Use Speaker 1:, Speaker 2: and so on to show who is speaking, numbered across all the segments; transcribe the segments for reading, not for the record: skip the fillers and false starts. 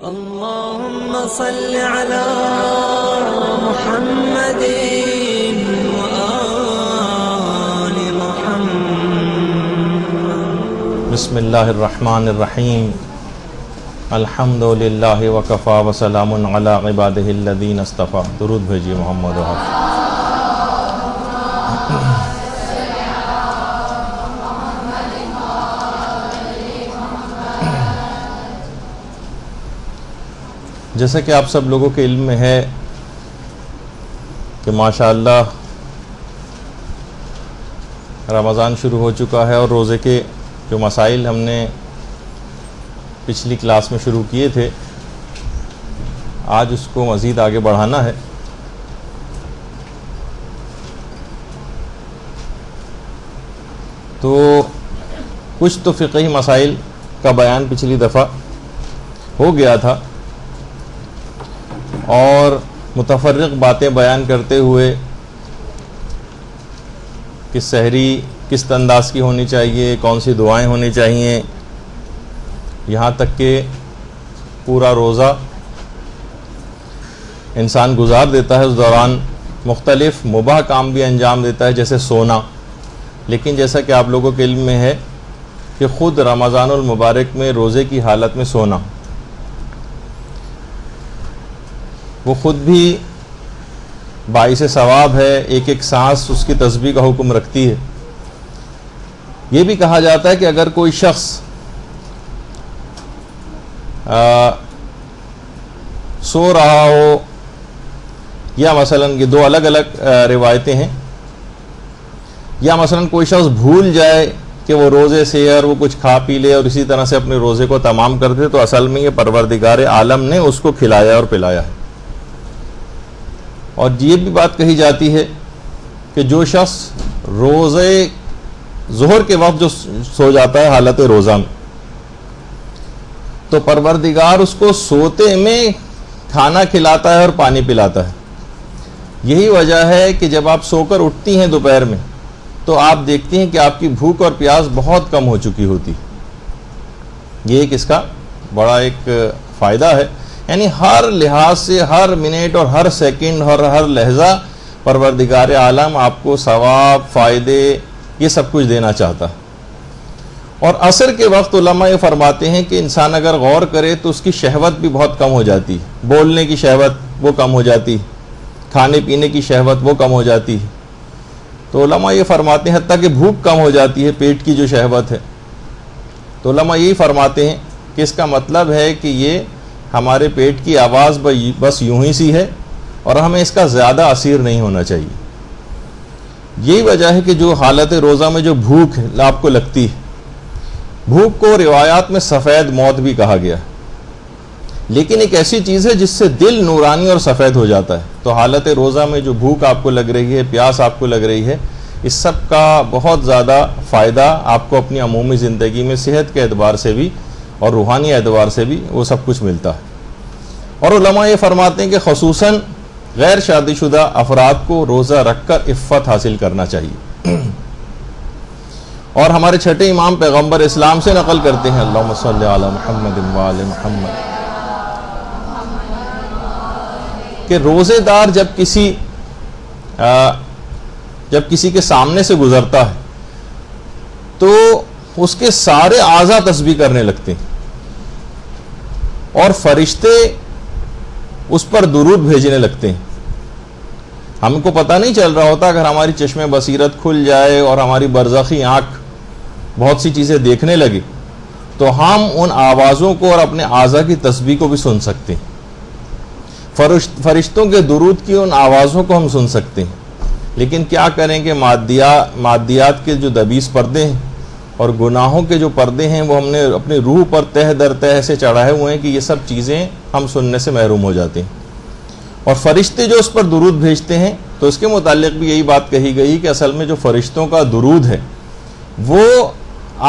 Speaker 1: اللهم صل على محمد وآل محمد.
Speaker 2: بسم اللہ الرحمن الرحیم. الحمد للہ وکفا وسلام علی عبادہ الذین اصطفیٰ. درود بھیجیے محمد و حافظ. جیسا کہ آپ سب لوگوں کے علم میں ہے کہ ماشاءاللہ رمضان شروع ہو چکا ہے اور روزے کے جو مسائل ہم نے پچھلی کلاس میں شروع کیے تھے آج اس کو مزید آگے بڑھانا ہے. تو کچھ تو فقہی مسائل کا بیان پچھلی دفعہ ہو گیا تھا اور متفرق باتیں بیان کرتے ہوئے کہ سحری کس انداز کی ہونی چاہیے، کون سی دعائیں ہونی چاہیے، یہاں تک کہ پورا روزہ انسان گزار دیتا ہے، اس دوران مختلف مباح کام بھی انجام دیتا ہے جیسے سونا. لیکن جیسا کہ آپ لوگوں کے علم میں ہے کہ خود رمضان المبارک میں روزے کی حالت میں سونا وہ خود بھی باعث ثواب ہے، ایک ایک سانس اس کی تسبیح کا حکم رکھتی ہے. یہ بھی کہا جاتا ہے کہ اگر کوئی شخص سو رہا ہو، یا مثلا یہ دو الگ الگ روایتیں ہیں، یا مثلا کوئی شخص بھول جائے کہ وہ روزے سے اور وہ کچھ کھا پی لے اور اسی طرح سے اپنے روزے کو تمام کر دے، تو اصل میں یہ پروردگار عالم نے اس کو کھلایا اور پلایا ہے. اور یہ بھی بات کہی جاتی ہے کہ جو شخص روزے ظہر کے وقت جو سو جاتا ہے حالت روزہ میں، تو پروردگار اس کو سوتے میں کھانا کھلاتا ہے اور پانی پلاتا ہے. یہی وجہ ہے کہ جب آپ سو کر اٹھتی ہیں دوپہر میں تو آپ دیکھتی ہیں کہ آپ کی بھوک اور پیاس بہت کم ہو چکی ہوتی. یہ ایک اس کا بڑا ایک فائدہ ہے. یعنی ہر لحاظ سے ہر منٹ اور ہر سیکنڈ اور ہر لحظہ پروردگار عالم آپ کو ثواب، فائدے، یہ سب کچھ دینا چاہتا. اور عصر کے وقت علماء یہ فرماتے ہیں کہ انسان اگر غور کرے تو اس کی شہوت بھی بہت کم ہو جاتی ہے. بولنے کی شہوت وہ کم ہو جاتی، کھانے پینے کی شہوت وہ کم ہو جاتی ہے. تو علماء یہ فرماتے ہیں حتیٰ کہ بھوک کم ہو جاتی ہے، پیٹ کی جو شہوت ہے. تو علماء یہی فرماتے ہیں کہ اس کا مطلب ہے کہ یہ ہمارے پیٹ کی آواز بس یوں ہی سی ہے اور ہمیں اس کا زیادہ اثیر نہیں ہونا چاہیے. یہی وجہ ہے کہ جو حالت روزہ میں جو بھوک آپ کو لگتی ہے، بھوک کو روایات میں سفید موت بھی کہا گیا، لیکن ایک ایسی چیز ہے جس سے دل نورانی اور سفید ہو جاتا ہے. تو حالت روزہ میں جو بھوک آپ کو لگ رہی ہے، پیاس آپ کو لگ رہی ہے، اس سب کا بہت زیادہ فائدہ آپ کو اپنی عمومی زندگی میں صحت کے اعتبار سے بھی اور روحانی اعتبار سے بھی وہ سب کچھ ملتا ہے. اور علماء یہ فرماتے ہیں کہ خصوصاً غیر شادی شدہ افراد کو روزہ رکھ کر عفت حاصل کرنا چاہیے. اور ہمارے چھٹے امام پیغمبر اسلام سے نقل کرتے ہیں، اللہم صلی علی محمد وآل محمد، کہ روزے دار جب کسی کے سامنے سے گزرتا ہے تو اس کے سارے اعضاء تسبیح کرنے لگتے ہیں اور فرشتے اس پر درود بھیجنے لگتے ہیں. ہم کو پتہ نہیں چل رہا ہوتا، اگر ہماری چشم بصیرت کھل جائے اور ہماری برزخی آنکھ بہت سی چیزیں دیکھنے لگے تو ہم ان آوازوں کو اور اپنے اعضاء کی تسبیح کو بھی سن سکتے ہیں. فرشتوں کے درود کی ان آوازوں کو ہم سن سکتے ہیں. لیکن کیا کریں کہ مادیات کے جو دبیس پردے ہیں اور گناہوں کے جو پردے ہیں وہ ہم نے اپنی روح پر تہ در تہ سے چڑھائے ہوئے ہیں کہ یہ سب چیزیں ہم سننے سے محروم ہو جاتے ہیں. اور فرشتے جو اس پر درود بھیجتے ہیں تو اس کے متعلق بھی یہی بات کہی گئی کہ اصل میں جو فرشتوں کا درود ہے وہ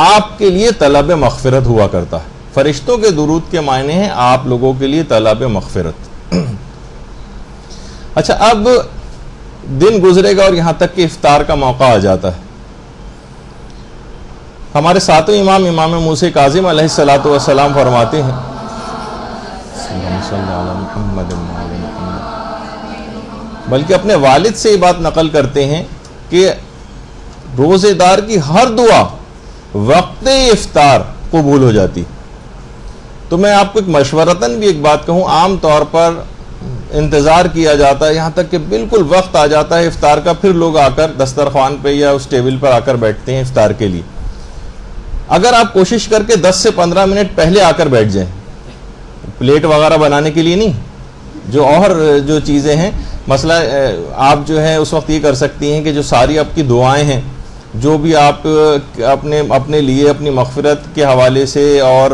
Speaker 2: آپ کے لیے طلب مغفرت ہوا کرتا ہے. فرشتوں کے درود کے معنی ہیں آپ لوگوں کے لیے طلب مغفرت. اچھا، اب دن گزرے گا اور یہاں تک کہ افطار کا موقع آ جاتا ہے. ہمارے ساتوں امام موسیٰ کاظم علیہ السلام فرماتے ہیں صلی علی محمد وعلی محمد. بلکہ اپنے والد سے یہ بات نقل کرتے ہیں کہ روزے دار کی ہر دعا وقت افطار قبول ہو جاتی. تو میں آپ کو ایک مشورتاً بھی ایک بات کہوں، عام طور پر انتظار کیا جاتا ہے یہاں تک کہ بالکل وقت آ جاتا ہے افطار کا، پھر لوگ آ کر دسترخوان پہ یا اس ٹیبل پر آ کر بیٹھتے ہیں افطار کے لیے. اگر آپ کوشش کر کے 10 سے 15 منٹ پہلے آ کر بیٹھ جائیں، پلیٹ وغیرہ بنانے کے لیے نہیں، جو چیزیں ہیں، مسئلہ آپ جو ہے اس وقت یہ کر سکتی ہیں کہ جو ساری آپ کی دعائیں ہیں، جو بھی آپ اپنے لیے اپنی مغفرت کے حوالے سے اور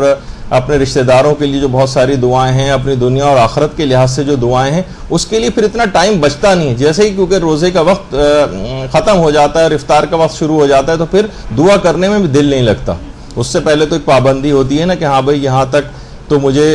Speaker 2: اپنے رشتہ داروں کے لیے جو بہت ساری دعائیں ہیں، اپنی دنیا اور آخرت کے لحاظ سے جو دعائیں ہیں، اس کے لیے پھر اتنا ٹائم بچتا نہیں ہے. جیسے ہی کیونکہ روزے کا وقت ختم ہو جاتا ہے اور افطار کا وقت شروع ہو جاتا ہے تو پھر دعا کرنے میں بھی دل نہیں لگتا. اس سے پہلے تو ایک پابندی ہوتی ہے نا کہ ہاں بھائی یہاں تک تو مجھے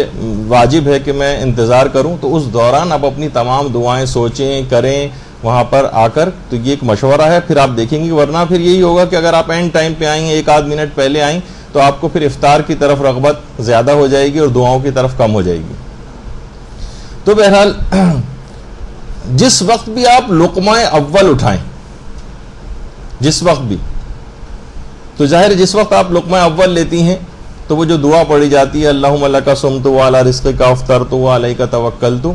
Speaker 2: واجب ہے کہ میں انتظار کروں. تو اس دوران آپ اپنی تمام دعائیں سوچیں کریں وہاں پر آ کر. تو یہ ایک مشورہ ہے. پھر آپ دیکھیں گے، ورنہ پھر یہی ہوگا کہ اگر آپ اینڈ ٹائم پہ آئیں، ایک آدھ منٹ پہلے آئیں، تو آپ کو پھر افطار کی طرف رغبت زیادہ ہو جائے گی اور دعاؤں کی طرف کم ہو جائے گی. تو بہرحال جس وقت بھی آپ لقمہ اول اٹھائیں، جس وقت بھی، تو ظاہر جس وقت آپ لقمہ اول لیتی ہیں تو وہ جو دعا پڑھی جاتی ہے اللہم لک صمت وعلی رزقک افطرت وعلیک توکلت،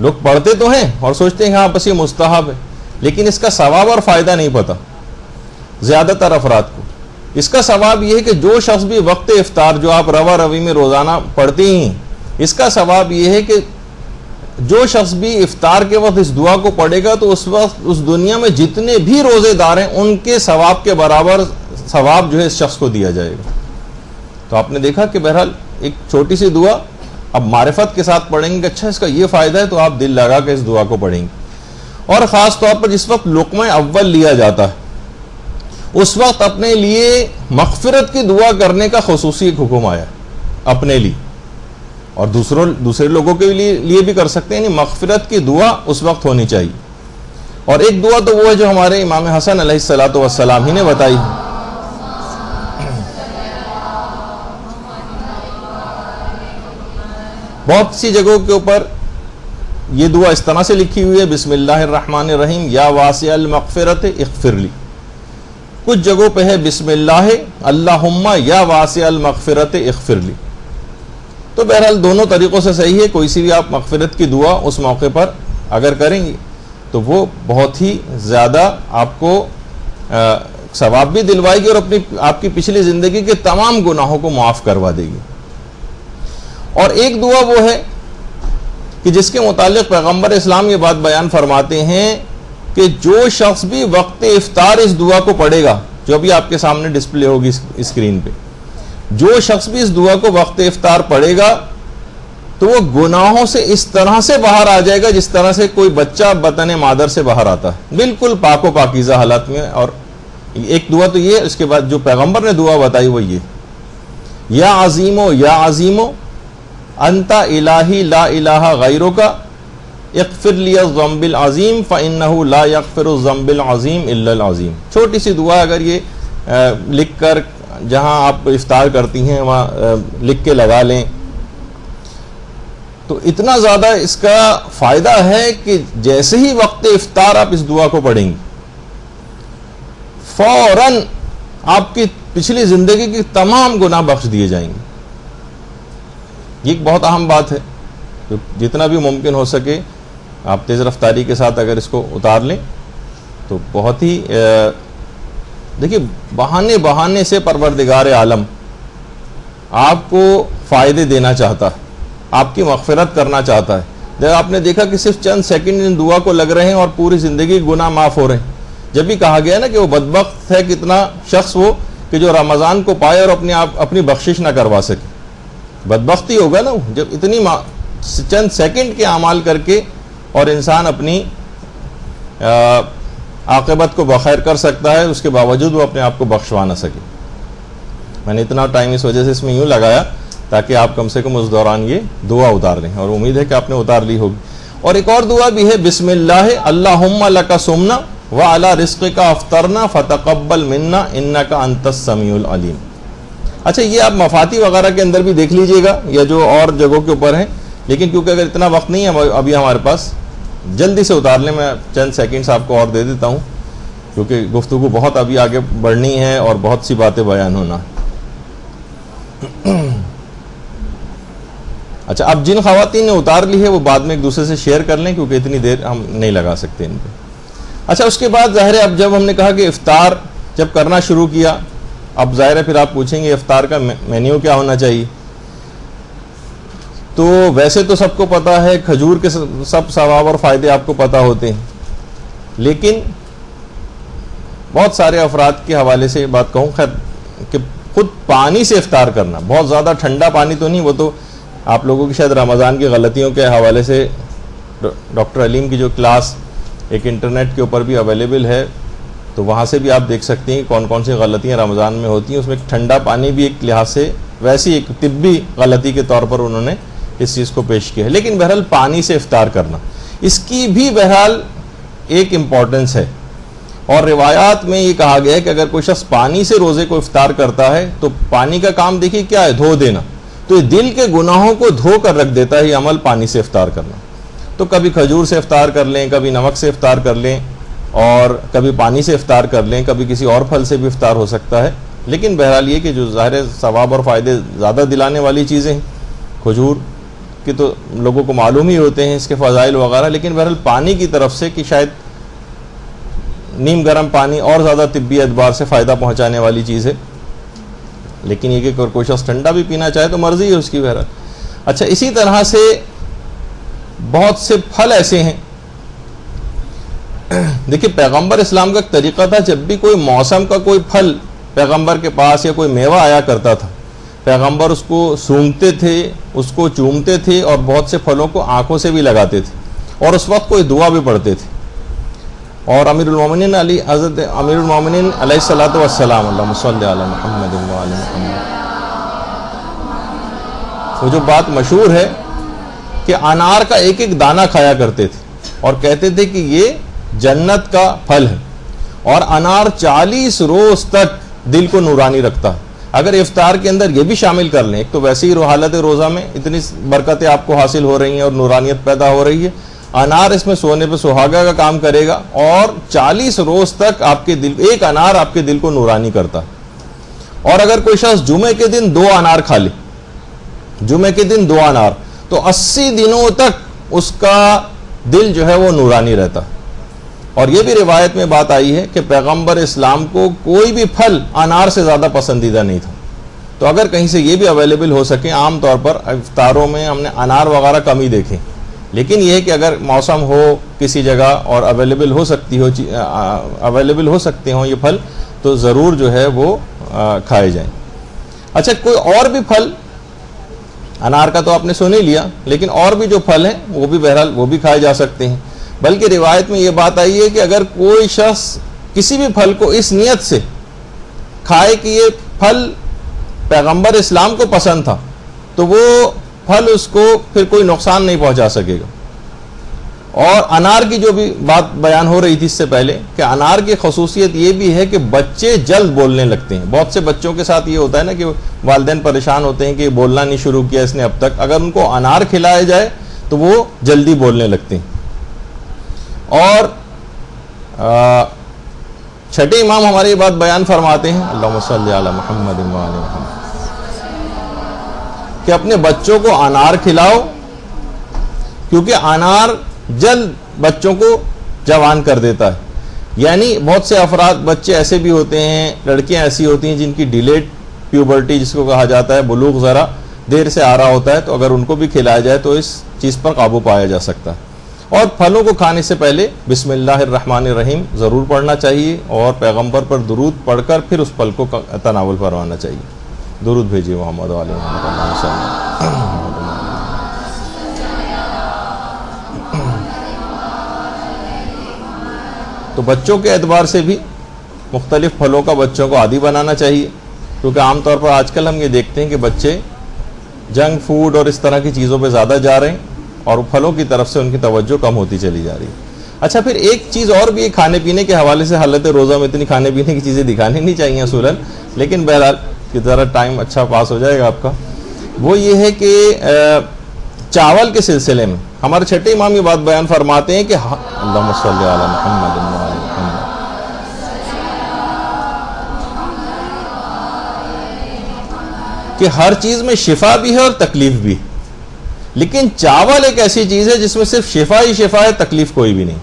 Speaker 2: لوگ پڑھتے تو ہیں اور سوچتے ہیں ہاں بس یہ مستحب ہے، لیکن اس کا ثواب اور فائدہ نہیں پتہ زیادہ تر افراد کو. اس کا ثواب یہ ہے کہ جو شخص بھی وقت افطار جو آپ روا روی میں روزانہ پڑھتے ہیں، اس کا ثواب یہ ہے کہ جو شخص بھی افطار کے وقت اس دعا کو پڑھے گا تو اس وقت اس دنیا میں جتنے بھی روزے دار ہیں ان کے ثواب کے برابر ثواب جو ہے اس شخص کو دیا جائے گا. تو آپ نے دیکھا کہ بہرحال ایک چھوٹی سی دعا اب معرفت کے ساتھ پڑھیں گے کہ اچھا اس کا یہ فائدہ ہے، تو آپ دل لگا کے اس دعا کو پڑھیں گے. اور خاص طور پر جس وقت لقمہ اول لیا جاتا ہے اس وقت اپنے لیے مغفرت کی دعا کرنے کا خصوصی ایک حکم آیا اپنے لیے، اور دوسرے لوگوں کے لیے بھی کر سکتے ہیں. یعنی مغفرت کی دعا اس وقت ہونی چاہیے. اور ایک دعا تو وہ ہے جو ہمارے امام حسن علیہ الصلوۃ والسلام ہی نے بتائی. بہت سی جگہوں کے اوپر یہ دعا اس طرح سے لکھی ہوئی ہے بسم اللہ الرحمن الرحیم یا واسع المغفرت اغفر لی. کچھ جگہوں پہ ہے بسم اللہ اللہم یا واسع المغفرت اغفر لی. تو بہرحال دونوں طریقوں سے صحیح ہے. کوئی سی بھی آپ مغفرت کی دعا اس موقع پر اگر کریں گے تو وہ بہت ہی زیادہ آپ کو ثواب بھی دلوائے گی اور آپ کی پچھلی زندگی کے تمام گناہوں کو معاف کروا دے گی. اور ایک دعا وہ ہے کہ جس کے متعلق پیغمبر اسلام یہ بات بیان فرماتے ہیں کہ جو شخص بھی وقت افطار اس دعا کو پڑھے گا، جو ابھی آپ کے سامنے ڈسپلے ہوگی اسکرین پہ، جو شخص بھی اس دعا کو وقت افطار پڑھے گا تو وہ گناہوں سے اس طرح سے باہر آ جائے گا جس طرح سے کوئی بچہ بطن مادر سے باہر آتا ہے، بالکل پاک و پاکیزہ حالت میں. اور ایک دعا تو یہ، اس کے بعد جو پیغمبر نے دعا بتائی وہ یہ یا عظیمو یا عظیمو انت الہی لا الہ غیرک اغفر لی الذنب العظیم فانہ لا یغفر الذنب العظیم الا العظیم. چھوٹی سی دعا اگر یہ لکھ کر جہاں آپ افطار کرتی ہیں وہاں لکھ کے لگا لیں تو اتنا زیادہ اس کا فائدہ ہے کہ جیسے ہی وقت افطار آپ اس دعا کو پڑھیں گی فوراً آپ کی پچھلی زندگی کی تمام گناہ بخش دیے جائیں گے. یہ ایک بہت اہم بات ہے. جتنا بھی ممکن ہو سکے آپ تیز رفتاری کے ساتھ اگر اس کو اتار لیں تو بہت ہی دیکھیے بہانے سے پروردگار عالم آپ کو فائدے دینا چاہتا ہے، آپ کی مغفرت کرنا چاہتا ہے. جب آپ نے دیکھا کہ صرف چند سیکنڈ ان دعا کو لگ رہے ہیں اور پوری زندگی گناہ معاف ہو رہے ہیں. جب بھی کہا گیا نا کہ وہ بدبخت ہے کتنا شخص وہ کہ جو رمضان کو پائے اور اپنی بخشش نہ کروا سکے. بدبختی ہوگا نا جب اتنی چند سیکنڈ کے اعمال کر کے اور انسان اپنی عاقبت کو بخیر کر سکتا ہے، اس کے باوجود وہ اپنے آپ کو بخشوا نہ سکے. میں نے اتنا ٹائم اس وجہ سے اس میں یوں لگایا تاکہ آپ کم سے کم اس دوران یہ دعا اتار لیں، اور امید ہے کہ آپ نے اتار لی ہوگی. اور ایک اور دعا بھی ہے بسم اللہ اللہم لک صمنا وعلی رزقک افطرنا فتقبل منا انک انت السمیع العلیم. اچھا یہ آپ مفاتی وغیرہ کے اندر بھی دیکھ لیجئے گا یا جو اور جگہوں کے اوپر ہیں لیکن کیونکہ اگر اتنا وقت نہیں ہے ابھی ہمارے پاس، جلدی سے اتار لیں، میں چند سیکنڈز آپ کو اور دے دیتا ہوں کیونکہ گفتگو بہت ابھی آگے بڑھنی ہے اور بہت سی باتیں بیان ہونا. اچھا، اب جن خواتین نے اتار لی ہے وہ بعد میں ایک دوسرے سے شیئر کر لیں کیونکہ اتنی دیر ہم نہیں لگا سکتے ان پہ. اچھا، اس کے بعد ظاہر ہے اب جب ہم نے کہا کہ افطار جب کرنا شروع کیا، اب ظاہر ہے پھر آپ پوچھیں گے افطار کا مینیو کیا ہونا چاہیے. تو ویسے تو سب کو پتہ ہے، کھجور کے سب ثواب اور فائدے آپ کو پتہ ہوتے ہیں، لیکن بہت سارے افراد کے حوالے سے بات کہوں خیر کہ خود پانی سے افطار کرنا، بہت زیادہ ٹھنڈا پانی تو نہیں، وہ تو آپ لوگوں کی شاید رمضان کی غلطیوں کے حوالے سے ڈاکٹر علیم کی جو کلاس ایک انٹرنیٹ کے اوپر بھی اویلیبل ہے تو وہاں سے بھی آپ دیکھ سکتے ہیں کون کون سی غلطیاں رمضان میں ہوتی ہیں. اس میں ٹھنڈا پانی بھی ایک لحاظ سے ویسی ایک طبی غلطی کے طور پر انہوں نے اس چیز کو پیش کیا ہے. لیکن بہرحال پانی سے افطار کرنا، اس کی بھی بہرحال ایک امپورٹنس ہے، اور روایات میں یہ کہا گیا ہے کہ اگر کوئی شخص پانی سے روزے کو افطار کرتا ہے تو پانی کا کام دیکھیے کیا ہے، دھو دینا. تو یہ دل کے گناہوں کو دھو کر رکھ دیتا ہے یہ عمل پانی سے افطار کرنا. تو کبھی کھجور سے افطار کر لیں، کبھی نمک سے افطار کر لیں، اور کبھی پانی سے افطار کر لیں، کبھی کسی اور پھل سے بھی افطار ہو سکتا ہے. لیکن بہرحال یہ کہ جو ظاہر ثواب اور فائدے زیادہ دلانے والی چیزیں ہیں، کھجور کے تو لوگوں کو معلوم ہی ہوتے ہیں اس کے فضائل وغیرہ، لیکن بہرحال پانی کی طرف سے کہ شاید نیم گرم پانی اور زیادہ طبی اعتبار سے فائدہ پہنچانے والی چیز ہے. لیکن یہ کہ کوئی شخص ٹھنڈا بھی پینا چاہے تو مرضی ہے اس کی بہرحال. اچھا، اسی طرح سے بہت سے پھل ایسے ہیں. دیکھیے پیغمبر اسلام کا ایک طریقہ تھا، جب بھی کوئی موسم کا کوئی پھل پیغمبر کے پاس یا کوئی میوہ آیا کرتا تھا، پیغمبر اس کو سونگھتے تھے، اس کو چومتے تھے، اور بہت سے پھلوں کو آنکھوں سے بھی لگاتے تھے، اور اس وقت کوئی دعا بھی پڑھتے تھے. اور امیر المومنین حضرت امیر المومنین علیہ الصلوۃ والسلام، اللہم صلی علی محمد وعلی محمد، وہ جو بات مشہور ہے کہ انار کا ایک ایک دانہ کھایا کرتے تھے اور کہتے تھے کہ یہ جنت کا پھل ہے، اور انار 40 روز تک دل کو نورانی رکھتا ہے. اگر افطار کے اندر یہ بھی شامل کر لیں، ایک تو ویسے ہی حالت روزہ میں اتنی برکتیں آپ کو حاصل ہو رہی ہیں اور نورانیت پیدا ہو رہی ہے، انار اس میں سونے پہ سہاگا کا کام کرے گا، اور 40 روز تک آپ کے دل، ایک انار آپ کے دل کو نورانی کرتا ہے. اور اگر کوئی شخص جمعے کے دن 2 انار کھا لے، جمعے کے دن 2 انار، تو 80 دنوں تک اس کا دل جو ہے وہ نورانی رہتا. اور یہ بھی روایت میں بات آئی ہے کہ پیغمبر اسلام کو کوئی بھی پھل انار سے زیادہ پسندیدہ نہیں تھا. تو اگر کہیں سے یہ بھی اویلیبل ہو سکے، عام طور پر افطاروں میں ہم نے انار وغیرہ کم ہی دیکھے، لیکن یہ ہے کہ اگر موسم ہو کسی جگہ اور اویلیبل ہو سکتے ہوں یہ پھل، تو ضرور جو ہے وہ کھائے جائیں. اچھا، کوئی اور بھی پھل، انار کا تو آپ نے سن ہی لیا، لیکن اور بھی جو پھل ہیں وہ بھی بہرحال وہ بھی کھائے جا سکتے ہیں. بلکہ روایت میں یہ بات آئی ہے کہ اگر کوئی شخص کسی بھی پھل کو اس نیت سے کھائے کہ یہ پھل پیغمبر اسلام کو پسند تھا، تو وہ پھل اس کو پھر کوئی نقصان نہیں پہنچا سکے گا. اور انار کی جو بھی بات بیان ہو رہی تھی اس سے پہلے کہ انار کی خصوصیت یہ بھی ہے کہ بچے جلد بولنے لگتے ہیں. بہت سے بچوں کے ساتھ یہ ہوتا ہے نا کہ والدین پریشان ہوتے ہیں کہ بولنا نہیں شروع کیا اس نے اب تک، اگر ان کو انار کھلایا جائے تو وہ جلدی بولنے لگتے ہیں. اور چھٹے امام ہماری بات بیان فرماتے ہیں، اللہم صلی علی محمد وعلی محمد، کہ اپنے بچوں کو انار کھلاؤ، کیونکہ انار جلد بچوں کو جوان کر دیتا ہے. یعنی بہت سے افراد، بچے ایسے بھی ہوتے ہیں، لڑکیاں ایسی ہوتی ہیں جن کی ڈیلیڈ پیوبرٹی جس کو کہا جاتا ہے، بلوغ ذرا دیر سے آ رہا ہوتا ہے، تو اگر ان کو بھی کھلایا جائے تو اس چیز پر قابو پایا جا سکتا ہے. اور پھلوں کو کھانے سے پہلے بسم اللہ الرحمن الرحیم ضرور پڑھنا چاہیے، اور پیغمبر پر درود پڑھ کر پھر اس پھل کو تناول فرمانا چاہیے. درود بھیجیے محمد علیہ محمد. تو بچوں کے اعتبار سے بھی مختلف پھلوں کا بچوں کو عادی بنانا چاہیے، کیونکہ عام طور پر آج کل ہم یہ دیکھتے ہیں کہ بچے جنک فوڈ اور اس طرح کی چیزوں پہ زیادہ جا رہے ہیں، اور پھلوں کی طرف سے ان کی توجہ کم ہوتی چلی جا رہی ہے. اچھا، پھر ایک چیز اور بھی کھانے پینے کے حوالے سے، حالت روزہ میں اتنی کھانے پینے کی چیزیں دکھانی نہیں چاہیے اصولاً، لیکن بہرحال کہ ذرا ٹائم اچھا پاس ہو جائے گا آپ کا، وہ یہ ہے کہ چاول کے سلسلے میں ہمارے چھٹے امام یہ بات بیان فرماتے ہیں کہ اللہم صلی علی محمد و علی محمد، کہ ہر چیز میں شفا بھی ہے اور تکلیف بھی، لیکن چاول ایک ایسی چیز ہے جس میں صرف شفا ہی شفا ہے، تکلیف کوئی بھی نہیں۔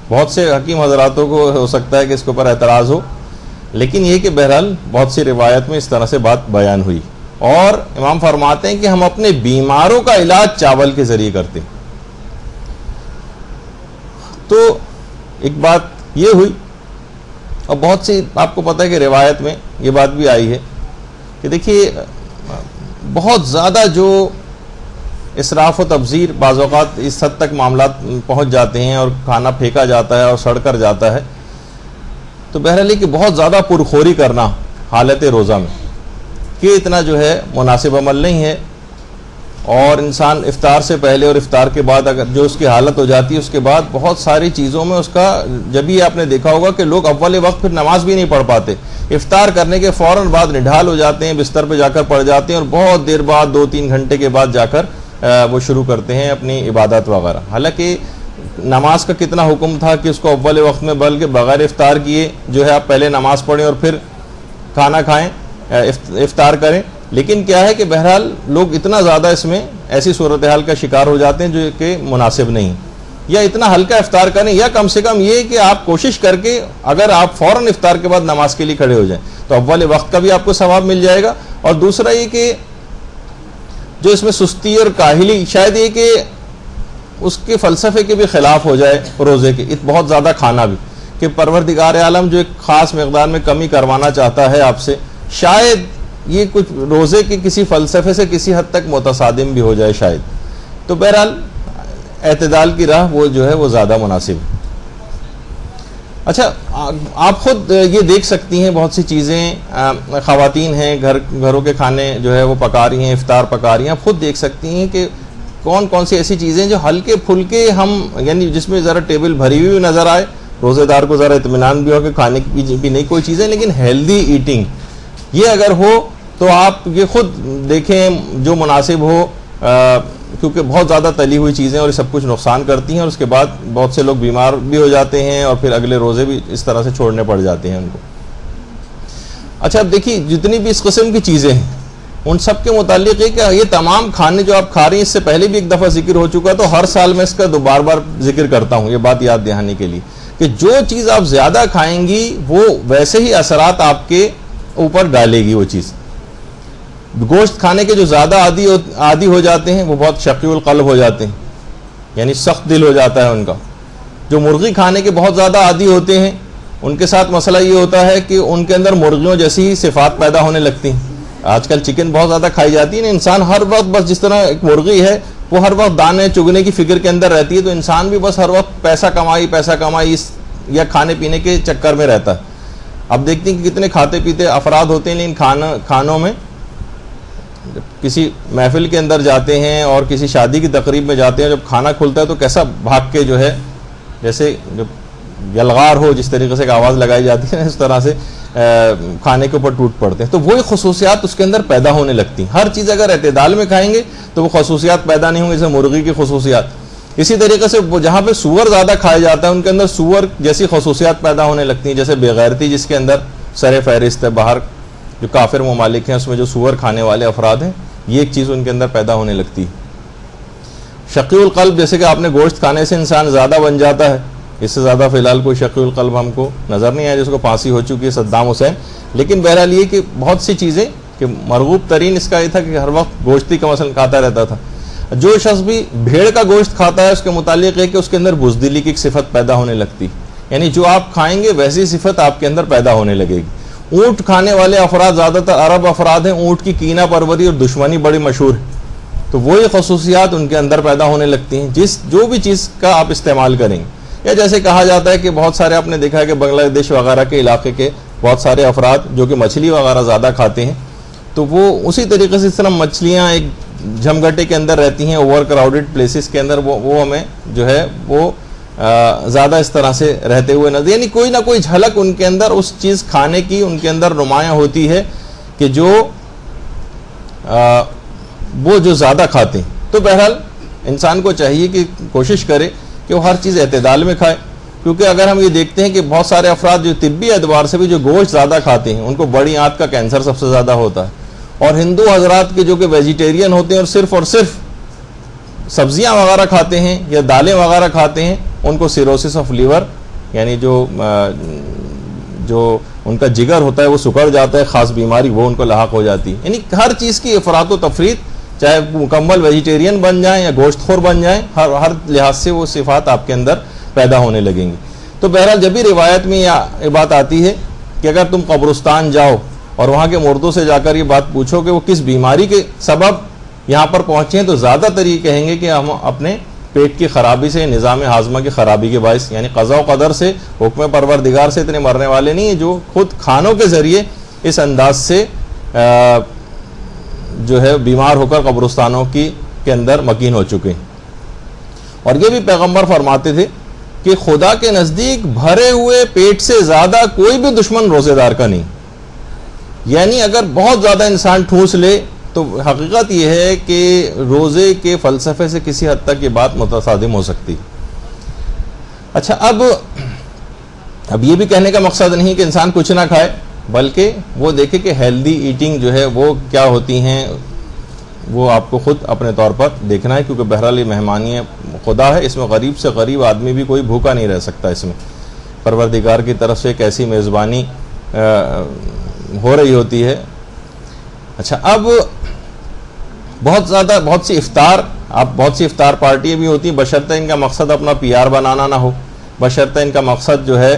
Speaker 2: بہت سے حکیم حضراتوں کو ہو سکتا ہے کہ اس کے اوپر اعتراض ہو، لیکن یہ کہ بہرحال بہت سی روایت میں اس طرح سے بات بیان ہوئی، اور امام فرماتے ہیں کہ ہم اپنے بیماروں کا علاج چاول کے ذریعے کرتے ہیں۔ تو ایک بات یہ ہوئی، اور بہت سی آپ کو پتہ ہے کہ روایت میں یہ بات بھی آئی ہے کہ دیکھیے بہت زیادہ جو اسراف و تبذیر بعض اوقات اس حد تک معاملات پہنچ جاتے ہیں اور کھانا پھینکا جاتا ہے اور سڑ کر جاتا ہے، تو بہرحال کہ بہت زیادہ پرخوری کرنا حالت روزہ میں کہ اتنا جو ہے مناسب عمل نہیں ہے، اور انسان افطار سے پہلے اور افطار کے بعد اگر جو اس کی حالت ہو جاتی ہے اس کے بعد بہت ساری چیزوں میں اس کا، جب ہی آپ نے دیکھا ہوگا کہ لوگ اول وقت پھر نماز بھی نہیں پڑھ پاتے، افطار کرنے کے فوراً بعد نڈھال ہو جاتے ہیں، بستر پہ جا کر پڑ جاتے ہیں، اور بہت دیر بعد 2-3 گھنٹے کے بعد جا کر وہ شروع کرتے ہیں اپنی عبادات وغیرہ۔ حالانکہ نماز کا کتنا حکم تھا کہ اس کو اول وقت میں بلکہ بغیر افطار کیے جو ہے آپ پہلے نماز پڑھیں اور پھر کھانا کھائیں، افطار کریں، لیکن کیا ہے کہ بہرحال لوگ اتنا زیادہ اس میں ایسی صورتحال کا شکار ہو جاتے ہیں جو کہ مناسب نہیں، یا اتنا ہلکا افطار کریں، یا کم سے کم یہ کہ آپ کوشش کر کے اگر آپ فوراً افطار کے بعد نماز کے لیے کھڑے ہو جائیں تو اول وقت کا بھی آپ کو ثواب مل جائے گا، اور دوسرا یہ کہ جو اس میں سستی اور کاہلی، شاید یہ کہ اس کے فلسفے کے بھی خلاف ہو جائے روزے کے، بہت زیادہ کھانا بھی، کہ پروردگار عالم جو ایک خاص مقدار میں کمی کروانا چاہتا ہے آپ سے، شاید یہ کچھ روزے کے کسی فلسفے سے کسی حد تک متصادم بھی ہو جائے شاید۔ تو بہرحال اعتدال کی راہ وہ جو ہے وہ زیادہ مناسب ہے۔ اچھا، آپ خود یہ دیکھ سکتی ہیں بہت سی چیزیں، خواتین ہیں گھروں کے کھانے جو ہے وہ پکا رہی ہیں، افطار پکا رہی ہیں، آپ خود دیکھ سکتی ہیں کہ کون کون سی ایسی چیزیں جو ہلکے پھلکے ہم، یعنی جس میں ذرا ٹیبل بھری ہوئی نظر آئے، روزے دار کو ذرا اطمینان بھی ہو کہ کھانے کی بھی نہیں کوئی چیزیں، لیکن ہیلدی ایٹنگ یہ اگر ہو تو آپ یہ خود دیکھیں جو مناسب ہو، کیونکہ بہت زیادہ تلی ہوئی چیزیں اور یہ سب کچھ نقصان کرتی ہیں، اور اس کے بعد بہت سے لوگ بیمار بھی ہو جاتے ہیں اور پھر اگلے روزے بھی اس طرح سے چھوڑنے پڑ جاتے ہیں ان کو۔ اچھا، اب دیکھیے جتنی بھی اس قسم کی چیزیں ہیں ان سب کے متعلق ہے کہ یہ تمام کھانے جو آپ کھا رہی ہیں، اس سے پہلے بھی ایک دفعہ ذکر ہو چکا، تو ہر سال میں اس کا بار بار ذکر کرتا ہوں، یہ بات یاد دہانی کے لیے کہ جو چیز آپ زیادہ کھائیں گی وہ ویسے ہی اثرات آپ کے اوپر ڈالے گی۔ وہ چیز گوشت کھانے کے جو زیادہ عادی ہو جاتے ہیں وہ بہت شقی القلب ہو جاتے ہیں، یعنی سخت دل ہو جاتا ہے ان کا۔ جو مرغی کھانے کے بہت زیادہ عادی ہوتے ہیں ان کے ساتھ مسئلہ یہ ہوتا ہے کہ ان کے اندر مرغیوں جیسی صفات پیدا ہونے لگتی ہیں۔ آج کل چکن بہت زیادہ کھائی جاتی ہے نا، انسان ہر وقت بس جس طرح ایک مرغی ہے وہ ہر وقت دانے چگنے کی فکر کے اندر رہتی ہے، تو انسان بھی بس ہر وقت پیسہ کمائی یا کھانے پینے کے چکر میں رہتا ہے۔ اب دیکھتے ہیں کہ کتنے کھاتے پیتے افراد ہوتے ہیں، لیکن کھانوں میں جب کسی محفل کے اندر جاتے ہیں اور کسی شادی کی تقریب میں جاتے ہیں، جب کھانا کھلتا ہے تو کیسا بھاگ کے جو ہے جیسے جب یلغار ہو جس طریقے سے آواز لگائی جاتی ہے اس طرح سے کھانے کے اوپر ٹوٹ پڑتے ہیں، تو وہی خصوصیات اس کے اندر پیدا ہونے لگتی ہیں۔ ہر چیز اگر اعتدال میں کھائیں گے تو وہ خصوصیات پیدا نہیں ہوں گے، جیسے مرغی کی خصوصیات۔ اسی طریقے سے جہاں پہ سور زیادہ کھایا جاتا ہے ان کے اندر سور جیسی خصوصیات پیدا ہونے لگتی ہیں، جیسے بے غیرتی جس کے اندر سر فہرست ہے، باہر جو کافر ممالک ہیں اس میں جو سور کھانے والے افراد ہیں، یہ ایک چیز ان کے اندر پیدا ہونے لگتی ہے۔ شقی القلب، جیسے کہ آپ نے گوشت کھانے سے انسان زیادہ بن جاتا ہے، اس سے زیادہ فی الحال کوئی شقی القلب ہم کو نظر نہیں آیا جس کو پھانسی ہو چکی ہے، صدام حسین۔ لیکن بہرحال یہ کہ بہت سی چیزیں کہ مرغوب ترین اس کا یہ تھا کہ ہر وقت گوشت ہی کا مثلا کھاتا رہتا تھا۔ جو شخص بھی بھیڑ کا گوشت کھاتا ہے اس کے متعلق ہے کہ اس کے اندر بزدلی کی ایک صفت پیدا ہونے لگتی، یعنی جو آپ کھائیں گے ویسی صفت آپ کے اندر پیدا ہونے لگے گی۔ اونٹ کھانے والے افراد زیادہ تر عرب افراد ہیں، اونٹ کی کینہ پروری اور دشمنی بڑی مشہور ہے، تو وہی خصوصیات ان کے اندر پیدا ہونے لگتی ہیں جو بھی چیز کا آپ استعمال کریں گے۔ یا جیسے کہا جاتا ہے کہ بہت سارے آپ نے دیکھا ہے کہ بنگلہ دیش وغیرہ کے علاقے کے بہت سارے افراد جو کہ مچھلی وغیرہ زیادہ کھاتے ہیں، تو وہ اسی طریقے سے اس طرح مچھلیاں ایک جھمگٹے کے اندر رہتی ہیں، اوور کراؤڈڈ پلیسز کے اندر، وہ ہمیں جو ہے وہ زیادہ اس طرح سے رہتے ہوئے نظر، یعنی کوئی نہ کوئی جھلک ان کے اندر اس چیز کھانے کی ان کے اندر نمایاں ہوتی ہے کہ وہ جو زیادہ کھاتے ہیں۔ تو بہرحال انسان کو چاہیے کہ کوشش کرے کہ وہ ہر چیز اعتدال میں کھائے، کیونکہ اگر ہم یہ دیکھتے ہیں کہ بہت سارے افراد جو طبی اعتبار سے بھی جو گوشت زیادہ کھاتے ہیں ان کو بڑی آنت کا کینسر سب سے زیادہ ہوتا ہے، اور ہندو حضرات کے جو کہ ویجیٹیرین ہوتے ہیں اور صرف سبزیاں وغیرہ کھاتے ہیں یا دالیں وغیرہ کھاتے ہیں، ان کو سیروسس آف لیور یعنی جو ان کا جگر ہوتا ہے وہ سکڑ جاتا ہے، خاص بیماری وہ ان کو لاحق ہو جاتی ہے۔ یعنی ہر چیز کی افراط و تفریط، چاہے مکمل ویجیٹیرین بن جائیں یا گوشت خور بن جائیں، ہر لحاظ سے وہ صفات آپ کے اندر پیدا ہونے لگیں گی۔ تو بہرحال جب بھی روایت میں یہ بات آتی ہے کہ اگر تم قبرستان جاؤ اور وہاں کے مردوں سے جا کر یہ بات پوچھو کہ وہ کس بیماری کے سبب یہاں پر پہنچے ہیں، تو زیادہ تر یہ کہیں گے کہ ہم اپنے پیٹ کی خرابی سے، نظام ہاضمہ کی خرابی کے باعث، یعنی قضاء و قدر سے، حکم پروردگار سے اتنے مرنے والے نہیں ہیں، جو خود کھانوں کے ذریعے اس انداز سے جو ہے بیمار ہو کر قبرستانوں کے اندر مکین ہو چکے ہیں۔ اور یہ بھی پیغمبر فرماتے تھے کہ خدا کے نزدیک بھرے ہوئے پیٹ سے زیادہ کوئی بھی دشمن روزے دار کا نہیں، یعنی اگر بہت زیادہ انسان ٹھوس لے تو حقیقت یہ ہے کہ روزے کے فلسفے سے کسی حد تک یہ بات متصادم ہو سکتی۔ اچھا، اب یہ بھی کہنے کا مقصد نہیں کہ انسان کچھ نہ کھائے، بلکہ وہ دیکھے کہ ہیلدی ایٹنگ جو ہے وہ کیا ہوتی ہیں، وہ آپ کو خود اپنے طور پر دیکھنا ہے، کیونکہ بہرحال یہ مہمانی خدا ہے، اس میں غریب سے غریب آدمی بھی کوئی بھوکا نہیں رہ سکتا، اس میں پروردگار کی طرف سے ایک ایسی میزبانی ہو رہی ہوتی ہے۔ اچھا، اب بہت سی افطار پارٹیاں بھی ہوتی ہیں، بشرطہ ان کا مقصد اپنا پی آر بنانا نہ ہو، بشرطہ ان کا مقصد جو ہے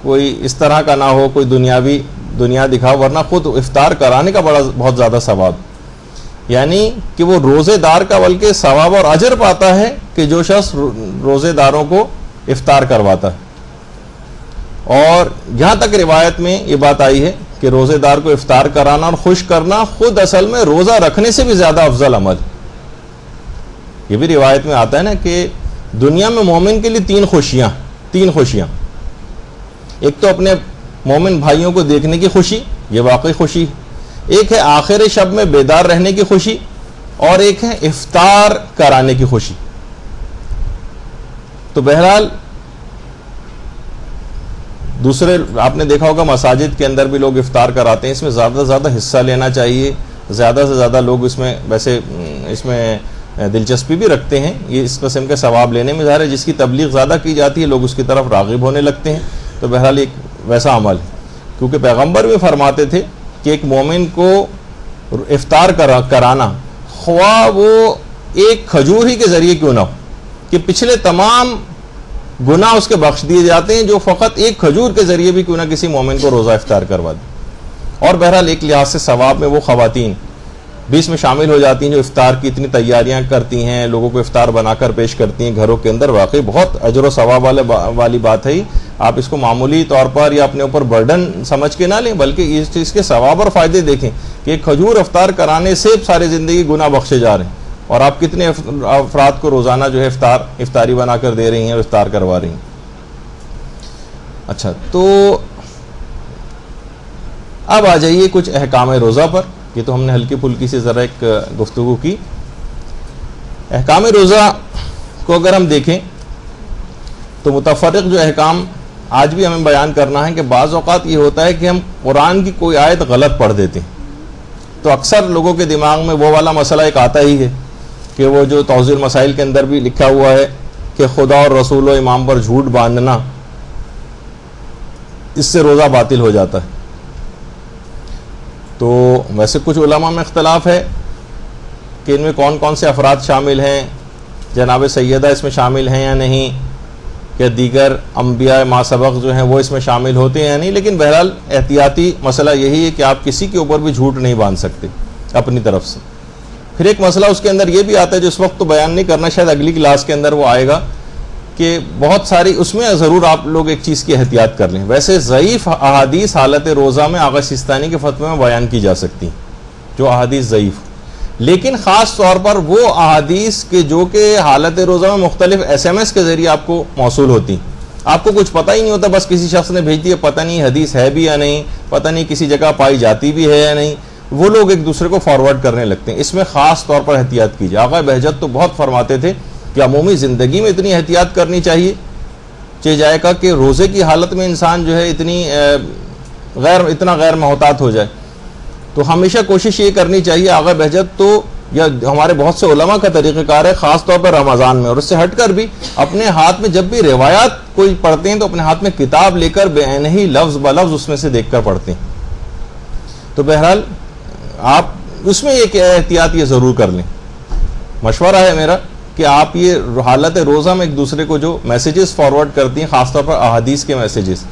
Speaker 2: کوئی اس طرح کا نہ ہو، کوئی دنیا دکھاؤ، ورنہ خود افطار کرانے کا بہت زیادہ ثواب، یعنی کہ وہ روزے دار کا بلکہ ثواب اور اجر پاتا ہے کہ جو شخص روزے داروں کو افطار کرواتا ہے۔ اور یہاں تک روایت میں یہ بات آئی ہے کہ روزے دار کو افطار کرانا اور خوش کرنا خود اصل میں روزہ رکھنے سے بھی زیادہ افضل عمل۔ یہ بھی روایت میں آتا ہے نا کہ دنیا میں مومن کے لیے تین خوشیاں، ایک تو اپنے مومن بھائیوں کو دیکھنے کی خوشی، یہ واقعی خوشی، ایک ہے آخر شب میں بیدار رہنے کی خوشی، اور ایک ہے افطار کرانے کی خوشی۔ تو بہرحال دوسرے آپ نے دیکھا ہوگا مساجد کے اندر بھی لوگ افطار کراتے ہیں، اس میں زیادہ سے زیادہ حصہ لینا چاہیے، زیادہ سے زیادہ لوگ اس میں دلچسپی بھی رکھتے ہیں، یہ اس قسم کے ثواب لینے میں ظاہر ہے جس کی تبلیغ زیادہ کی جاتی ہے لوگ اس کی طرف راغب ہونے لگتے ہیں۔ تو بہرحال ایک ویسا عمل ہے، کیونکہ پیغمبر بھی فرماتے تھے کہ ایک مومن کو افطار کرانا، خواہ وہ ایک کھجور ہی کے ذریعے کیوں نہ ہو، کہ پچھلے تمام گناہ اس کے بخش دیے جاتے ہیں جو فقط ایک کھجور کے ذریعے بھی کیوں نہ کسی مومن کو روزہ افطار کروا دے۔ اور بہرحال ایک لحاظ سے ثواب میں وہ خواتین بھی اس میں شامل ہو جاتی ہیں جو افطار کی اتنی تیاریاں کرتی ہیں، لوگوں کو افطار بنا کر پیش کرتی ہیں گھروں کے اندر، واقعی بہت اجر و ثواب والی بات ہے۔ آپ اس کو معمولی طور پر یا اپنے اوپر برڈن سمجھ کے نہ لیں، بلکہ اس چیز کے ثواب اور فائدے دیکھیں کہ ایک کھجور افطار کرانے سے ساری زندگی گناہ بخشے جا رہے ہیں، اور آپ کتنے افراد کو روزانہ جو ہے افطاری بنا کر دے رہی ہیں اور افطار کروا رہی ہیں۔ اچھا، تو اب آ جائیے کچھ احکام روزہ پر۔ یہ تو ہم نے ہلکی پھلکی سے ذرا ایک گفتگو کی۔ احکام روزہ کو اگر ہم دیکھیں تو متفرق جو احکام آج بھی ہمیں بیان کرنا ہے کہ بعض اوقات یہ ہوتا ہے کہ ہم قرآن کی کوئی آیت غلط پڑھ دیتے ہیں، تو اکثر لوگوں کے دماغ میں وہ والا مسئلہ ایک آتا ہی ہے کہ وہ جو توضیح المسائل کے اندر بھی لکھا ہوا ہے کہ خدا اور رسول و امام پر جھوٹ باندھنا، اس سے روزہ باطل ہو جاتا ہے۔ تو ویسے کچھ علماء میں اختلاف ہے کہ ان میں کون کون سے افراد شامل ہیں، جناب سیدہ اس میں شامل ہیں یا نہیں، کہ دیگر انبیاء ما سبق جو ہیں وہ اس میں شامل ہوتے ہیں یا نہیں، لیکن بہرحال احتیاطی مسئلہ یہی ہے کہ آپ کسی کے اوپر بھی جھوٹ نہیں باندھ سکتے اپنی طرف سے۔ پھر ایک مسئلہ اس کے اندر یہ بھی آتا ہے جو اس وقت تو بیان نہیں کرنا، شاید اگلی کلاس کے اندر وہ آئے گا، کہ بہت ساری اس میں ضرور آپ لوگ ایک چیز کی احتیاط کر لیں۔ ویسے ضعیف احادیث حالت روزہ میں آغا سیستانی کے فتوے میں بیان کی جا سکتی ہیں، جو احادیث ضعیف، لیکن خاص طور پر وہ احادیث کے جو کہ حالت روزہ میں مختلف SMS کے ذریعے آپ کو موصول ہوتی ہیں، آپ کو کچھ پتہ ہی نہیں ہوتا، بس کسی شخص نے بھیج دی ہے، پتہ نہیں حدیث ہے بھی یا نہیں، پتہ نہیں کسی جگہ پائی جاتی بھی ہے یا نہیں، وہ لوگ ایک دوسرے کو فارورڈ کرنے لگتے ہیں. اس میں خاص طور پر احتیاط کیجیے. آقا بہجت تو بہت فرماتے تھے کہ عمومی زندگی میں اتنی احتیاط کرنی چاہیے کہ جائے گا کہ روزے کی حالت میں انسان جو ہے اتنا غیر محتاط ہو جائے. تو ہمیشہ کوشش یہ کرنی چاہیے. آقا بہجت تو یا ہمارے بہت سے علماء کا طریقہ کار ہے خاص طور پر رمضان میں, اور اس سے ہٹ کر بھی اپنے ہاتھ میں جب بھی روایات کوئی پڑھتے ہیں تو اپنے ہاتھ میں کتاب لے کر بعینہ ہی لفظ بلفظ اس میں سے دیکھ کر پڑھتے ہیں. تو بہرحال آپ اس میں ایک احتیاط یہ ضرور کر لیں. مشورہ ہے میرا کہ آپ یہ حالت روزہ میں ایک دوسرے کو جو میسیجز فارورڈ کرتی ہیں خاص طور پر احادیث کے میسیجز,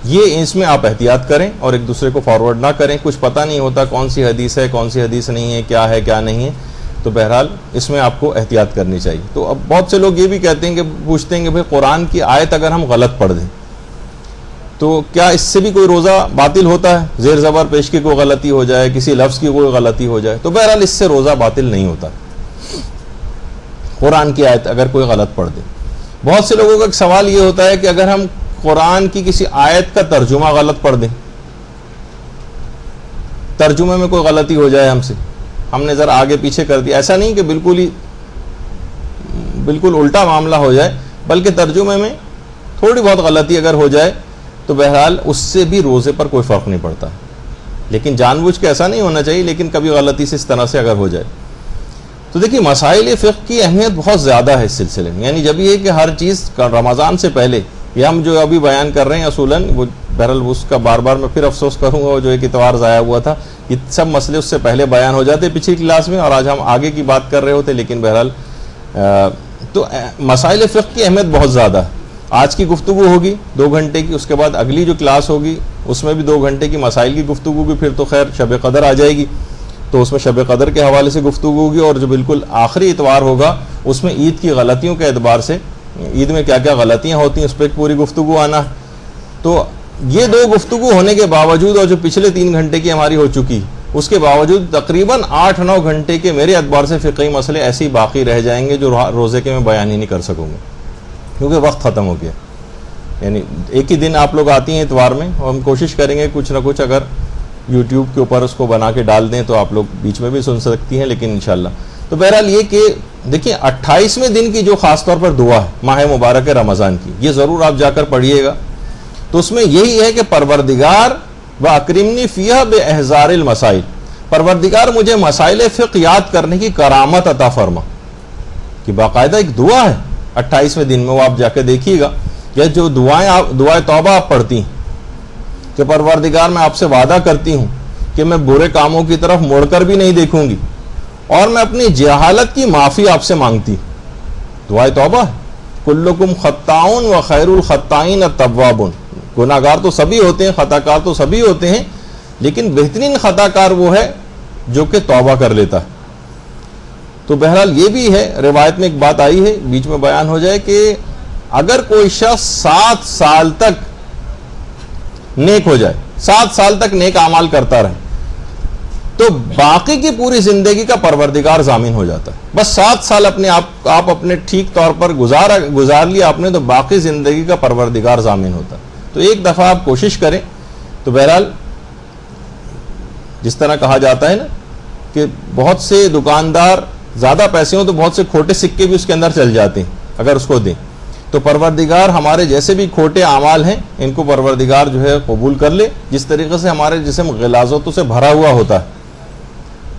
Speaker 2: یہ اس میں آپ احتیاط کریں اور ایک دوسرے کو فارورڈ نہ کریں. کچھ پتہ نہیں ہوتا کون سی حدیث ہے کون سی حدیث نہیں ہے کیا نہیں ہے. تو بہرحال اس میں آپ کو احتیاط کرنی چاہیے. تو اب بہت سے لوگ یہ بھی کہتے ہیں کہ پوچھتے ہیں کہ بھئی قرآن کی آیت اگر ہم غلط پڑھ دیں تو کیا اس سے بھی کوئی روزہ باطل ہوتا ہے؟ زیر زبر پیش کی کوئی غلطی ہو جائے, کسی لفظ کی کوئی غلطی ہو جائے, تو بہرحال اس سے روزہ باطل نہیں ہوتا قرآن کی آیت اگر کوئی غلط پڑھ دے. بہت سے لوگوں کا ایک سوال یہ ہوتا ہے کہ اگر ہم قرآن کی کسی آیت کا ترجمہ غلط پڑھ دیں, ترجمے میں کوئی غلطی ہو جائے, ہم نے ذرا آگے پیچھے کر دیا, ایسا نہیں کہ بالکل الٹا معاملہ ہو جائے, بلکہ ترجمے میں تھوڑی بہت غلطی اگر ہو جائے تو بہرحال اس سے بھی روزے پر کوئی فرق نہیں پڑتا. لیکن جان بوجھ کے ایسا نہیں ہونا چاہیے, لیکن کبھی غلطی سے اس طرح سے اگر ہو جائے تو دیکھیے مسائل فقہ کی اہمیت بہت زیادہ ہے اس سلسلے میں. یعنی جب یہ کہ ہر چیز رمضان سے پہلے یہ ہم جو ابھی بیان کر رہے ہیں اصولاً وہ بہرحال اس کا بار بار میں پھر افسوس کروں گا, جو ایک اتوار ضائع ہوا تھا, یہ سب مسئلے اس سے پہلے بیان ہو جاتے پچھلی کلاس میں, اور آج ہم آگے کی بات کر رہے ہوتے. لیکن بہرحال تو مسائل فقہ کی اہمیت بہت زیادہ ہے. آج کی گفتگو ہوگی 2 گھنٹے کی, اس کے بعد اگلی جو کلاس ہوگی اس میں بھی 2 گھنٹے کی مسائل کی گفتگو ہوگی. پھر تو خیر شب قدر آ جائے گی تو اس میں شب قدر کے حوالے سے گفتگو ہوگی, اور جو بالکل آخری اتوار ہوگا اس میں عید کی غلطیوں کے اعتبار سے عید میں کیا کیا غلطیاں ہوتی ہیں اس پہ ایک پوری گفتگو آنا. تو یہ 2 گفتگو ہونے کے باوجود اور جو پچھلے 3 گھنٹے کی ہماری ہو چکی اس کے باوجود تقریباً 8-9 گھنٹے کے میرے اعتبار سے فقہی مسئلے ایسے ہی باقی رہ جائیں گے جو روزے کے میں بیان ہی نہیں کر سکوں گا, کیونکہ وقت ختم ہو گیا. یعنی ایک ہی دن آپ لوگ آتی ہیں اتوار میں, اور ہم کوشش کریں گے کچھ نہ کچھ اگر یوٹیوب کے اوپر اس کو بنا کے ڈال دیں تو آپ لوگ بیچ میں بھی سن سکتی ہیں, لیکن انشاءاللہ. تو بہرحال یہ کہ دیکھیں 28ویں دن کی جو خاص طور پر دعا ہے ماہ مبارک رمضان کی, یہ ضرور آپ جا کر پڑھیے گا. تو اس میں یہی ہے کہ پروردگار وَأَكْرِمْنِي فِيهَا بِإِحْضَارِ الْمَسَائِلِ, پروردگار مجھے مسائل فقہ یاد کرنے کی کرامت عطا فرما. کہ باقاعدہ ایک دعا ہے 28ویں دن میں, وہ آپ جا کے دیکھیے گا. یا جو دعائیں توبہ آپ پڑھتی ہیں کہ پروردگار میں آپ سے وعدہ کرتی ہوں کہ میں برے کاموں کی طرف مڑ کر بھی نہیں دیکھوں گی, اور میں اپنی جہالت کی معافی آپ سے مانگتی. دعائیں توبہ, کلکم خطاؤن و خیر الخطائین التوابون, گناہ گار تو سبھی ہوتے ہیں, خطا کار تو سبھی ہوتے ہیں, لیکن بہترین خطا کار وہ ہے جو کہ توبہ کر لیتا ہے. تو بہرحال یہ بھی ہے, روایت میں ایک بات آئی ہے بیچ میں بیان ہو جائے کہ اگر کوئی شخص 7 سال تک نیک ہو جائے, 7 سال تک نیک اعمال کرتا رہے, تو باقی کی پوری زندگی کا پروردگار ضامن ہو جاتا ہے. بس 7 سال اپنے آپ اپنے ٹھیک طور پر گزار لیا آپ نے, تو باقی زندگی کا پروردگار ضامن ہوتا ہے. تو ایک دفعہ آپ کوشش کریں. تو بہرحال جس طرح کہا جاتا ہے نا کہ بہت سے دکاندار زیادہ پیسے ہوں تو بہت سے کھوٹے سکے بھی اس کے اندر چل جاتے ہیں اگر اس کو دیں. تو پروردگار ہمارے جیسے بھی کھوٹے اعمال ہیں ان کو پروردگار جو ہے قبول کر لے. جس طریقے سے ہمارے جسم غلاظتوں سے بھرا ہوا ہوتا ہے,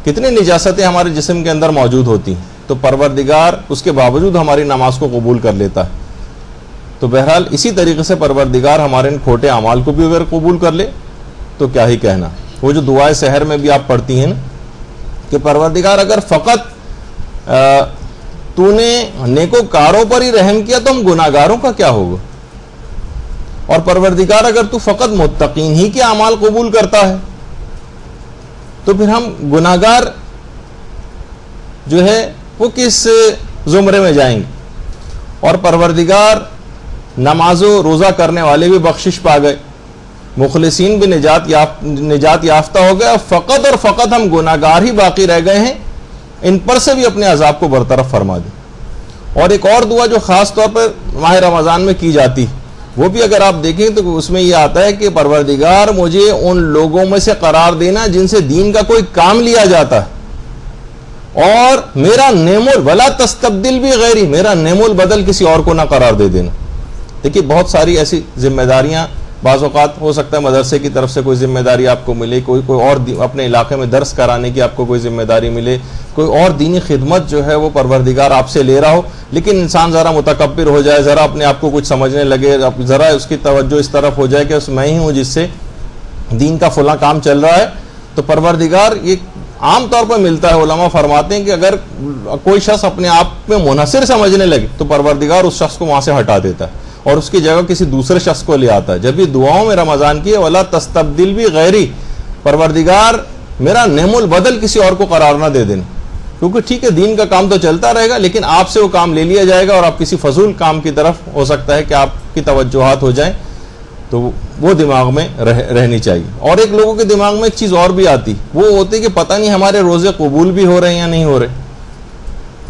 Speaker 2: کتنی نجاستیں ہمارے جسم کے اندر موجود ہوتی ہیں, تو پروردگار اس کے باوجود ہماری نماز کو قبول کر لیتا ہے. تو بہرحال اسی طریقے سے پروردگار ہمارے ان کھوٹے اعمال کو بھی اگر قبول کر لے تو کیا ہی کہنا. وہ جو دعائے سحر میں بھی آپ پڑھتی ہیں نا کہ پروردگار اگر فقط تو نے نیکوکاروں پر ہی رحم کیا تو ہم گناہگاروں کا کیا ہوگا, اور پروردگار اگر تو فقط متقین ہی کے اعمال قبول کرتا ہے تو پھر ہم گناہگار جو ہے وہ کس زمرے میں جائیں گے. اور پروردگار نماز و روزہ کرنے والے بھی بخشش پا گئے, مخلصین بھی نجات یافتہ ہو گئے, فقط اور فقط ہم گناہگار ہی باقی رہ گئے ہیں, ان پر سے بھی اپنے عذاب کو برطرف فرما دیں. اور ایک اور دعا جو خاص طور پر ماہ رمضان میں کی جاتی وہ بھی اگر آپ دیکھیں تو اس میں یہ آتا ہے کہ پروردگار مجھے ان لوگوں میں سے قرار دینا جن سے دین کا کوئی کام لیا جاتا ہے، اور میرا نعم ولا تستبدل بھی غیری، میرا نعم البدل کسی اور کو نہ قرار دے دینا۔ دیکھیے بہت ساری ایسی ذمہ داریاں، بعض اوقات ہو سکتا ہے مدرسے کی طرف سے کوئی ذمہ داری آپ کو ملے، کوئی اور اپنے علاقے میں درس کرانے کی آپ کو کوئی ذمہ داری ملے، کوئی اور دینی خدمت جو ہے وہ پروردگار آپ سے لے رہا ہو، لیکن انسان ذرا متکبر ہو جائے، ذرا اپنے آپ کو کچھ سمجھنے لگے، ذرا اس کی توجہ اس طرف ہو جائے کہ میں ہی ہوں جس سے دین کا فلاں کام چل رہا ہے، تو پروردگار یہ عام طور پر ملتا ہے۔ علماء فرماتے ہیں کہ اگر کوئی شخص اپنے آپ میں منحصر سمجھنے لگے تو پروردگار اس شخص کو وہاں سے ہٹا دیتا ہے اور اس کی جگہ کسی دوسرے شخص کو لے آتا ہے۔ جب یہ دعاؤں میں رمضان کی ہے ولا تستبدل بھی غیری، پروردگار میرا نعم البدل کسی اور کو قرار نہ دے دینا، کیونکہ ٹھیک ہے دین کا کام تو چلتا رہے گا لیکن آپ سے وہ کام لے لیا جائے گا اور آپ کسی فضول کام کی طرف ہو سکتا ہے کہ آپ کی توجہات ہو جائیں، تو وہ دماغ میں رہنی چاہیے۔ اور ایک لوگوں کے دماغ میں ایک چیز اور بھی آتی، وہ ہوتی کہ پتہ نہیں ہمارے روزے قبول بھی ہو رہے ہیں یا نہیں ہو رہے۔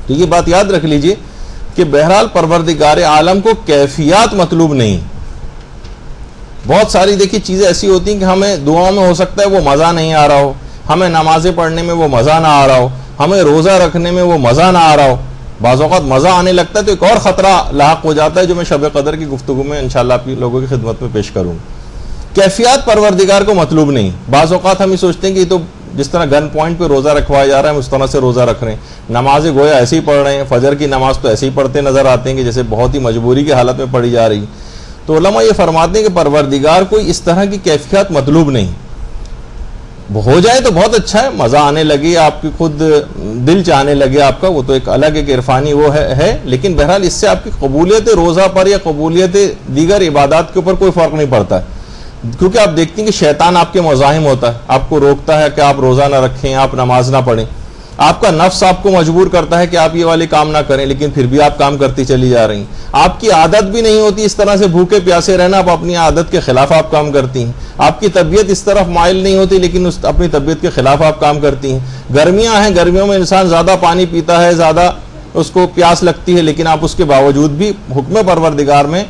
Speaker 2: تو یہ بات یاد رکھ لیجئے کہ بہرحال پروردگار عالم کو کیفیات مطلوب نہیں۔ بہت ساری دیکھیے چیزیں ایسی ہوتی ہیں کہ ہمیں دعاؤں میں ہو سکتا ہے وہ مزہ نہیں آ رہا ہو، ہمیں نمازیں پڑھنے میں وہ مزہ نہ آ رہا ہو، ہمیں روزہ رکھنے میں وہ مزہ نہ آ رہا ہو، بعض اوقات مزہ آنے لگتا ہے تو ایک اور خطرہ لاحق ہو جاتا ہے جو میں شب قدر کی گفتگو میں انشاءاللہ آپ لوگوں کی خدمت میں پیش کروں۔ کیفیات پروردگار کو مطلوب نہیں۔ بعض اوقات ہم یہ سوچتے ہیں کہ یہ تو جس طرح گن پوائنٹ پہ روزہ رکھوایا جا رہا ہے ہم اس طرح سے روزہ رکھ رہے ہیں، نمازیں گویا ایسے ہی پڑھ رہے ہیں، فجر کی نماز تو ایسے ہی پڑھتے نظر آتے ہیں کہ جیسے بہت ہی مجبوری کی حالت میں پڑھی جا رہی۔ تو علماء یہ فرماتے ہیں کہ پروردگار کوئی اس طرح کی کیفیات مطلوب نہیں، ہو جائے تو بہت اچھا ہے، مزہ آنے لگے، آپ کی خود دل چاہنے لگے آپ کا، وہ تو ایک الگ ایک عرفانی وہ ہے، لیکن بہرحال اس سے آپ کی قبولیت روزہ پر یا قبولیت دیگر عبادات کے اوپر کوئی فرق نہیں پڑتا ہے، کیونکہ آپ دیکھتے ہیں کہ شیطان آپ کے مزاحم ہوتا ہے، آپ کو روکتا ہے کہ آپ روزہ نہ رکھیں، آپ نماز نہ پڑھیں، آپ کا نفس آپ کو مجبور کرتا ہے کہ آپ یہ والے کام نہ کریں، لیکن پھر بھی آپ کام کرتی چلی جا رہی ہیں، آپ کی عادت بھی نہیں ہوتی اس طرح سے بھوکے پیاسے رہنا، آپ اپنی عادت کے خلاف آپ کام کرتی ہیں، آپ کی طبیعت اس طرف مائل نہیں ہوتی لیکن اپنی طبیعت کے خلاف آپ کام کرتی ہیں، گرمیاں ہیں، گرمیوں میں انسان زیادہ پانی پیتا ہے، زیادہ اس کو پیاس لگتی ہے، لیکن آپ اس کے باوجود بھی حکم پروردگار میں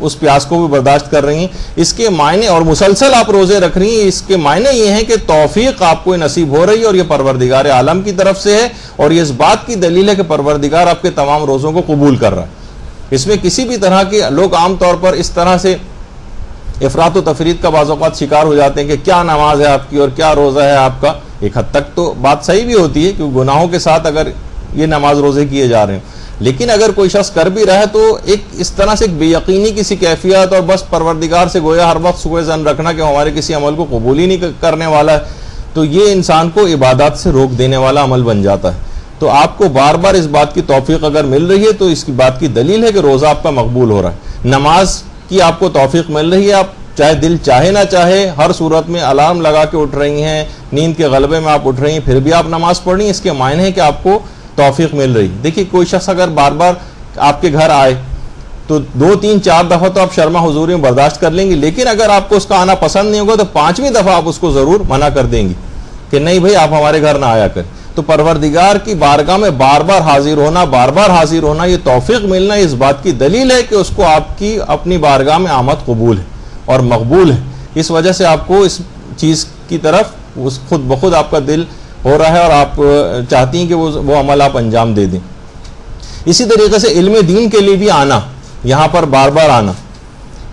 Speaker 2: اس پیاس کو بھی برداشت کر رہی ہیں، اس کے معنی اور مسلسل آپ روزے رکھ رہی ہیں، اس کے معنی یہ ہیں کہ توفیق آپ کو نصیب ہو رہی ہے اور یہ پروردگار عالم کی طرف سے ہے، اور یہ اس بات کی دلیل ہے کہ پروردگار آپ کے تمام روزوں کو قبول کر رہا ہے۔ اس میں کسی بھی طرح کے لوگ عام طور پر اس طرح سے افراط و تفرید کا بعض اوقات شکار ہو جاتے ہیں کہ کیا نماز ہے آپ کی اور کیا روزہ ہے آپ کا۔ ایک حد تک تو بات صحیح بھی ہوتی ہے کہ گناہوں کے ساتھ اگر یہ نماز روزے کیے جا رہے ہیں، لیکن اگر کوئی شخص کر بھی رہا ہے تو ایک اس طرح سے ایک بے یقینی کسی کیفیت اور بس پروردگار سے گویا ہر وقت سوء ظن رکھنا کہ ہمارے کسی عمل کو قبول ہی نہیں کرنے والا ہے، تو یہ انسان کو عبادات سے روک دینے والا عمل بن جاتا ہے۔ تو آپ کو بار بار اس بات کی توفیق اگر مل رہی ہے تو اس کی بات کی دلیل ہے کہ روزہ آپ کا مقبول ہو رہا ہے، نماز کی آپ کو توفیق مل رہی ہے، آپ چاہے دل چاہے نہ چاہے ہر صورت میں الارم لگا کے اٹھ رہی ہیں، نیند کے غلبے میں آپ اٹھ رہی ہیں، پھر بھی آپ نماز پڑھ رہی ہیں، اس کے معنی ہے کہ آپ کو توفیق مل رہی۔ دیکھیے کوئی شخص اگر بار بار آپ کے گھر آئے تو 2 3 4 دفعہ تو آپ شرما حضوری میں برداشت کر لیں گے، لیکن اگر آپ کو اس کا آنا پسند نہیں ہوگا تو 5ویں دفعہ آپ اس کو ضرور منع کر دیں گی کہ نہیں بھائی آپ ہمارے گھر نہ آیا کریں۔ تو پروردگار کی بارگاہ میں بار بار حاضر ہونا یہ توفیق ملنا اس بات کی دلیل ہے کہ اس کو آپ کی اپنی بارگاہ میں آمد قبول ہے اور مقبول ہے، اس وجہ سے آپ کو اس چیز کی طرف خود بخود آپ کا دل ہو رہا ہے اور آپ چاہتی ہیں کہ وہ عمل آپ انجام دے دیں۔ اسی طریقے سے علم دین کے لیے بھی آنا، یہاں پر بار بار آنا،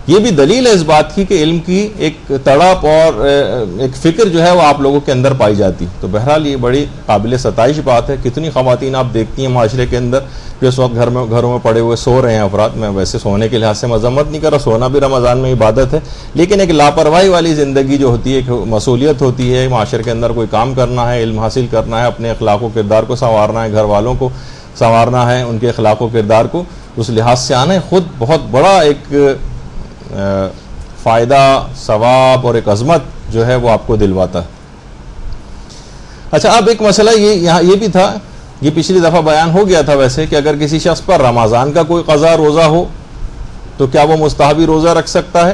Speaker 2: یہ بھی دلیل ہے اس بات کی کہ علم کی ایک تڑپ اور ایک فکر جو ہے وہ آپ لوگوں کے اندر پائی جاتی۔ تو بہرحال یہ بڑی قابل ستائش بات ہے۔ کتنی خواتین آپ دیکھتی ہیں معاشرے کے اندر جو اس وقت گھروں میں پڑے ہوئے سو رہے ہیں افراد، میں ویسے سونے کے لحاظ سے مذمت نہیں کر رہا، سونا بھی رمضان میں عبادت ہے، لیکن ایک لاپرواہی والی زندگی جو ہوتی ہے، ایک مسئولیت ہوتی ہے، معاشرے کے اندر کوئی کام کرنا ہے، علم حاصل کرنا ہے، اپنے اخلاق و کردار کو سنوارنا ہے، گھر والوں کو سنوارنا ہے، ان کے اخلاق و کردار کو اس لحاظ سے آنا ہے، خود بہت بڑا ایک فائدہ، ثواب اور ایک عظمت جو ہے وہ آپ کو دلواتا ہے۔ اچھا اب ایک مسئلہ یہ بھی تھا، یہ پچھلی دفعہ بیان ہو گیا تھا ویسے، کہ اگر کسی شخص پر رمضان کا کوئی قضا روزہ ہو تو کیا وہ مستحبی روزہ رکھ سکتا ہے؟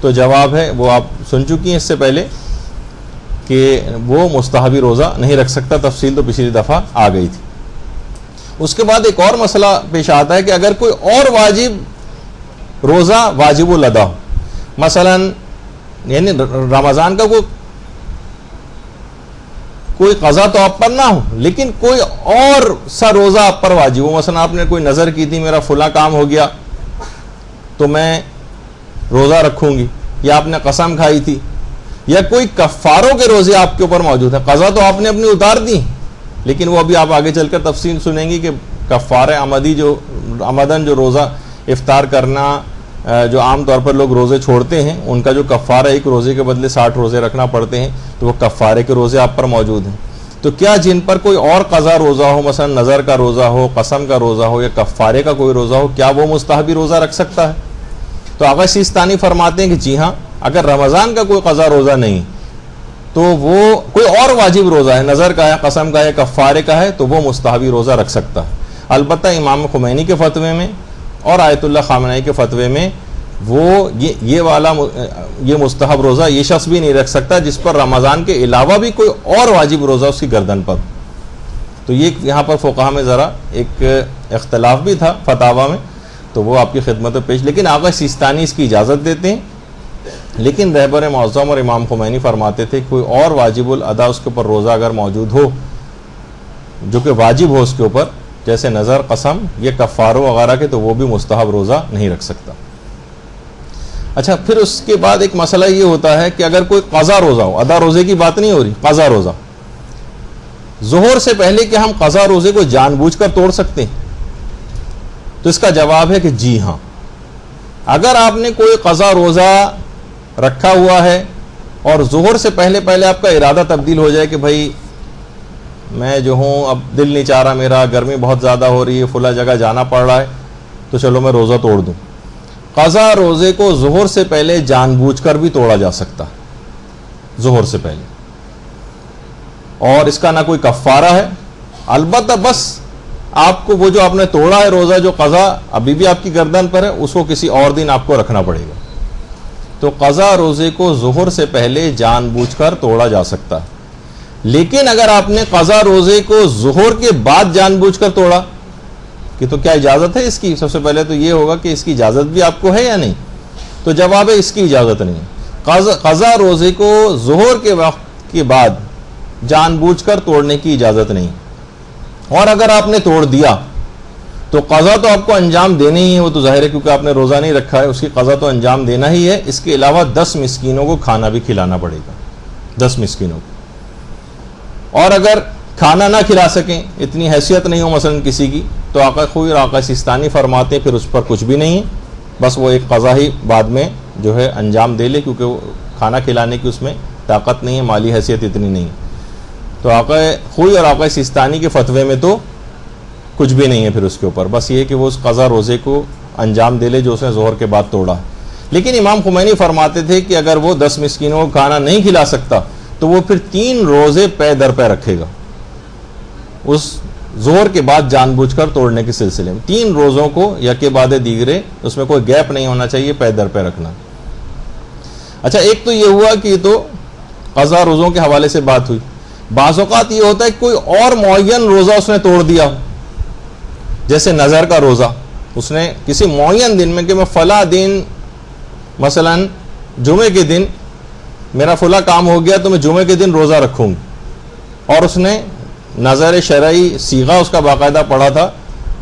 Speaker 2: تو جواب ہے، وہ آپ سن چکی ہیں اس سے پہلے کہ وہ مستحبی روزہ نہیں رکھ سکتا، تفصیل تو پچھلی دفعہ آ گئی تھی۔ اس کے بعد ایک اور مسئلہ پیش آتا ہے کہ اگر کوئی اور واجب روزہ واجب الادا ہو، مثلا یعنی رمضان کا کوئی قضا تو آپ پر نہ ہو، لیکن کوئی اور سا روزہ آپ پر واجب ہو، مثلا آپ نے کوئی نظر کی تھی میرا فلاں کام ہو گیا تو میں روزہ رکھوں گی، یا آپ نے قسم کھائی تھی، یا کوئی کفاروں کے روزے آپ کے اوپر موجود ہیں. قضا تو آپ نے اپنی اتار دی، لیکن وہ ابھی آپ آگے چل کر تفصیل سنیں گی کہ کفارہ عمدی جو عمدن جو روزہ افطار کرنا جو عام طور پر لوگ روزے چھوڑتے ہیں، ان کا جو کفارہ ایک روزے کے بدلے 60 روزے رکھنا پڑتے ہیں، تو وہ کفارے کے روزے آپ پر موجود ہیں. تو کیا جن پر کوئی اور قضا روزہ ہو، مثلا نظر کا روزہ ہو، قسم کا روزہ ہو، یا کفارے کا کوئی روزہ ہو، کیا وہ مستحبی روزہ رکھ سکتا ہے؟ تو آغا سیستانی فرماتے ہیں کہ جی ہاں، اگر رمضان کا کوئی قضا روزہ نہیں تو وہ کوئی اور واجب روزہ ہے، نظر کا ہے، قسم کا ہے، کفارے کا ہے، تو وہ مستحبی روزہ رکھ سکتا ہے. البتہ امام خمینی کے فتوے میں اور آیت اللہ خامنہئی کے فتوے میں وہ یہ مستحب روزہ یہ شخص بھی نہیں رکھ سکتا جس پر رمضان کے علاوہ بھی کوئی اور واجب روزہ اس کی گردن پر. تو یہ یہاں پر فقہا میں ذرا ایک اختلاف بھی تھا فتاوی میں، تو وہ آپ کی خدمت میں پیش، لیکن آغا سیستانی اس کی اجازت دیتے ہیں. لیکن رہبر معظم اور امام خمینی فرماتے تھے کوئی اور واجب الادا اس کے اوپر روزہ اگر موجود ہو جو کہ واجب ہو اس کے اوپر، جیسے نظر، قسم، یہ کفاروں وغیرہ کے، تو وہ بھی مستحب روزہ نہیں رکھ سکتا. اچھا، پھر اس کے بعد ایک مسئلہ یہ ہوتا ہے کہ اگر کوئی قضا روزہ ہو، ادا روزے کی بات نہیں ہو رہی، قضا روزہ، ظہر سے پہلے کہ ہم قضا روزے کو جان بوجھ کر توڑ سکتے ہیں؟ تو اس کا جواب ہے کہ جی ہاں. اگر آپ نے کوئی قضا روزہ رکھا ہوا ہے اور ظہر سے پہلے آپ کا ارادہ تبدیل ہو جائے کہ بھائی میں جو ہوں اب دل نہیں چاہ رہا میرا، گرمی بہت زیادہ ہو رہی ہے، فلاں جگہ جانا پڑ رہا ہے، تو چلو میں روزہ توڑ دوں. قضا روزے کو ظہر سے پہلے جان بوجھ کر بھی توڑا جا سکتا ہے، ظہر سے پہلے، اور اس کا نہ کوئی کفارہ ہے. البتہ بس آپ کو وہ جو آپ نے توڑا ہے روزہ، جو قضا ابھی بھی آپ کی گردن پر ہے، اس کو کسی اور دن آپ کو رکھنا پڑے گا. تو قضا روزے کو ظہر سے پہلے جان بوجھ کر توڑا جا سکتا ہے. لیکن اگر آپ نے قضا روزے کو ظہر کے بعد جان بوجھ کر توڑا کہ تو کیا اجازت ہے اس کی؟ سب سے پہلے تو یہ ہوگا کہ اس کی اجازت بھی آپ کو ہے یا نہیں؟ تو جواب ہے اس کی اجازت نہیں ہے. قضا روزے کو ظہر کے وقت کے بعد جان بوجھ کر توڑنے کی اجازت نہیں. اور اگر آپ نے توڑ دیا تو قضا تو آپ کو انجام دینا ہی ہے، وہ تو ظاہر ہے کیونکہ آپ نے روزہ نہیں رکھا ہے، اس کی قضا تو انجام دینا ہی ہے. اس کے علاوہ 10 مسکینوں کو کھانا بھی کھلانا پڑے گا، 10 مسکینوں کو. اور اگر کھانا نہ کھلا سکیں، اتنی حیثیت نہیں ہو مثلا کسی کی، تو آقا خوئی اور آقا سیستانی فرماتے ہیں پھر اس پر کچھ بھی نہیں ہے، بس وہ ایک قضا ہی بعد میں جو ہے انجام دے لے، کیونکہ وہ کھانا کھلانے کی اس میں طاقت نہیں ہے، مالی حیثیت اتنی نہیں ہے. تو آقا خوئی اور آقا سیستانی کے فتوے میں تو کچھ بھی نہیں ہے پھر اس کے اوپر، بس یہ کہ وہ اس قضا روزے کو انجام دے لے جو اس نے ظہر کے بعد توڑا. لیکن امام خمینی فرماتے تھے کہ اگر وہ 10 مسکینوں کو کھانا نہیں کھلا سکتا تو وہ پھر 3 روزے پے در پے رکھے گا اس ظہر کے بعد جان بوجھ کر توڑنے کے سلسلے میں. 3 روزوں کو یکے بعد دیگرے، اس میں کوئی گیپ نہیں ہونا چاہیے، پے در پے رکھنا. اچھا، ایک تو یہ ہوا کہ تو قضا روزوں کے حوالے سے بات ہوئی. بعض اوقات یہ ہوتا ہے کہ کوئی اور معین روزہ اس نے توڑ دیا ہو، جیسے نظر کا روزہ، اس نے کسی معین دن میں کہ میں فلاں دن مثلا جمعے کے دن میرا فلاں کام ہو گیا تو میں جمعے کے دن روزہ رکھوں گی، اور اس نے نظر شرعی صیغہ اس کا باقاعدہ پڑھا تھا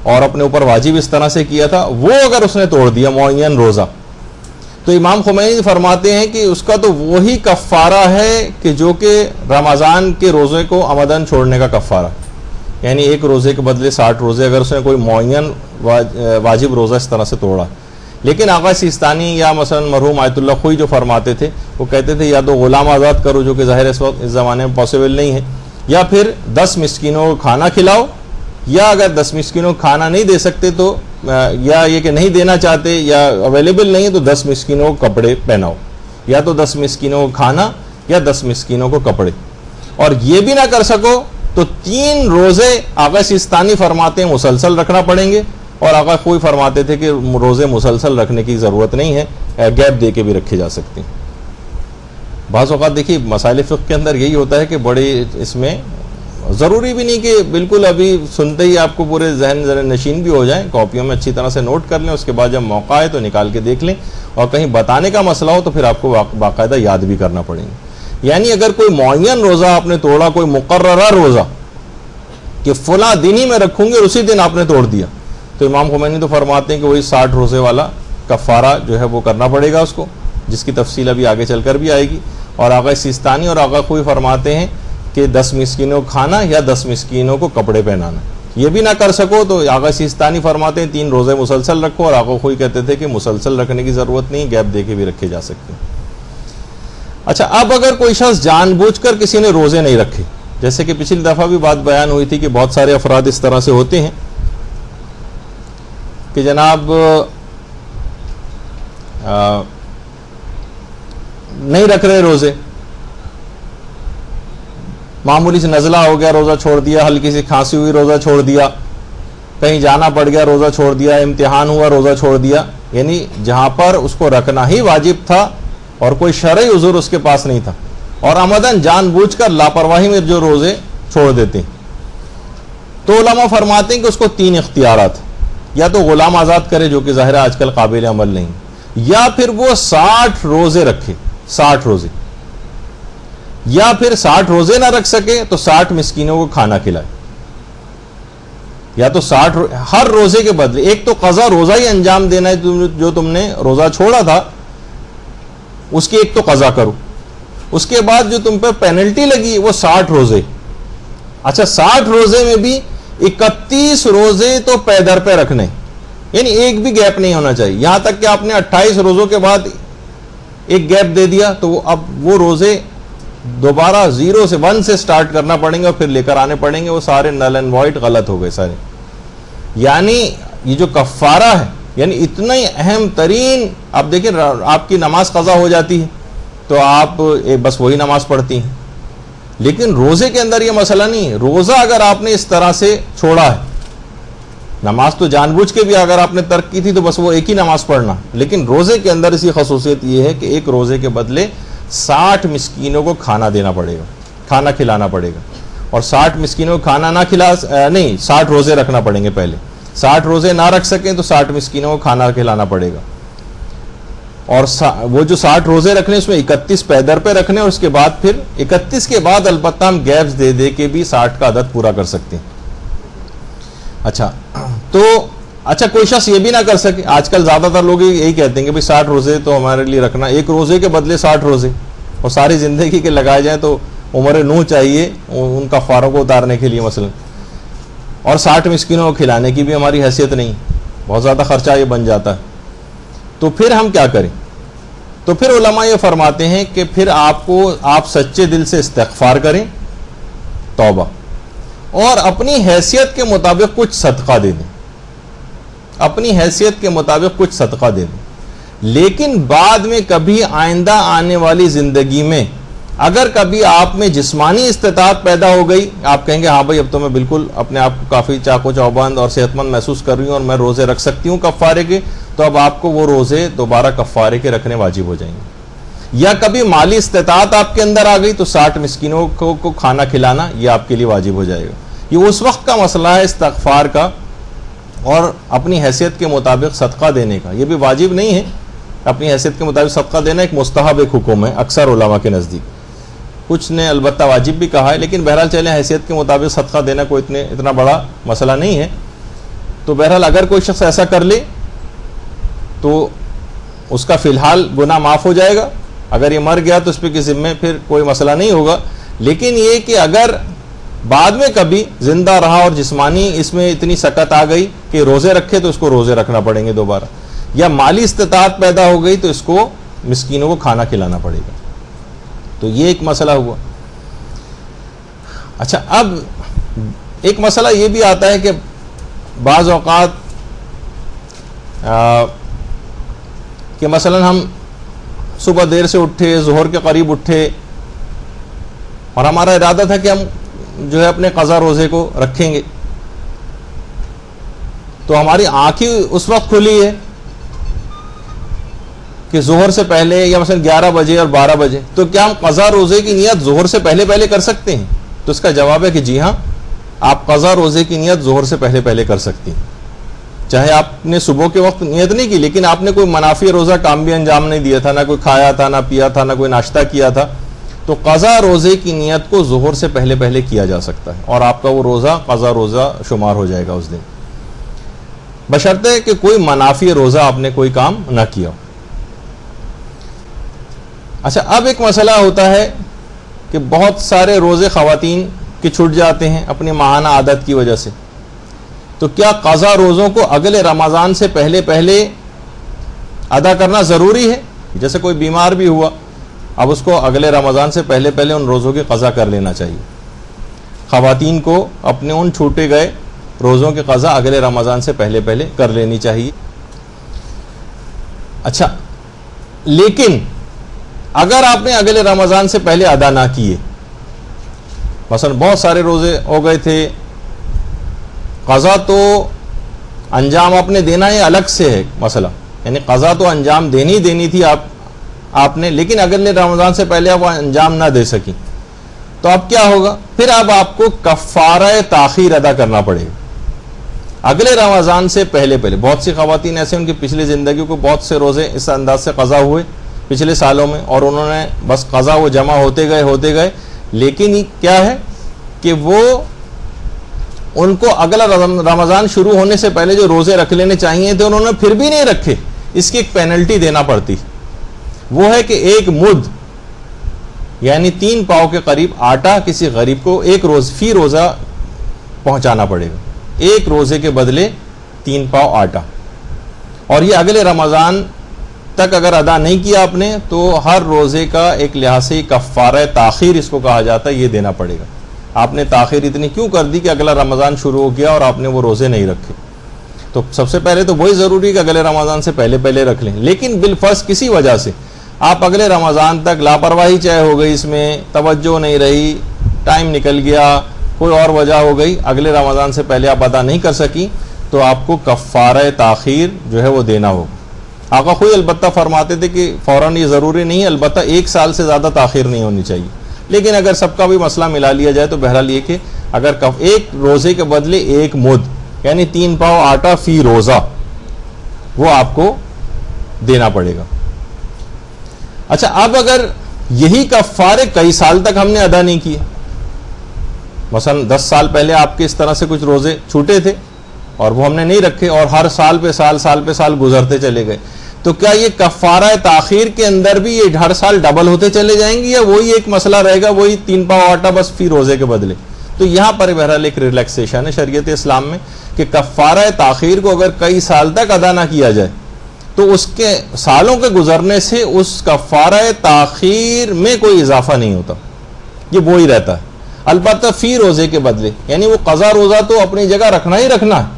Speaker 2: اور اپنے اوپر واجب اس طرح سے کیا تھا، وہ اگر اس نے توڑ دیا معین روزہ، تو امام خمینی فرماتے ہیں کہ اس کا تو وہی کفارہ ہے کہ جو کہ رمضان کے روزے کو عمدن چھوڑنے کا کفارہ، یعنی ایک روزے کے بدلے 60 روزے اگر اس نے کوئی معین واجب روزہ اس طرح سے توڑا. لیکن آقا سیستانی یا مثلا مرحوم آیت اللہ خوئی جو فرماتے تھے، وہ کہتے تھے یا تو غلام آزاد کرو، جو کہ ظاہر اس وقت اس زمانے میں پاسبل نہیں ہے، یا پھر 10 مسکینوں کو کھانا کھلاؤ، یا اگر 10 مسکینوں کو کھانا نہیں دے سکتے تو یا یہ کہ نہیں دینا چاہتے یا اویلیبل نہیں ہے تو 10 مسکینوں کو کپڑے پہناؤ، یا تو 10 مسکینوں کو کھانا یا 10 مسکینوں کو کپڑے. اور یہ بھی نہ کر سکو تو 3 روزے آقا سیستانی فرماتے ہیں مسلسل رکھنا پڑیں گے، اور آقا خوئی فرماتے تھے کہ روزے مسلسل رکھنے کی ضرورت نہیں ہے، گیپ دے کے بھی رکھے جا سکتے ہیں. بعض اوقات دیکھیے مسائل فقہ کے اندر یہی ہوتا ہے کہ بڑے اس میں ضروری بھی نہیں کہ بالکل ابھی سنتے ہی آپ کو پورے ذہن نشین بھی ہو جائیں، کاپیوں میں اچھی طرح سے نوٹ کر لیں، اس کے بعد جب موقع ہے تو نکال کے دیکھ لیں، اور کہیں بتانے کا مسئلہ ہو تو پھر آپ کو باقاعدہ یاد بھی کرنا پڑیں گے۔ یعنی اگر کوئی معین روزہ آپ نے توڑا، کوئی مقررہ روزہ کہ فلاں دن ہی میں رکھوں گے اور اسی دن آپ نے توڑ دیا، تو امام خمینی تو فرماتے ہیں کہ وہی 60 روزے والا کفارہ جو ہے وہ کرنا پڑے گا اس کو، جس کی تفصیل ابھی آگے چل کر بھی آئے گی۔ اور آغا سیستانی اور آغا خوئی فرماتے ہیں کہ 10 مسکینوں کو کھانا یا 10 مسکینوں کو کپڑے پہنانا، یہ بھی نہ کر سکو تو آغا سیستانی فرماتے ہیں 3 روزے مسلسل رکھو، اور آغا خوئی کہتے تھے کہ مسلسل رکھنے کی ضرورت نہیں، گیپ دے کے بھی رکھے جا سکتے ہیں۔ اچھا، اب اگر کوئی شخص جان بوجھ کر کسی نے روزے نہیں رکھے، جیسے کہ پچھلی دفعہ بھی بات بیان ہوئی تھی کہ بہت سارے افراد اس طرح سے ہوتے ہیں کہ جناب نہیں رکھ رہے روزے، معمولی سے نزلہ ہو گیا روزہ چھوڑ دیا، ہلکی سی کھانسی ہوئی روزہ چھوڑ دیا، کہیں جانا پڑ گیا روزہ چھوڑ دیا، امتحان ہوا روزہ چھوڑ دیا، یعنی جہاں پر اس کو رکھنا ہی واجب تھا اور کوئی شرعی عذر اس کے پاس نہیں تھا، اور عمدن جان بوجھ کر لاپرواہی میں جو روزے چھوڑ دیتے ہیں، تو علماء فرماتے ہیں کہ اس کو 3 اختیارات، یا تو غلام آزاد کرے جو کہ ظاہر آج کل قابل عمل نہیں، یا پھر وہ 60 روزے رکھے، 60 روزے، یا پھر 60 روزے نہ رکھ سکے تو 60 مسکینوں کو کھانا کھلائے، یا تو 60 ہر روزے کے بدلے ایک تو قضا روزہ ہی انجام دینا ہے، جو تم نے روزہ چھوڑا تھا اس کی ایک تو قضا کرو، اس کے بعد جو تم پہ پینلٹی لگی وہ 60 روزے۔ اچھا، 60 روزے میں بھی 31 روزے تو پے در پہ رکھنے، یعنی ایک بھی گیپ نہیں ہونا چاہیے، یہاں تک کہ آپ نے 28 روزوں کے بعد ایک گیپ دے دیا تو اب وہ روزے دوبارہ 0 سے 1 سے سٹارٹ کرنا پڑیں گے اور پھر لے کر آنے پڑیں گے، وہ سارے نل اینڈ وائٹ غلط ہو گئے سارے۔ یعنی یہ جو کفارہ ہے، یعنی اتنا ہی اہم ترین، آپ دیکھیں آپ کی نماز قضا ہو جاتی ہے تو آپ بس وہی نماز پڑھتی ہیں، لیکن روزے کے اندر یہ مسئلہ نہیں ہے۔ روزہ اگر آپ نے اس طرح سے چھوڑا ہے، نماز تو جان بوجھ کے بھی اگر آپ نے ترک کی تھی تو بس وہ ایک ہی نماز پڑھنا، لیکن روزے کے اندر اسی خصوصیت یہ ہے کہ ایک روزے کے بدلے 60 مسکینوں کو کھانا دینا پڑے گا، کھانا کھلانا پڑے گا، اور 60 مسکینوں کو کھانا نہ نہیں 60 روزے رکھنا پڑیں گے پہلے، 60 روزے نہ رکھ سکیں تو 60 مسکینوں کو کھانا کھلانا پڑے گا، اور وہ جو 60 روزے رکھنے اس میں 31 پیدر پہ رکھنے، اور اس کے بعد پھر 31 کے بعد البتہ ہم گیپس دے دے کے بھی 60 کا عدد پورا کر سکتے ہیں۔ اچھا، تو کوئی شخص یہ بھی نہ کر سکے، آج کل زیادہ تر لوگ یہی کہتے ہیں کہ 60 روزے تو ہمارے لیے رکھنا، ایک روزے کے بدلے 60 روزے، اور ساری زندگی کے لگائے جائیں تو عمر نوح چاہیے ان کا فارغ کو اتارنے کے لیے مثلا، اور 60 مسکینوں کو کھلانے کی بھی ہماری حیثیت نہیں، بہت زیادہ خرچہ یہ بن جاتا ہے، تو پھر ہم کیا کریں؟ تو پھر علماء یہ فرماتے ہیں کہ پھر آپ سچے دل سے استغفار کریں، توبہ، اور اپنی حیثیت کے مطابق کچھ صدقہ دے دیں، اپنی حیثیت کے مطابق کچھ صدقہ دے دیں، لیکن بعد میں کبھی آئندہ آنے والی زندگی میں اگر کبھی آپ میں جسمانی استطاعت پیدا ہو گئی، آپ کہیں گے ہاں بھائی اب تو میں بالکل اپنے آپ کو کافی چاق و چوبند اور صحت مند محسوس کر رہی ہوں اور میں روزے رکھ سکتی ہوں کفارے کے، تو اب آپ کو وہ روزے دوبارہ کفارے کے رکھنے واجب ہو جائیں گے۔ یا کبھی مالی استطاعت آپ کے اندر آ گئی تو 60 مسکینوں کو کھانا کھلانا یہ آپ کے لیے واجب ہو جائے گا۔ یہ اس وقت کا مسئلہ ہے استغفار کا اور اپنی حیثیت کے مطابق صدقہ دینے کا، یہ بھی واجب نہیں ہے، اپنی حیثیت کے مطابق صدقہ دینا ایک مستحب ایک حکم ہے اکثر علماء کے نزدیک، کچھ نے البتہ واجب بھی کہا ہے، لیکن بہرحال چلیں حیثیت کے مطابق صدقہ دینا کوئی اتنا بڑا مسئلہ نہیں ہے۔ تو بہرحال اگر کوئی شخص ایسا کر لے تو اس کا فی الحال گناہ معاف ہو جائے گا، اگر یہ مر گیا تو اس پہ کے ذمے پھر کوئی مسئلہ نہیں ہوگا، لیکن یہ کہ اگر بعد میں کبھی زندہ رہا اور جسمانی اس میں اتنی سکت آ گئی کہ روزے رکھے تو اس کو روزے رکھنا پڑیں گے دوبارہ، یا مالی استطاعت پیدا ہو گئی تو اس کو مسکینوں کو کھانا کھلانا پڑے گا، تو یہ ایک مسئلہ ہوا۔ اچھا، اب ایک مسئلہ یہ بھی آتا ہے کہ بعض اوقات کہ مثلا ہم صبح دیر سے اٹھے، ظہر کے قریب اٹھے، اور ہمارا ارادہ تھا کہ ہم جو ہے اپنے قضا روزے کو رکھیں گے، تو ہماری آنکھیں اس وقت کھلی ہے کہ ظہر سے پہلے یا مثلا 11 بجے اور 12 بجے، تو کیا ہم قضا روزے کی نیت ظہر سے پہلے کر سکتے ہیں؟ تو اس کا جواب ہے کہ جی ہاں، آپ قضا روزے کی نیت ظہر سے پہلے پہلے کر سکتی ہیں. چاہے آپ نے صبح کے وقت نیت نہیں کی، لیکن آپ نے کوئی منافی روزہ کام بھی انجام نہیں دیا تھا، نہ کوئی کھایا تھا، نہ پیا تھا، نہ کوئی ناشتہ کیا تھا، تو قضا روزے کی نیت کو ظہر سے پہلے پہلے کیا جا سکتا ہے، اور آپ کا وہ روزہ قضا روزہ شمار ہو جائے گا اس دن، بشرطے کہ کوئی منافی روزہ آپ نے کوئی کام نہ کیا. اچھا، اب ایک مسئلہ ہوتا ہے کہ بہت سارے روزے خواتین کے چھوٹ جاتے ہیں اپنی ماہانہ عادت کی وجہ سے. تو کیا قضا روزوں کو اگلے رمضان سے پہلے پہلے ادا کرنا ضروری ہے؟ جیسے کوئی بیمار بھی ہوا، اب اس کو اگلے رمضان سے پہلے پہلے ان روزوں کی قضا کر لینا چاہیے. خواتین کو اپنے ان چھوٹے گئے روزوں کی قضا اگلے رمضان سے پہلے پہلے کر لینی چاہیے. اچھا، لیکن اگر آپ نے اگلے رمضان سے پہلے ادا نہ کیے، مثلا بہت سارے روزے ہو گئے تھے، قضا تو انجام آپ نے دینا ہے، الگ سے ہے مسئلہ، یعنی قضا تو انجام دینی تھی آپ نے، لیکن اگلے رمضان سے پہلے آپ انجام نہ دے سکی، تو اب کیا ہوگا؟ پھر اب آپ کو کفارہ تاخیر ادا کرنا پڑے گا اگلے رمضان سے پہلے پہلے. بہت سی خواتین ایسے ان کی پچھلی زندگی کو بہت سے روزے اس انداز سے قضا ہوئے پچھلے سالوں میں، اور انہوں نے بس قضا وہ جمع ہوتے گئے، لیکن کیا ہے کہ وہ ان کو اگلا رمضان شروع ہونے سے پہلے جو روزے رکھ لینے چاہیے تھے انہوں نے پھر بھی نہیں رکھے. اس کی ایک پینلٹی دینا پڑتی، وہ ہے کہ ایک مد یعنی 3 پاؤ کے قریب آٹا کسی غریب کو فی روزہ پہنچانا پڑے گا، ایک روزے کے بدلے 3 پاؤ آٹا. اور یہ اگلے رمضان تک اگر ادا نہیں کیا آپ نے تو ہر روزے کا ایک لحاظ سے کفارہ تاخیر اس کو کہا جاتا ہے، یہ دینا پڑے گا. آپ نے تاخیر اتنی کیوں کر دی کہ اگلا رمضان شروع ہو گیا اور آپ نے وہ روزے نہیں رکھے؟ تو سب سے پہلے تو وہی ضروری ہے کہ اگلے رمضان سے پہلے پہلے رکھ لیں. لیکن بالفرض کسی وجہ سے آپ اگلے رمضان تک لاپرواہی چاہے ہو گئی، اس میں توجہ نہیں رہی، ٹائم نکل گیا، کوئی اور وجہ ہو گئی، اگلے رمضان سے پہلے آپ ادا نہیں کر سکی، تو آپ کو کفارہ تاخیر جو ہے وہ دینا ہوگا. آقا خود البتہ فرماتے تھے کہ فوراً یہ ضروری نہیں ہے، البتہ 1 سال سے زیادہ تاخیر نہیں ہونی چاہیے. لیکن اگر سب کا بھی مسئلہ ملا لیا جائے تو بہرحال یہ کہ اگر ایک روزے کے بدلے 1 مد یعنی 3 پاؤ آٹا فی روزہ وہ آپ کو دینا پڑے گا. اچھا، اب اگر یہی کفارے کئی سال تک ہم نے ادا نہیں کیے، مثلا 10 سال پہلے آپ کے اس طرح سے کچھ روزے چھوٹے تھے اور وہ ہم نے نہیں رکھے، اور ہر سال پہ سال گزرتے چلے گئے، تو کیا یہ کفارہ تاخیر کے اندر بھی یہ ہر سال ڈبل ہوتے چلے جائیں گے، یا وہی ایک مسئلہ رہے گا، وہی 3 پاؤ آٹا بس فی روزے کے بدلے؟ تو یہاں پر بہرحال ایک ریلیکسیشن ہے شریعت اسلام میں کہ کفارہ تاخیر کو اگر کئی سال تک ادا نہ کیا جائے تو اس کے سالوں کے گزرنے سے اس کفارہ تاخیر میں کوئی اضافہ نہیں ہوتا، یہ وہی رہتا ہے. البتہ فی روزے کے بدلے یعنی وہ قضا روزہ تو اپنی جگہ رکھنا ہی رکھنا ہے،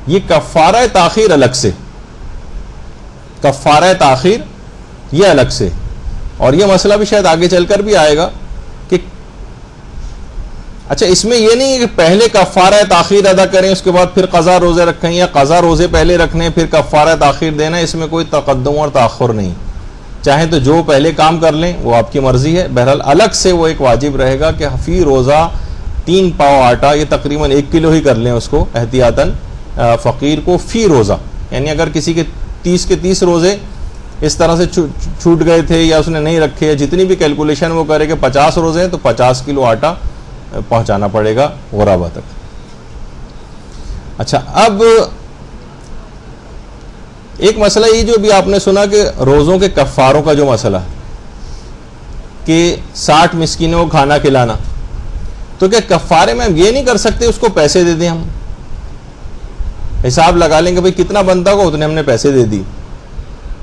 Speaker 2: یہ کفارہ تاخیر الگ سے، کفارہ تاخیر یہ الگ سے. اور یہ مسئلہ بھی شاید آگے چل کر بھی آئے گا کہ اچھا اس میں یہ نہیں ہے کہ پہلے کفارہ تاخیر ادا کریں اس کے بعد پھر قضا روزے رکھیں، یا قضا روزے پہلے رکھنے پھر کفارہ تاخیر دینا، اس میں کوئی تقدم اور تاخر نہیں. چاہے تو جو پہلے کام کر لیں وہ آپ کی مرضی ہے، بہرحال الگ سے وہ ایک واجب رہے گا کہ فی روزہ 3 پاؤ آٹا، یہ تقریباً 1 کلو ہی کر لیں اس کو احتیاطاً فقیر کو فی روزہ. یعنی اگر کسی کے 30 کے 30 روزے اس طرح سے چھوٹ گئے تھے یا اس نے نہیں رکھے، جتنی بھی کیلکولیشن وہ کرے کہ 50 روزے ہیں تو 50 کلو آٹا پہنچانا پڑے گا غرابہ تک. اچھا، اب ایک مسئلہ یہ جو بھی آپ نے سنا کہ روزوں کے کفاروں کا جو مسئلہ ہے کہ 60 مسکینوں کو کھانا کھلانا، تو کیا کفارے میں ہم یہ نہیں کر سکتے اس کو پیسے دے دیں؟ ہم حساب لگا لیں گے بھئی کتنا بنتا ہوگا اتنے ہم نے پیسے دے دی.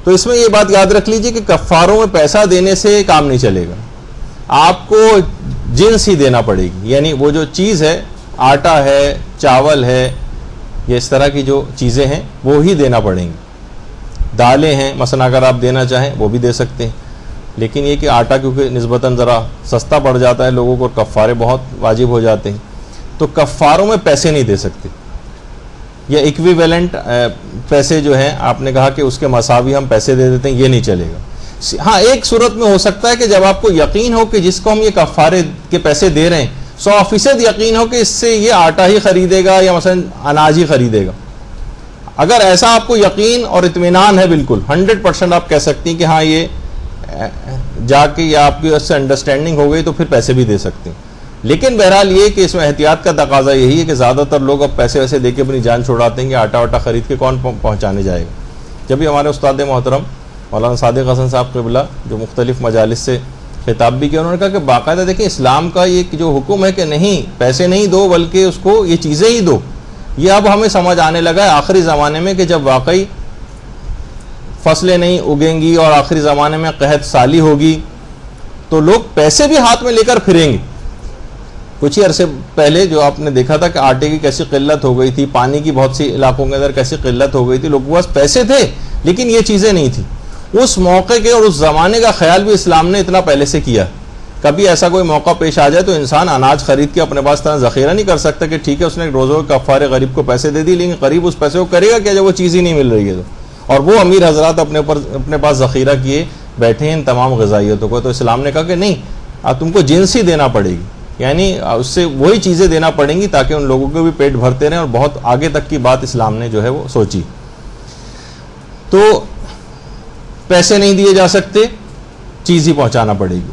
Speaker 2: تو اس میں یہ بات یاد رکھ لیجئے کہ کفاروں میں پیسہ دینے سے کام نہیں چلے گا، آپ کو جنس ہی دینا پڑے گی. یعنی وہ جو چیز ہے، آٹا ہے، چاول ہے، یہ اس طرح کی جو چیزیں ہیں وہ ہی دینا پڑیں گی. دالیں ہیں مثلا اگر آپ دینا چاہیں وہ بھی دے سکتے ہیں، لیکن یہ کہ آٹا کیونکہ نسبتاً ذرا سستا پڑ جاتا ہے لوگوں کو، کفارے بہت واجب ہو جاتے ہیں، تو کفاروں میں پیسے نہیں دے سکتے. یا ایکویویلنٹ پیسے جو ہیں آپ نے کہا کہ اس کے مساوی ہم پیسے دے دیتے ہیں، یہ نہیں چلے گا. ہاں ایک صورت میں ہو سکتا ہے کہ جب آپ کو یقین ہو کہ جس کو ہم یہ کفارے کے پیسے دے رہے ہیں 100% یقین ہو کہ اس سے یہ آٹا ہی خریدے گا یا مثلا اناج ہی خریدے گا. اگر ایسا آپ کو یقین اور اطمینان ہے بالکل 100% آپ کہہ سکتی ہیں کہ ہاں یہ جا کے یا آپ کی اس سے انڈرسٹینڈنگ ہو گئی تو پھر پیسے بھی دے سکتے ہیں. لیکن بہرحال یہ کہ اس میں احتیاط کا تقاضا یہی ہے کہ زیادہ تر لوگ اب پیسے ویسے دے کے اپنی جان چھوڑاتے ہیں کہ آٹا واٹا خرید کے کون پہنچانے جائے گا. جب بھی ہمارے استاد محترم مولانا صادق حسن صاحب قبلہ جو مختلف مجالس سے خطاب بھی کیا، انہوں نے کہا کہ باقاعدہ دیکھیں اسلام کا یہ جو حکم ہے کہ نہیں پیسے نہیں دو بلکہ اس کو یہ چیزیں ہی دو، یہ اب ہمیں سمجھ آنے لگا ہے آخری زمانے میں کہ جب واقعی فصلیں نہیں اگیں گی اور آخری زمانے میں قحط سالی ہوگی تو لوگ پیسے بھی ہاتھ میں لے کر پھریں گے. کچھ ہی عرصے پہلے جو آپ نے دیکھا تھا کہ آٹے کی کیسی قلت ہو گئی تھی، پانی کی بہت سی علاقوں کے اندر کیسی قلت ہو گئی تھی، لوگوں کے پاس پیسے تھے لیکن یہ چیزیں نہیں تھیں. اس موقع کے اور اس زمانے کا خیال بھی اسلام نے اتنا پہلے سے کیا. کبھی ایسا کوئی موقع پیش آ جائے تو انسان اناج خرید کے اپنے پاس طرح ذخیرہ نہیں کر سکتا کہ ٹھیک ہے اس نے روزوں کے کفارے غریب کو پیسے دے دی، لیکن غریب اس پیسے کو کرے گا کیا جب وہ چیز ہی نہیں مل رہی ہے تو. اور وہ امیر حضرات اپنے پاس ذخیرہ کیے بیٹھے ہیں ان تمام غذائیتوں کو. تو اسلام نے کہا کہ نہیں، اب تم کو جنس ہی دینا پڑے گی، یعنی اس سے وہی چیزیں دینا پڑیں گی تاکہ ان لوگوں کو بھی پیٹ بھرتے رہیں. اور بہت آگے تک کی بات اسلام نے جو ہے وہ سوچی. تو پیسے نہیں دیے جا سکتے، چیز ہی پہنچانا پڑے گی.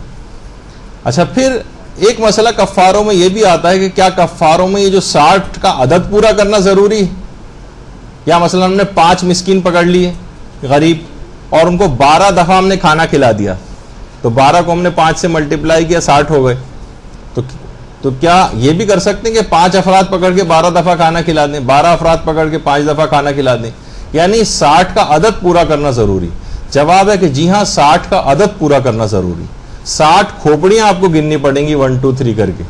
Speaker 2: اچھا پھر ایک مسئلہ کفاروں میں یہ بھی آتا ہے کہ کیا کفاروں میں یہ جو 60 کا عدد پورا کرنا ضروری ہے؟ یا مثلا ہم نے 5 مسکین پکڑ لیے غریب اور ان کو 12 دفعہ ہم نے کھانا کھلا دیا، تو 12 کو ہم نے 5 سے ملٹیپلائی کیا 60 ہو گئے. تو کیا یہ بھی کر سکتے ہیں کہ 5 افراد پکڑ کے 12 دفعہ کھانا کھلا دیں، 12 افراد پکڑ کے 5 دفعہ کھانا کھلا دیں، یعنی 60 کا عدد پورا کرنا ضروری؟ جواب ہے کہ جی ہاں 60 کا عدد پورا کرنا ضروری. 60 کھوپڑیاں آپ کو گننی پڑیں گی 1 2 3 کر کے،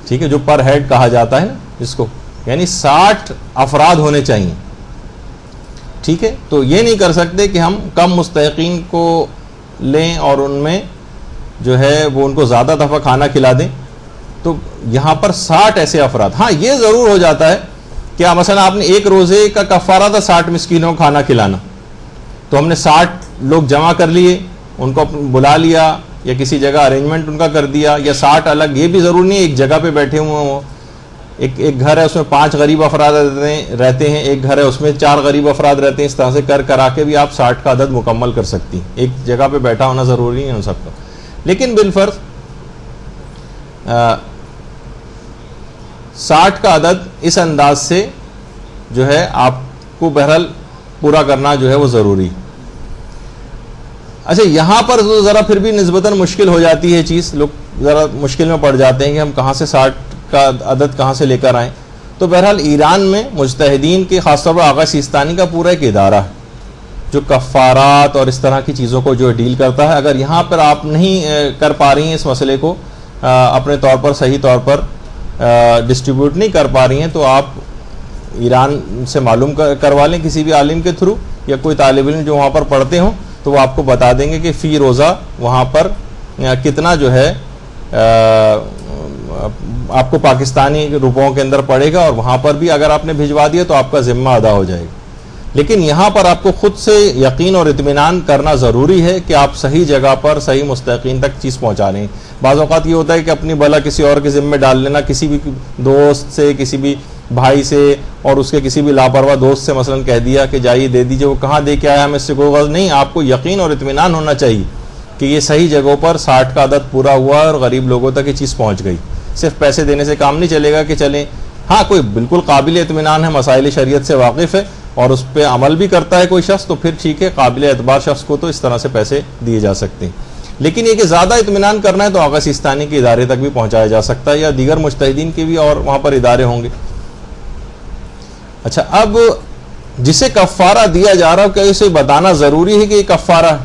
Speaker 2: ٹھیک ہے، جو پر ہیڈ کہا جاتا ہے نا اس کو، یعنی 60 افراد ہونے چاہیے. ٹھیک ہے، تو یہ نہیں کر سکتے کہ ہم کم مستحقین کو لیں اور ان میں جو ہے وہ ان کو زیادہ دفعہ کھانا کھلا دیں. تو یہاں پر 60 ایسے افراد. ہاں یہ ضرور ہو جاتا ہے کہ مثلا آپ نے ایک روزے کا کفارہ تھا 60 مسکینوں کو کھانا کھلانا، تو ہم نے 60 لوگ جمع کر لیے، ان کو بلا لیا یا کسی جگہ ارینجمنٹ ان کا کر دیا، یا 60 الگ، یہ بھی ضروری نہیں ایک جگہ پہ بیٹھے ہوئے ہوں. ایک گھر ہے اس میں 5 غریب افراد رہتے ہیں، ایک گھر ہے اس میں 4 غریب افراد رہتے ہیں، اس طرح سے کرا کے بھی آپ 60 کا عدد مکمل کر سکتی ہیں. ایک جگہ پہ بیٹھا ہونا ضروری نہیں ہے ان سب کا. لیکن بالفرض 60 کا عدد اس انداز سے جو ہے آپ کو بہرحال پورا کرنا جو ہے وہ ضروری. اچھا یہاں پر ذرا پھر بھی نسبتاً مشکل ہو جاتی ہے چیز، لوگ ذرا مشکل میں پڑ جاتے ہیں کہ ہم کہاں سے 60 کا عدد کہاں سے لے کر آئیں. تو بہرحال ایران میں مجتہدین کے خاص طور پر آغا سیستانی کا پورا ایک ادارہ ہے جو کفارات اور اس طرح کی چیزوں کو جو ڈیل کرتا ہے. اگر یہاں پر آپ نہیں کر پا رہی ہیں اس مسئلے کو اپنے طور پر صحیح طور پر ڈسٹریبیوٹ نہیں کر پا رہی ہیں، تو آپ ایران سے معلوم کروا لیں کسی بھی عالم کے تھرو، یا کوئی طالب علم جو وہاں پر پڑھتے ہوں تو وہ آپ کو بتا دیں گے کہ فی روزہ وہاں پر کتنا جو ہے آپ کو پاکستانی روپوں کے اندر پڑے گا، اور وہاں پر بھی اگر آپ نے بھجوا دیا تو آپ کا ذمہ ادا ہو جائے گا. لیکن یہاں پر آپ کو خود سے یقین اور اطمینان کرنا ضروری ہے کہ آپ صحیح جگہ پر صحیح مستحقین تک چیز پہنچا رہے ہیں. بعض اوقات یہ ہوتا ہے کہ اپنی بلا کسی اور کے ذمہ ڈال لینا، کسی بھی دوست سے، کسی بھی بھائی سے، اور اس کے کسی بھی لاپرواہ دوست سے مثلا کہہ دیا کہ جائیے دے دیجیے، وہ کہاں دے کے آیا ہمیں اس سے کوئی غرض نہیں. آپ کو یقین اور اطمینان ہونا چاہیے کہ یہ صحیح جگہوں پر 60 کا عدد پورا ہوا اور غریب لوگوں تک یہ چیز پہنچ گئی. صرف پیسے دینے سے کام نہیں چلے گا کہ چلیں. ہاں کوئی بالکل قابل اطمینان ہے، مسائل شریعت سے واقف ہے اور اس پہ عمل بھی کرتا ہے کوئی شخص، تو پھر ٹھیک ہے، قابل اعتبار شخص کو تو اس طرح سے پیسے دیے جا سکتے ہیں. لیکن یہ کہ زیادہ اطمینان کرنا ہے تو آغا سیستانی کے ادارے تک بھی پہنچایا جا سکتا ہے، یا دیگر مجتہدین کے بھی اور وہاں پر ادارے ہوں گے. اچھا اب جسے کفارہ دیا جا رہا ہو کیا اسے بتانا ضروری ہے کہ یہ کفارہ ہے؟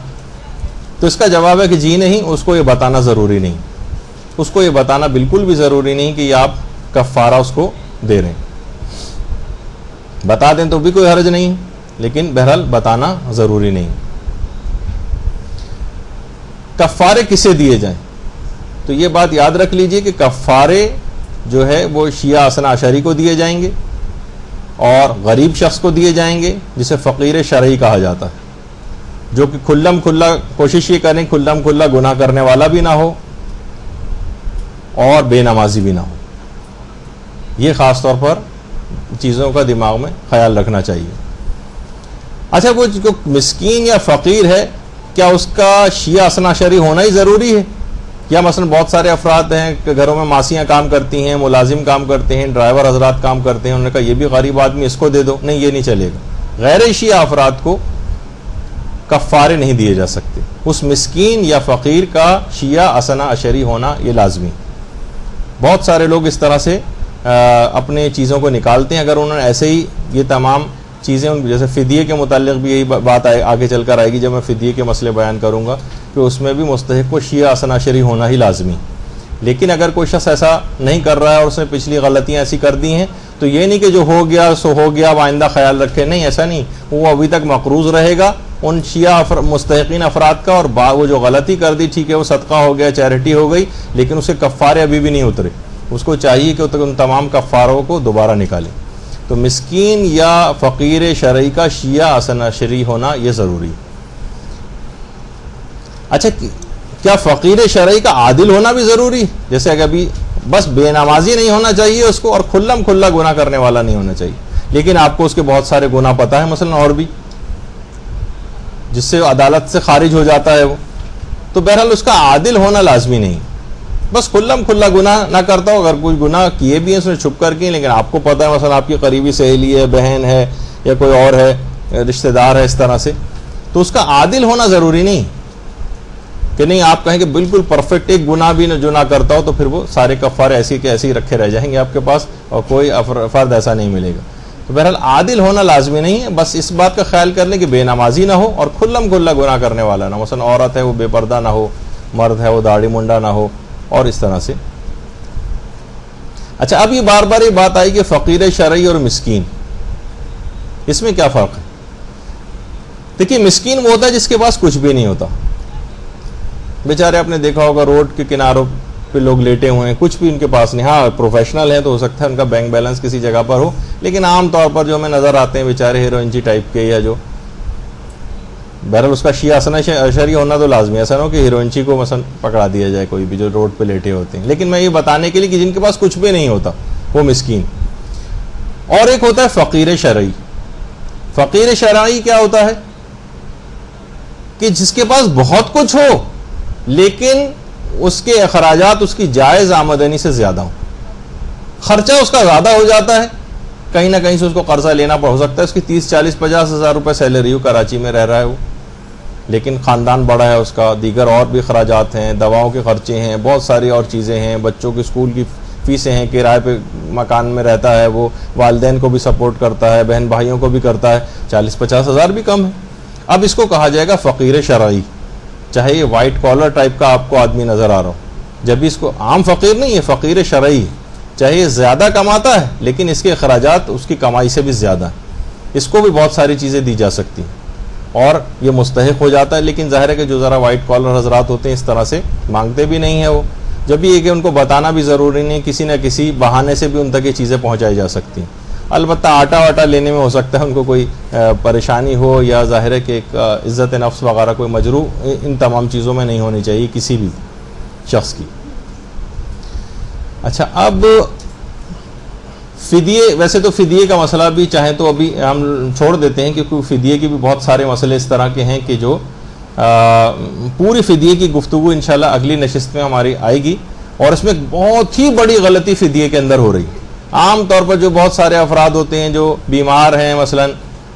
Speaker 2: تو اس کا جواب ہے کہ جی نہیں، اس کو یہ بتانا ضروری نہیں. اس کو یہ بتانا بالکل بھی ضروری نہیں کہ یہ آپ کفارہ اس کو دے رہے ہیں. بتا دیں تو بھی کوئی حرج نہیں، لیکن بہرحال بتانا ضروری نہیں. کفارے کسے دیے جائیں؟ تو یہ بات یاد رکھ لیجئے کہ کفارے جو ہے وہ شیعہ اثنا عشری کو دیے جائیں گے اور غریب شخص کو دیے جائیں گے جسے فقیر شرعی کہا جاتا ہے، جو کہ کھلم کھلا کوشش یہ کریں کھلم کھلا گناہ کرنے والا بھی نہ ہو اور بے نمازی بھی نہ ہو. یہ خاص طور پر چیزوں کا دماغ میں خیال رکھنا چاہیے. اچھا وہ جو مسکین یا فقیر ہے کیا اس کا شیعہ اثنا عشری ہونا ہی ضروری ہے؟ یا مثلا بہت سارے افراد ہیں کہ گھروں میں ماسیاں کام کرتی ہیں, ملازم کام کرتے ہیں, ڈرائیور حضرات کام کرتے ہیں, انہوں نے کہا یہ بھی غریب آدمی اس کو دے دو. نہیں, یہ نہیں چلے گا. غیر شیعہ افراد کو کفارے نہیں دیے جا سکتے. اس مسکین یا فقیر کا شیعہ اثنا عشری ہونا یہ لازمی. بہت سارے لوگ اس طرح سے اپنے چیزوں کو نکالتے ہیں. اگر انہوں نے ایسے ہی یہ تمام چیزیں, جیسے فدیے کے متعلق بھی یہی بات آگے چل کر آئے گی جب میں فدیے کے مسئلے بیان کروں گا, کہ اس میں بھی مستحق کو شیعہ اثنا عشری ہونا ہی لازمی. لیکن اگر کوئی شخص ایسا نہیں کر رہا ہے اور اس نے پچھلی غلطیاں ایسی کر دی ہیں تو یہ نہیں کہ جو ہو گیا سو ہو گیا, اب آئندہ خیال رکھے. نہیں, ایسا نہیں. وہ ابھی تک مقروض رہے گا ان شیعہ مستحقین افراد کا, اور وہ جو غلطی کر دی ٹھیک ہے وہ صدقہ ہو گیا, چیریٹی ہو گئی, لیکن اسے کفارے ابھی بھی نہیں اترے. اس کو چاہیے کہ ان تمام کفاروں کو دوبارہ نکالے. تو مسکین یا فقیر شرعی کا شیعہ اثنا عشری ہونا یہ ضروری. اچھا, کیا فقیر شرعی کا عادل ہونا بھی ضروری؟ جیسے کہ ابھی بس بے نمازی نہیں ہونا چاہیے اس کو, اور کھلم کھلا گناہ کرنے والا نہیں ہونا چاہیے, لیکن آپ کو اس کے بہت سارے گناہ پتہ ہے مثلا اور بھی, جس سے عدالت سے خارج ہو جاتا ہے وہ. تو بہرحال اس کا عادل ہونا لازمی نہیں. بس کھلم کھلا گناہ نہ کرتا ہو. اگر کوئی گناہ کیے بھی ہیں اس نے چھپ کر کی, لیکن آپ کو پتہ ہے مثلا آپ کی قریبی سہیلی ہے, بہن ہے, یا کوئی اور ہے رشتہ دار ہے اس طرح سے, تو اس کا عادل ہونا ضروری نہیں کہ نہیں آپ کہیں کہ بالکل پرفیکٹ ایک گناہ بھی جو نہ کرتا ہو تو پھر وہ سارے کفارے ایسے کے ایسے ہی رکھے رہ جائیں گے آپ کے پاس اور کوئی فرد ایسا نہیں ملے گا. تو بہرحال عادل ہونا لازمی نہیں ہے. بس اس بات کا خیال کر لیں کہ بے نمازی نہ ہو اور کھلم کھلا گناہ کرنے والا نہ. مثلا عورت ہے وہ بے پردہ نہ ہو, مرد ہے وہ داڑھی منڈا نہ ہو, اور اس طرح سے. اچھا, اب یہ بار بار یہ بات آئی کہ فقیر شرعی اور مسکین, اس میں کیا فرق ہے؟ دیکھیے, مسکین وہ ہوتا ہے جس کے پاس کچھ بھی نہیں ہوتا. بیچارے آپ نے دیکھا ہوگا روڈ کے کناروں پہ لوگ لیٹے ہوئے ہیں, کچھ بھی ان کے پاس نہیں. ہاں پروفیشنل ہیں تو ہو سکتا ہے ان کا بینک بیلنس کسی جگہ پر ہو, لیکن عام طور پر جو ہمیں نظر آتے ہیں بیچارے ہیروئنچی ٹائپ کے, یا جو بہرحال اس کا شیعہ اثنا عشری ہونا تو لازمی. ایسا نہ ہو کہ ہیروئنچی کو مثلا پکڑا دیا جائے کوئی بھی جو روڈ پہ لیٹے ہوتے ہیں. لیکن میں یہ بتانے کے لیے کہ جن کے پاس کچھ بھی نہیں ہوتا وہ مسکین. اور ایک ہوتا ہے فقیر شرعی. فقیر شرعی کیا ہوتا ہے کہ جس کے پاس بہت کچھ ہو لیکن اس کے اخراجات اس کی جائز آمدنی سے زیادہ ہوں. خرچہ اس کا زیادہ ہو جاتا ہے, کہیں نہ کہیں سے اس کو قرضہ لینا پڑ سکتا ہے. اس کی 30, 40, 50 ہزار روپے سیلری ہو, کراچی میں رہ رہا ہے وہ, لیکن خاندان بڑا ہے اس کا, دیگر اور بھی اخراجات ہیں, دواؤں کے خرچے ہیں, بہت ساری اور چیزیں ہیں, بچوں کی اسکول کی فیسیں ہیں, کرائے پہ مکان میں رہتا ہے وہ, والدین کو بھی سپورٹ کرتا ہے, بہن بھائیوں کو بھی کرتا ہے. 40-50 ہزار بھی کم ہے. اب اس کو کہا جائے گا فقیر شرعی, چاہے یہ وائٹ کالر ٹائپ کا آپ کو آدمی نظر آ رہا ہو. جب بھی اس کو عام فقیر نہیں ہے, فقیر شرعی, چاہے یہ زیادہ کماتا ہے لیکن اس کے اخراجات اس کی کمائی سے بھی زیادہ ہیں, اس کو بھی بہت ساری چیزیں دی جا سکتی ہیں اور یہ مستحق ہو جاتا ہے. لیکن ظاہر ہے کہ جو ذرا وائٹ کالر حضرات ہوتے ہیں اس طرح سے مانگتے بھی نہیں ہیں وہ. جب بھی یہ کہ ان کو بتانا بھی ضروری نہیں, کسی نہ کسی بہانے سے بھی ان تک یہ چیزیں پہنچائی جا سکتی ہیں. البتہ آٹا واٹا لینے میں ہو سکتا ہے ان کو کوئی پریشانی ہو, یا ظاہر ہے کہ ایک عزت نفس وغیرہ کوئی مجروح ان تمام چیزوں میں نہیں ہونی چاہیے کسی بھی شخص کی. اچھا, اب فدیے, ویسے تو فدیے کا مسئلہ بھی چاہیں تو ابھی ہم چھوڑ دیتے ہیں کیونکہ فدیے کے بھی بہت سارے مسئلے اس طرح کے ہیں کہ جو پوری فدیے کی گفتگو انشاءاللہ اگلی نشست میں ہماری آئے گی. اور اس میں بہت ہی بڑی غلطی فدیے کے اندر ہو رہی ہے. عام طور پر جو بہت سارے افراد ہوتے ہیں جو بیمار ہیں, مثلا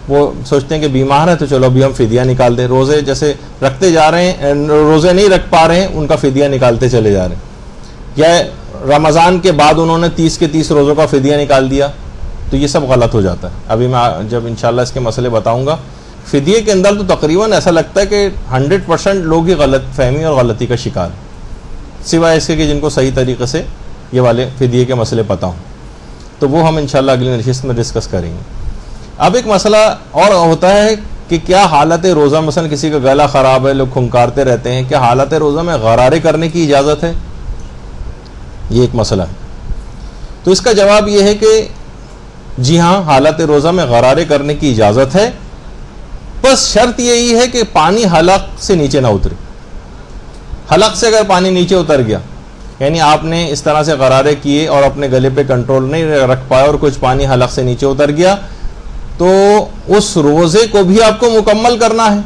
Speaker 2: وہ سوچتے ہیں کہ بیمار ہیں تو چلو ابھی ہم فدیہ نکال دیں. روزے جیسے رکھتے جا رہے ہیں, روزے نہیں رکھ پا رہے ہیں, ان کا فدیہ نکالتے چلے جا رہے ہیں. یا رمضان کے بعد انہوں نے 30 کے 30 روزوں کا فدیہ نکال دیا, تو یہ سب غلط ہو جاتا ہے. ابھی میں جب انشاءاللہ اس کے مسئلے بتاؤں گا. فدیے کے اندر تو تقریباً ایسا لگتا ہے کہ 100% لوگ ہی غلط فہمی اور غلطی کا شکار ہیں, سوائے اس کے کہ جن کو صحیح طریقے سے یہ والے فدیے کے مسئلے پتہ ہوں. تو وہ ہم انشاءاللہ اگلی نشست میں ڈسکس کریں گے. اب ایک مسئلہ اور ہوتا ہے کہ کیا حالت روزہ, مثلا کسی کا گلا خراب ہے, لوگ کھنکارتے رہتے ہیں, کیا حالت روزہ میں غرارے کرنے کی اجازت ہے؟ یہ ایک مسئلہ ہے. تو اس کا جواب یہ ہے کہ جی ہاں, حالت روزہ میں غرارے کرنے کی اجازت ہے, بس شرط یہی ہے کہ پانی حلق سے نیچے نہ اترے. حلق سے اگر پانی نیچے اتر گیا یعنی آپ نے اس طرح سے غرارے کیے اور اپنے گلے پہ کنٹرول نہیں رکھ پائے اور کچھ پانی حلق سے نیچے اتر گیا، تو اس روزے کو بھی آپ کو مکمل کرنا ہے،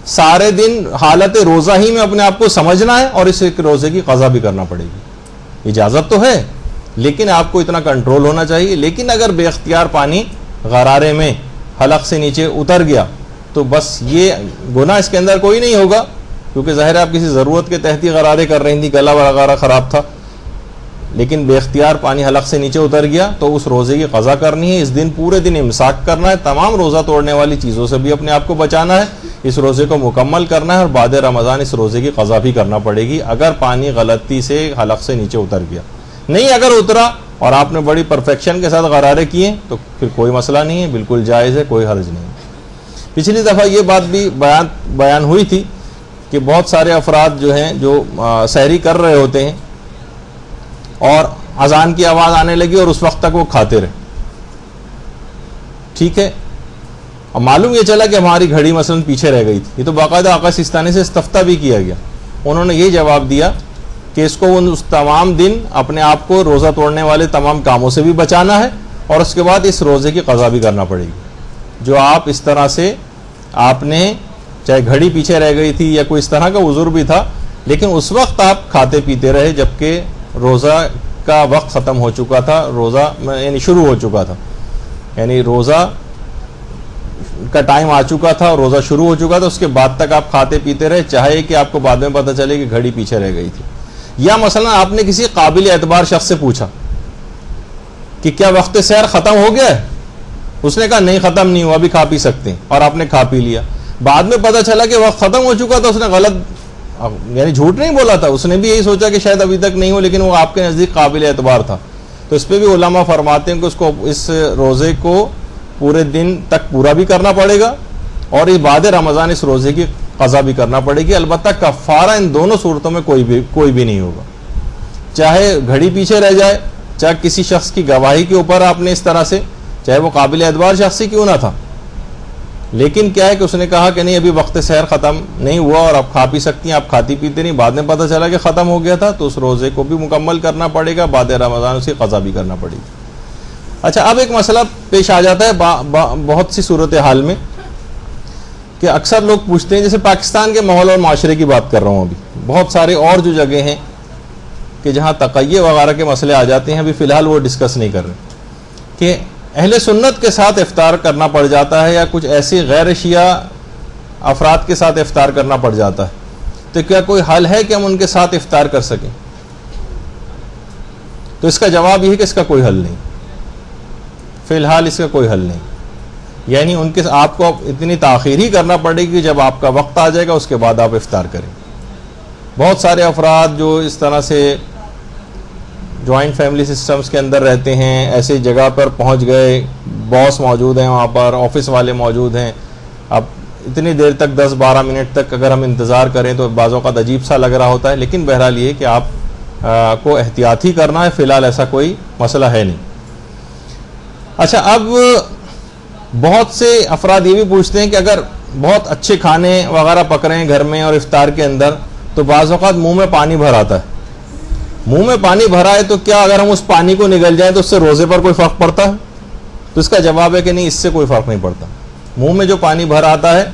Speaker 2: سارے دن حالت روزہ ہی میں اپنے آپ کو سمجھنا ہے اور اس ایک روزے کی قضا بھی کرنا پڑے گی۔ اجازت تو ہے لیکن آپ کو اتنا کنٹرول ہونا چاہیے۔ لیکن اگر بے اختیار پانی غرارے میں حلق سے نیچے اتر گیا تو بس یہ گناہ اس کے اندر کوئی نہیں ہوگا، کیونکہ ظاہر ہے آپ کسی ضرورت کے تحت ہی غرارے کر رہی تھی، گلا وغیرہ خراب تھا، لیکن بے اختیار پانی حلق سے نیچے اتر گیا تو اس روزے کی قضا کرنی ہے۔ اس دن پورے دن امساک کرنا ہے، تمام روزہ توڑنے والی چیزوں سے بھی اپنے آپ کو بچانا ہے، اس روزے کو مکمل کرنا ہے، اور بعد رمضان اس روزے کی قضا بھی کرنا پڑے گی اگر پانی غلطی سے حلق سے نیچے اتر گیا۔ نہیں اگر اترا اور آپ نے بڑی پرفیکشن کے ساتھ غرارے کیے تو پھر کوئی مسئلہ نہیں ہے، بالکل جائز ہے، کوئی حرج نہیں۔ پچھلی دفعہ یہ بات بھی بیان ہوئی تھی کہ بہت سارے افراد جو ہیں جو سحری کر رہے ہوتے ہیں اور اذان کی آواز آنے لگی اور اس وقت تک وہ کھاتے رہے، ٹھیک ہے، اور معلوم یہ چلا کہ ہماری گھڑی مثلا پیچھے رہ گئی تھی، یہ تو باقاعدہ آقا سیستانی سے استفتاء بھی کیا گیا، انہوں نے یہ جواب دیا کہ اس کو اس تمام دن اپنے آپ کو روزہ توڑنے والے تمام کاموں سے بھی بچانا ہے اور اس کے بعد اس روزے کی قضا بھی کرنا پڑے گی۔ جو آپ اس طرح سے آپ نے چاہے گھڑی پیچھے رہ گئی تھی یا کوئی اس طرح کا عذر بھی تھا، لیکن اس وقت آپ کھاتے پیتے رہے جبکہ روزہ کا وقت ختم ہو چکا تھا، روزہ یعنی شروع ہو چکا تھا، یعنی روزہ کا ٹائم آ چکا تھا اور روزہ شروع ہو چکا تھا، اس کے بعد تک آپ کھاتے پیتے رہے، چاہے کہ آپ کو بعد میں پتہ چلے کہ گھڑی پیچھے رہ گئی تھی۔ یا مثلا آپ نے کسی قابل اعتبار شخص سے پوچھا کہ کیا وقت سحر ختم ہو گیا ہے؟ اس نے کہا نہیں ختم نہیں ہوا، ابھی کھا پی سکتے ہیں، اور آپ نے کھا پی لیا، بعد میں پتہ چلا کہ وقت ختم ہو چکا تھا، اس نے غلط یعنی جھوٹ نہیں بولا تھا، اس نے بھی یہی سوچا کہ شاید ابھی تک نہیں ہو، لیکن وہ آپ کے نزدیک قابل اعتبار تھا، تو اس پہ بھی علماء فرماتے ہیں کہ اس کو اس روزے کو پورے دن تک پورا بھی کرنا پڑے گا اور اس بعد رمضان اس روزے کی قضا بھی کرنا پڑے گی۔ البتہ کفارہ ان دونوں صورتوں میں کوئی بھی نہیں ہوگا، چاہے گھڑی پیچھے رہ جائے، چاہے کسی شخص کی گواہی کے اوپر آپ نے اس طرح سے، چاہے وہ قابل اعتبار شخص ہی کیوں نہ تھا، لیکن کیا ہے کہ اس نے کہا کہ نہیں ابھی وقت سحر ختم نہیں ہوا اور آپ کھا پی سکتی ہیں، آپ کھاتی پیتے نہیں، بعد میں پتہ چلا کہ ختم ہو گیا تھا، تو اس روزے کو بھی مکمل کرنا پڑے گا، بعد رمضان اس کی قضا بھی کرنا پڑے گی۔ اچھا، اب ایک مسئلہ پیش آ جاتا ہے بہت سی صورتحال میں کہ اکثر لوگ پوچھتے ہیں، جیسے پاکستان کے ماحول اور معاشرے کی بات کر رہا ہوں، ابھی بہت سارے اور جو جگہ ہیں کہ جہاں تقیہ وغیرہ کے مسئلے آ جاتے ہیں، ابھی فی الحال وہ ڈسکس نہیں کر رہے، کہ اہل سنت کے ساتھ افطار کرنا پڑ جاتا ہے یا کچھ ایسی غیر شیعہ افراد کے ساتھ افطار کرنا پڑ جاتا ہے، تو کیا کوئی حل ہے کہ ہم ان کے ساتھ افطار کر سکیں؟ تو اس کا جواب یہ ہے کہ اس کا کوئی حل نہیں، فی الحال اس کا کوئی حل نہیں، یعنی ان کے آپ کو اتنی تاخیر ہی کرنا پڑے گی، جب آپ کا وقت آ جائے گا اس کے بعد آپ افطار کریں۔ بہت سارے افراد جو اس طرح سے جوائنٹ فیملی سسٹمز کے اندر رہتے ہیں، ایسی جگہ پر پہنچ گئے، باس موجود ہیں وہاں پر، آفس والے موجود ہیں، اب اتنی دیر تک 10-12 منٹ تک اگر ہم انتظار کریں تو بعض اوقات عجیب سا لگ رہا ہوتا ہے، لیکن بہرحال یہ کہ آپ کو احتیاط ہی کرنا ہے، فی الحال ایسا کوئی مسئلہ ہے نہیں۔ اچھا، اب بہت سے افراد یہ بھی پوچھتے ہیں کہ اگر بہت اچھے کھانے وغیرہ پک رہے ہیں گھر میں اور افطار کے اندر، تو بعض اوقات منہ میں پانی بھر آتا ہے، منہ میں پانی بھرا ہے تو کیا اگر ہم اس پانی کو نگل جائیں تو اس سے روزے پر کوئی فرق پڑتا ہے؟ تو اس کا جواب ہے کہ نہیں، اس سے کوئی فرق نہیں پڑتا۔ منہ میں جو پانی بھر آتا ہے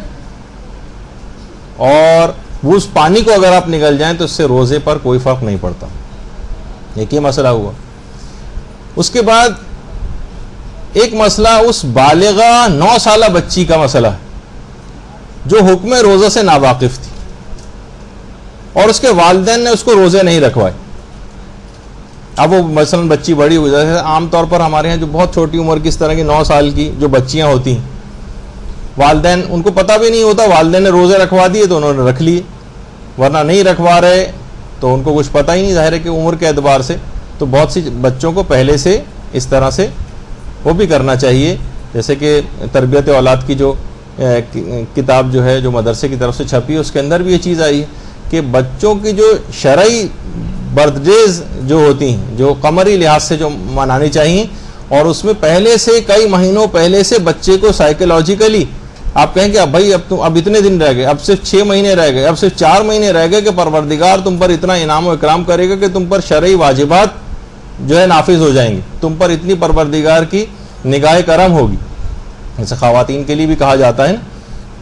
Speaker 2: اور وہ اس پانی کو اگر آپ نگل جائیں تو اس سے روزے پر کوئی فرق نہیں پڑتا۔ ایک یہ مسئلہ ہوا۔ اس کے بعد ایک مسئلہ اس بالغہ 9 سالہ بچی کا مسئلہ ہے جو حکم روزہ سے ناواقف تھی اور اس کے والدین نے اس کو روزے نہیں رکھوائے۔ اب وہ مثلا بچی بڑی ہو جائے، عام طور پر ہمارے ہاں جو بہت چھوٹی عمر کی اس طرح کی 9 سال کی جو بچیاں ہوتی ہیں، والدین ان کو پتہ بھی نہیں ہوتا، والدین نے روزے رکھوا دیے تو انہوں نے رکھ لیے، ورنہ نہیں رکھوا رہے تو ان کو کچھ پتہ ہی نہیں، ظاہر ہے کہ عمر کے اعتبار سے۔ تو بہت سی بچوں کو پہلے سے اس طرح سے وہ بھی کرنا چاہیے، جیسے کہ تربیت اولاد کی جو کتاب جو ہے جو مدرسے کی طرف سے چھپی ہے، اس کے اندر بھی یہ چیز آئی ہے کہ بچوں کی جو شرعی برتھ ڈیز جو ہوتی ہیں، جو قمری لحاظ سے جو منانی چاہیے، اور اس میں پہلے سے کئی مہینوں پہلے سے بچے کو سائیکولوجیکلی آپ کہیں کہ اب بھائی اب اتنے دن رہ گئے، اب صرف 6 مہینے رہ گئے، اب صرف 4 مہینے رہ گئے کہ پروردگار تم پر اتنا انعام و اکرام کرے گا کہ تم پر شرعی واجبات جو ہے نافذ ہو جائیں گے، تم پر اتنی پروردگار کی نگاہ کرم ہوگی. جیسے خواتین کے لیے بھی کہا جاتا ہے نا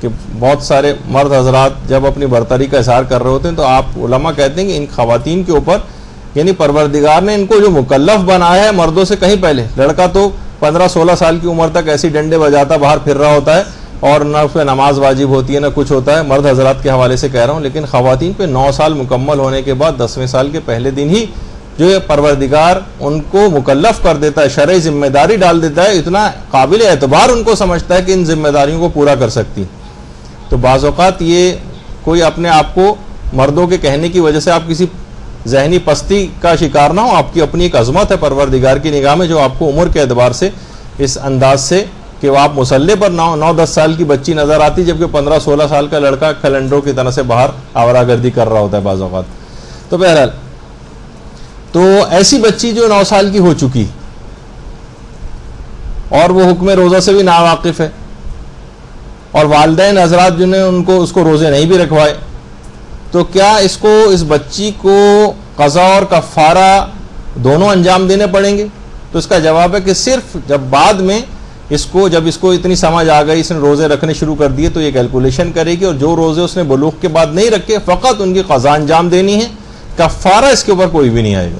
Speaker 2: کہ بہت سارے مرد حضرات جب اپنی برتری کا اظہار کر رہے ہوتے ہیں تو آپ علماء کہتے ہیں کہ ان خواتین کے اوپر یعنی پروردگار نے ان کو جو مکلف بنایا ہے مردوں سے کہیں پہلے. لڑکا تو 15-16 سال کی عمر تک ایسی ڈنڈے بجاتا باہر پھر رہا ہوتا ہے اور نہ اس پہ نماز واجب ہوتی ہے نہ کچھ ہوتا ہے، مرد حضرات کے حوالے سے کہہ رہا ہوں. لیکن خواتین پہ 9 سال مکمل ہونے کے بعد 10ویں سال کے پہلے دن ہی جو ہے پروردگار ان کو مکلف کر دیتا ہے، شرعی ذمہ داری ڈال دیتا ہے، اتنا قابل اعتبار ان کو سمجھتا ہے کہ ان ذمہ داریوں کو پورا کر سکتی. تو بعض اوقات یہ کوئی اپنے آپ کو مردوں کے کہنے کی وجہ سے آپ کسی ذہنی پستی کا شکار نہ ہو. آپ کی اپنی ایک عظمت ہے پروردگار کی نگاہ میں جو آپ کو عمر کے اعتبار سے اس انداز سے کہ وہ آپ مسلح پر 9-10 سال کی بچی نظر آتی جبکہ 15-16 سال کا لڑکا کیلنڈروں کی طرح سے باہر آورا گردی کر رہا ہوتا ہے بعض اوقات. تو بہرحال تو ایسی بچی جو 9 سال کی ہو چکی اور وہ حکم روزہ سے بھی ناواقف ہے اور والدین حضرات جو نے اس کو روزے نہیں بھی رکھوائے، تو کیا اس بچی کو قضا اور کفارہ دونوں انجام دینے پڑیں گے؟ تو اس کا جواب ہے کہ صرف جب بعد میں جب اس کو اتنی سمجھ آ گئی، اس نے روزے رکھنے شروع کر دیے، تو یہ کیلکولیشن کرے گی اور جو روزے اس نے بلوغ کے بعد نہیں رکھے فقط ان کی قضا انجام دینی ہے، کفارہ اس کے اوپر کوئی بھی نہیں آئے گا.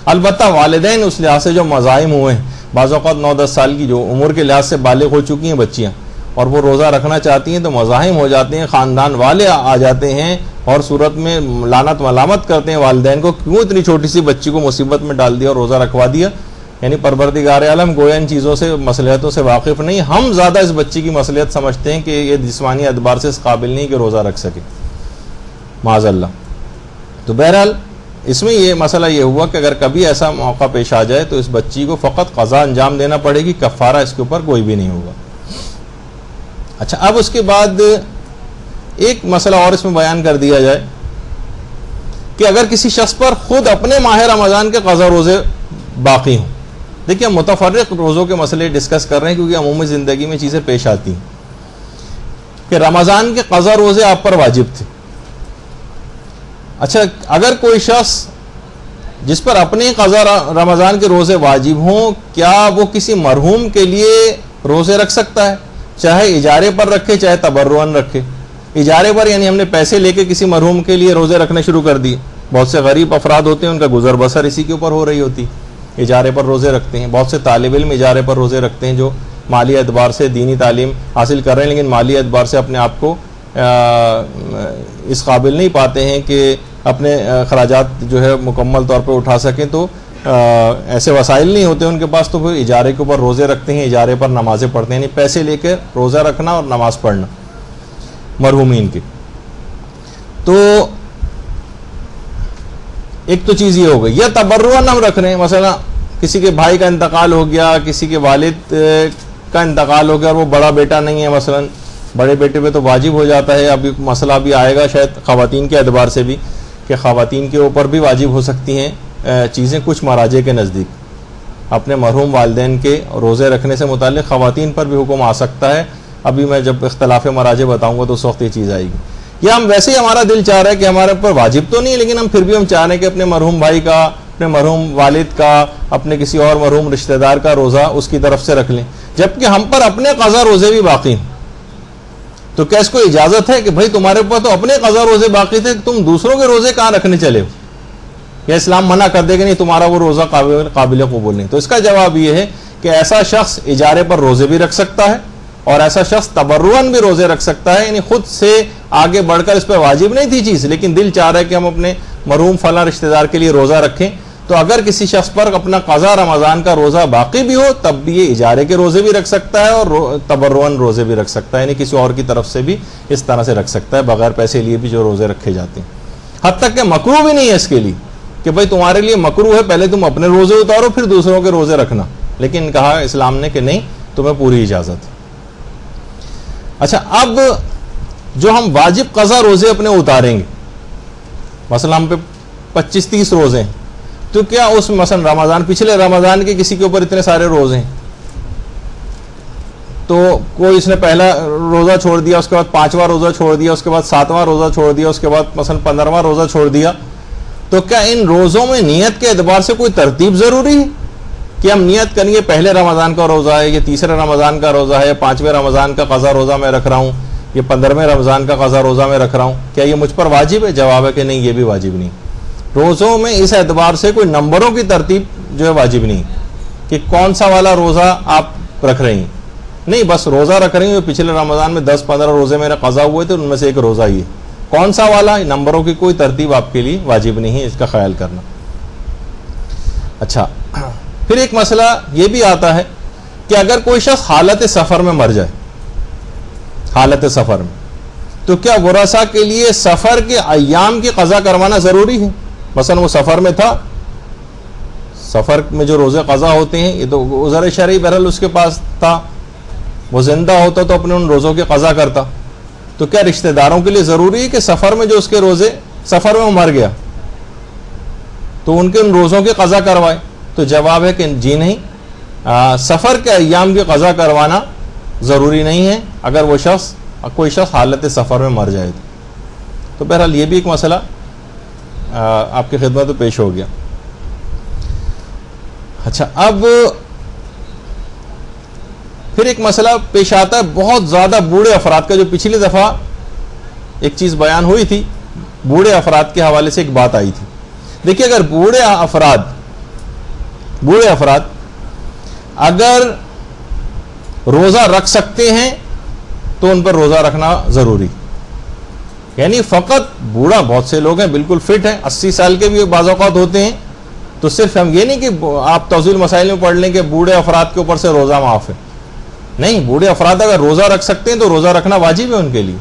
Speaker 2: البتہ والدین اس لحاظ سے جو مزاحم ہوئے ہیں، بعض اوقات 9-10 سال کی جو عمر کے لحاظ سے بالغ ہو چکی ہیں بچیاں اور وہ روزہ رکھنا چاہتی ہیں تو مزاحم ہو جاتے ہیں، خاندان والے آ جاتے ہیں اور صورت میں لعنت ملامت کرتے ہیں والدین کو، کیوں اتنی چھوٹی سی بچی کو مصیبت میں ڈال دیا اور روزہ رکھوا دیا. یعنی پروردگار عالم گویا ان چیزوں سے مصلحتوں سے واقف نہیں، ہم زیادہ اس بچی کی مصلحت سمجھتے ہیں کہ یہ جسمانی اعتبار سے اس قابل نہیں کہ روزہ رکھ سکے، معاذ اللہ. تو بہرحال اس میں یہ مسئلہ یہ ہوا کہ اگر کبھی ایسا موقع پیش آ جائے تو اس بچی کو فقط قضا انجام دینا پڑے گی، کفارہ اس کے اوپر کوئی بھی نہیں ہوگا. اچھا، اب اس کے بعد ایک مسئلہ اور اس میں بیان کر دیا جائے کہ اگر کسی شخص پر خود اپنے ماہ رمضان کے قضا روزے باقی ہوں. دیکھیں ہم متفرق روزوں کے مسئلے ڈسکس کر رہے ہیں کیونکہ عمومی زندگی میں چیزیں پیش آتی ہیں کہ رمضان کے قضا روزے آپ پر واجب تھے. اچھا، اگر کوئی شخص جس پر اپنے قضا رمضان کے روزے واجب ہوں، کیا وہ کسی مرحوم کے لیے روزے رکھ سکتا ہے؟ چاہے اجارے پر رکھے چاہے تبرعاً رکھے. اجارے پر یعنی ہم نے پیسے لے کے کسی مرحوم کے لیے روزے رکھنے شروع کر دیے. بہت سے غریب افراد ہوتے ہیں، ان کا گزر بسر اسی کے اوپر ہو رہی ہوتی، اجارے پر روزے رکھتے ہیں. بہت سے طالب علم اجارے پر روزے رکھتے ہیں جو مالی اعتبار سے دینی تعلیم حاصل کر رہے ہیں لیکن مالی اعتبار سے اپنے آپ کو اس قابل نہیں پاتے ہیں کہ اپنے اخراجات جو ہے مکمل طور پر اٹھا سکیں، تو ایسے وسائل نہیں ہوتے ان کے پاس، تو پھر اجارے کے اوپر روزے رکھتے ہیں، اجارے پر نمازیں پڑھتے ہیں. یعنی پیسے لے کے روزہ رکھنا اور نماز پڑھنا مرحومین کے. تو ایک تو چیز یہ ہو گئی. یا تبرعاً ہم رکھ رہے ہیں، مثلا کسی کے بھائی کا انتقال ہو گیا، کسی کے والد کا انتقال ہو گیا اور وہ بڑا بیٹا نہیں ہے، مثلا بڑے بیٹے پہ تو واجب ہو جاتا ہے. ابھی مسئلہ بھی آئے گا شاید خواتین کے اعتبار سے بھی کہ خواتین کے اوپر بھی واجب ہو سکتی ہیں چیزیں کچھ مراجع کے نزدیک. اپنے مرحوم والدین کے روزے رکھنے سے متعلق خواتین پر بھی حکم آ سکتا ہے. ابھی میں جب اختلاف مراجع بتاؤں گا تو اس وقت یہ چیز آئے گی. یا ہم ویسے ہی ہمارا دل چاہ رہا ہے کہ ہمارے اوپر واجب تو نہیں لیکن ہم پھر بھی ہم چاہ رہے ہیں کہ اپنے مرحوم بھائی کا، اپنے مرحوم والد کا، اپنے کسی اور مرحوم رشتہ دار کا روزہ اس کی طرف سے رکھ لیں، جبکہ ہم پر اپنے قضا روزے بھی باقی ہیں. تو کیا اس کو اجازت ہے کہ بھائی تمہارے اوپر تو اپنے قضا روزے باقی تھے، تم دوسروں کے روزے کہاں رکھنے چلے ہو؟ یا اسلام منع کر دے کہ نہیں تمہارا وہ روزہ قابل قبول نہیں؟ تو اس کا جواب یہ ہے کہ ایسا شخص اجارے پر روزے بھی رکھ سکتا ہے اور ایسا شخص تبرعاً بھی روزے رکھ سکتا ہے. یعنی خود سے آگے بڑھ کر اس پہ واجب نہیں تھی چیز لیکن دل چاہ رہا ہے کہ ہم اپنے مرحوم فلاں رشتہ دار کے لیے روزہ رکھیں. تو اگر کسی شخص پر اپنا قضا رمضان کا روزہ باقی بھی ہو تب بھی یہ اجارے کے روزے بھی رکھ سکتا ہے اور تبرعاً روزے بھی رکھ سکتا ہے. یعنی کسی اور کی طرف سے بھی اس طرح سے رکھ سکتا ہے بغیر پیسے لیے بھی جو روزے رکھے جاتے ہیں. حتیٰ کہ مکروہ بھی نہیں ہے اس کے لیے کہ بھائی تمہارے لیے مکروہ ہے پہلے تم اپنے روزے اتارو پھر دوسروں کے روزے رکھنا، لیکن کہا اسلام نے کہ نہیں تمہیں پوری اجازت. اچھا، اب جو ہم واجب قضا روزے اپنے اتاریں گے، مثلا ہم پہ 25-30 روزے ہیں، تو کیا اس مثلا رمضان پچھلے رمضان کے کسی کے اوپر اتنے سارے روزے ہیں تو کوئی اس نے پہلا روزہ چھوڑ دیا، اس کے بعد 5واں روزہ چھوڑ دیا، اس کے بعد 7واں روزہ چھوڑ دیا، اس کے بعد مثلا 15واں روزہ چھوڑ دیا، تو کیا ان روزوں میں نیت کے اعتبار سے کوئی ترتیب ضروری ہے کہ ہم نیت کریں گے پہلے رمضان کا روزہ ہے، یہ تیسرے رمضان کا روزہ ہے، یا 5ویں رمضان کا قضا روزہ میں رکھ رہا ہوں، یہ 15ویں رمضان کا قضا روزہ میں رکھ رہا ہوں، کیا یہ مجھ پر واجب ہے؟ جواب ہے کہ نہیں، یہ بھی واجب نہیں۔ روزوں میں اس اعتبار سے کوئی نمبروں کی ترتیب جو ہے واجب نہیں کہ کون سا والا روزہ آپ رکھ رہے ہیں، نہیں، بس روزہ رکھ رہے ہیں، پچھلے رمضان میں 10-15 روزے میرے قضا ہوئے تھے، ان میں سے ایک روزہ ہی ہے، کون سا والا، نمبروں کی کوئی ترتیب آپ کے لیے واجب نہیں ہے، اس کا خیال کرنا۔ اچھا، پھر ایک مسئلہ یہ بھی آتا ہے کہ اگر کوئی شخص حالت سفر میں مر جائے، حالت سفر میں، تو کیا ورثاء کے لیے سفر کے ایام کی قضا کروانا ضروری ہے؟ مثلا وہ سفر میں تھا، سفر میں جو روزے قضا ہوتے ہیں یہ تو عذر شرعی بہرحال اس کے پاس تھا، وہ زندہ ہوتا تو اپنے ان روزوں کی قضا کرتا، تو کیا رشتہ داروں کے لیے ضروری ہے کہ سفر میں جو اس کے روزے، سفر میں وہ مر گیا تو ان کے ان روزوں کی قضا کروائے؟ تو جواب ہے کہ جی نہیں، سفر کے ایام کی قضا کروانا ضروری نہیں ہے اگر وہ شخص، کوئی شخص حالت سفر میں مر جائے تو بہرحال یہ بھی ایک مسئلہ آپ کی خدمت میں پیش ہو گیا۔ اچھا، اب پھر ایک مسئلہ پیش آتا ہے بہت زیادہ بوڑھے افراد کا، جو پچھلی دفعہ ایک چیز بیان ہوئی تھی، بوڑھے افراد کے حوالے سے ایک بات آئی تھی۔ دیکھیے، اگر بوڑھے افراد اگر روزہ رکھ سکتے ہیں تو ان پر روزہ رکھنا ضروری، یعنی فقط بوڑھا، بہت سے لوگ ہیں بالکل فٹ ہیں، 80 سال کے بھی بعض اوقات ہوتے ہیں، تو صرف ہم یہ نہیں کہ آپ توضیح مسائل میں پڑھ لیں کہ بوڑھے افراد کے اوپر سے روزہ معاف ہے، نہیں، بوڑھے افراد اگر روزہ رکھ سکتے ہیں تو روزہ رکھنا واجب ہے ان کے لیے۔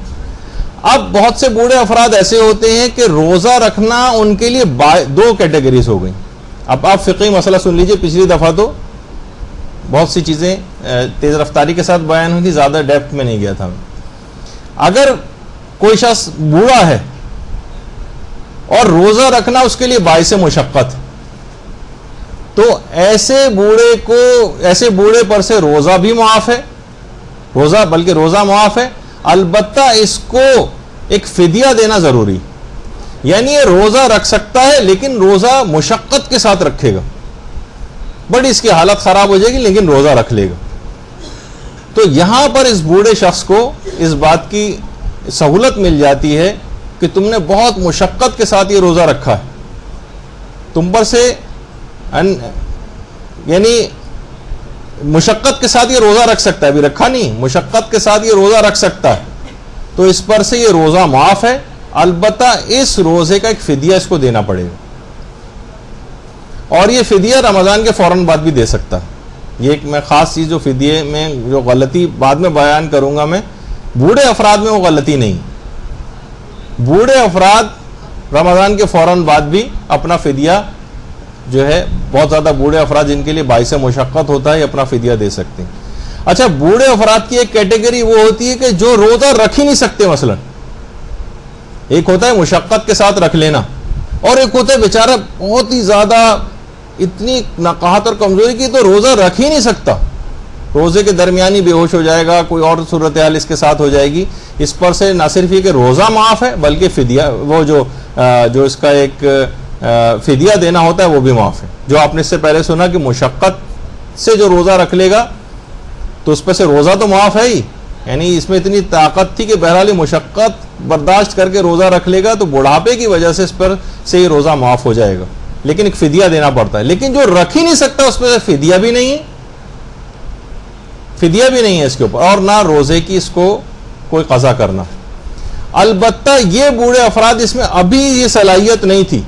Speaker 2: اب بہت سے بوڑھے افراد ایسے ہوتے ہیں کہ روزہ رکھنا ان کے لیے 2 کیٹیگریز ہو گئی۔ اب آپ فقہی مسئلہ سن لیجئے، پچھلی دفعہ تو بہت سی چیزیں تیز رفتاری کے ساتھ بیان ہوئی تھی، زیادہ ڈیپتھ میں نہیں گیا تھا۔ اگر کوئی شخص بوڑھا ہے اور روزہ رکھنا اس کے لیے باعث مشقت، تو ایسے بوڑھے پر سے روزہ بھی معاف ہے، بلکہ روزہ معاف ہے، البتہ اس کو ایک فدیہ دینا ضروری، یعنی یہ روزہ رکھ سکتا ہے لیکن روزہ مشقت کے ساتھ رکھے گا، بڑی اس کی حالت خراب ہو جائے گی لیکن روزہ رکھ لے گا۔ تو یہاں پر اس بوڑھے شخص کو اس بات کی سہولت مل جاتی ہے کہ تم نے بہت مشقت کے ساتھ یہ روزہ رکھا ہے، تم پر سے یعنی مشقت کے ساتھ یہ روزہ رکھ سکتا ہے، ابھی رکھا نہیں، مشقت کے ساتھ یہ روزہ رکھ سکتا ہے، تو اس پر سے یہ روزہ معاف ہے، البتہ اس روزے کا ایک فدیہ اس کو دینا پڑے گا، اور یہ فدیہ رمضان کے فوراً بعد بھی دے سکتا ہے۔ یہ ایک میں خاص چیز جو فدیے میں جو غلطی بعد میں بیان کروں گا میں، بوڑھے افراد میں وہ غلطی نہیں، بوڑھے افراد رمضان کے فوراً بعد بھی اپنا فدیہ جو ہے، بہت زیادہ بوڑھے افراد جن کے لیے باعث مشقت ہوتا ہے، اپنا فدیہ دے سکتے ہیں۔ اچھا، بوڑھے افراد کی ایک کیٹیگری وہ ہوتی ہے کہ جو روزہ رکھ ہی نہیں سکتے، مثلا ایک ہوتا ہے مشقت کے ساتھ رکھ لینا، اور ایک ہوتا ہے بیچارہ بہت ہی زیادہ اتنی نقاہت اور کمزوری کی تو روزہ رکھ ہی نہیں سکتا، روزے کے درمیان ہی بے ہوش ہو جائے گا، کوئی اور صورتحال اس کے ساتھ ہو جائے گی، اس پر سے نہ صرف یہ کہ روزہ معاف ہے بلکہ فدیہ، وہ جو اس کا ایک فدیہ دینا ہوتا ہے وہ بھی معاف ہے۔ جو آپ نے اس سے پہلے سنا کہ مشقت سے جو روزہ رکھ لے گا تو اس پر سے روزہ تو معاف ہے ہی، یعنی اس میں اتنی طاقت تھی کہ بہرحال مشقت برداشت کر کے روزہ رکھ لے گا تو بڑھاپے کی وجہ سے اس پر سے یہ روزہ معاف ہو جائے گا، لیکن ایک فدیہ دینا پڑتا ہے۔ لیکن جو رکھ ہی نہیں سکتا اس پر فدیہ بھی نہیں ہے اس کے اوپر، اور نہ روزے کی اس کو کوئی قضا کرنا۔ البتہ یہ بوڑھے افراد، اس میں ابھی یہ صلاحیت نہیں تھی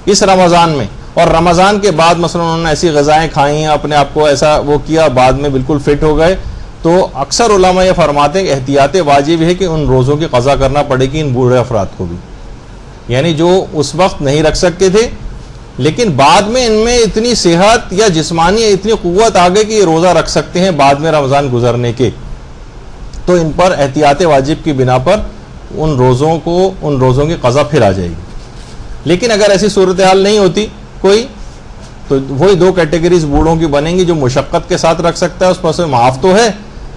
Speaker 2: اس رمضان میں، اور رمضان کے بعد مثلا انہوں نے ایسی غذائیں کھائیں ہیں، اپنے آپ کو ایسا وہ کیا، بعد میں بالکل فٹ ہو گئے، تو اکثر علماء یہ فرماتے ہیں کہ احتیاط واجب ہے کہ ان روزوں کی قضا کرنا پڑے گی ان بوڑھے افراد کو بھی، یعنی جو اس وقت نہیں رکھ سکتے تھے لیکن بعد میں ان میں اتنی صحت یا جسمانی اتنی قوت آ گئی کہ یہ روزہ رکھ سکتے ہیں بعد میں رمضان گزرنے کے، تو ان پر احتیاط واجب کی بنا پر ان روزوں کی قضا پھر آ جائے گی۔ لیکن اگر ایسی صورتحال نہیں ہوتی کوئی، تو وہی 2 کیٹیگریز بوڑھوں کی بنیں گی، جو مشقت کے ساتھ رکھ سکتا ہے اس پر سے معاف تو ہے،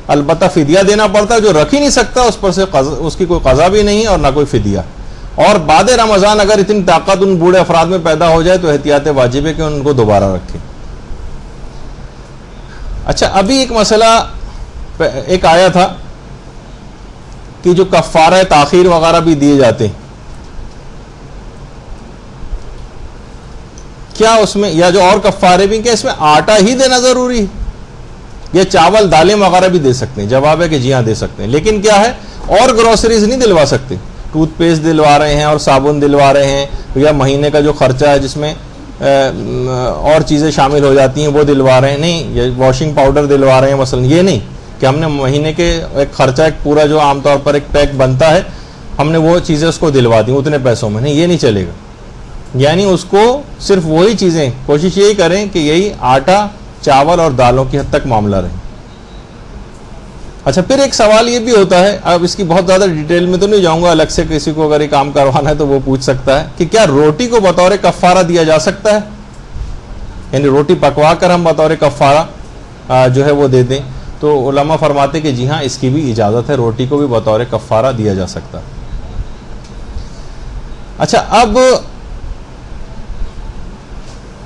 Speaker 2: البتہ فدیہ دینا پڑتا ہے. جو رکھ ہی نہیں سکتا اس پر سے اس کی کوئی قضا بھی نہیں ہے اور نہ کوئی فدیہ. اور بعد رمضان اگر اتنی طاقت ان بوڑھے افراد میں پیدا ہو جائے تو احتیاط واجب ہے کہ ان کو دوبارہ رکھیں. اچھا, ابھی ایک مسئلہ ایک آیا تھا کہ جو کفارہ تاخیر وغیرہ بھی دیے جاتے ہیں, کیا اس میں, یا جو اور کفارے بھی, کیا اس میں آٹا ہی دینا ضروری ہے یا چاول دالیں وغیرہ بھی دے سکتے ہیں؟ جواب ہے کہ جی ہاں دے سکتے ہیں, لیکن کیا ہے اور گروسریز نہیں دلوا سکتے. ٹوتھ پیسٹ دلوا رہے ہیں اور صابن دلوا رہے ہیں, یا مہینے کا جو خرچہ ہے جس میں اور چیزیں شامل ہو جاتی ہیں وہ دلوا رہے ہیں, نہیں. یا واشنگ پاؤڈر دلوا رہے ہیں مثلا, یہ نہیں کہ ہم نے مہینے کے ایک خرچہ ایک پورا جو عام طور پر ایک پیک بنتا ہے ہم نے وہ چیزیں اس کو دلوا دی اتنے پیسوں میں, نہیں, یہ نہیں چلے گا. یعنی اس کو صرف وہی چیزیں, کوشش یہی کریں کہ یہی آٹا چاول اور دالوں کی حد تک معاملہ رہے. اچھا, پھر ایک سوال یہ بھی ہوتا ہے, اب اس کی بہت زیادہ ڈیٹیل میں تو نہیں جاؤں گا, الگ سے کسی کو اگر یہ کام کروانا ہے تو وہ پوچھ سکتا ہے کہ کیا روٹی کو بطور کفارہ دیا جا سکتا ہے؟ یعنی روٹی پکوا کر ہم بطور کفارہ جو ہے وہ دے دیں. تو علماء فرماتے کہ جی ہاں اس کی بھی اجازت ہے, روٹی کو بھی بطور کفارہ دیا جا سکتا ہے. اچھا, اب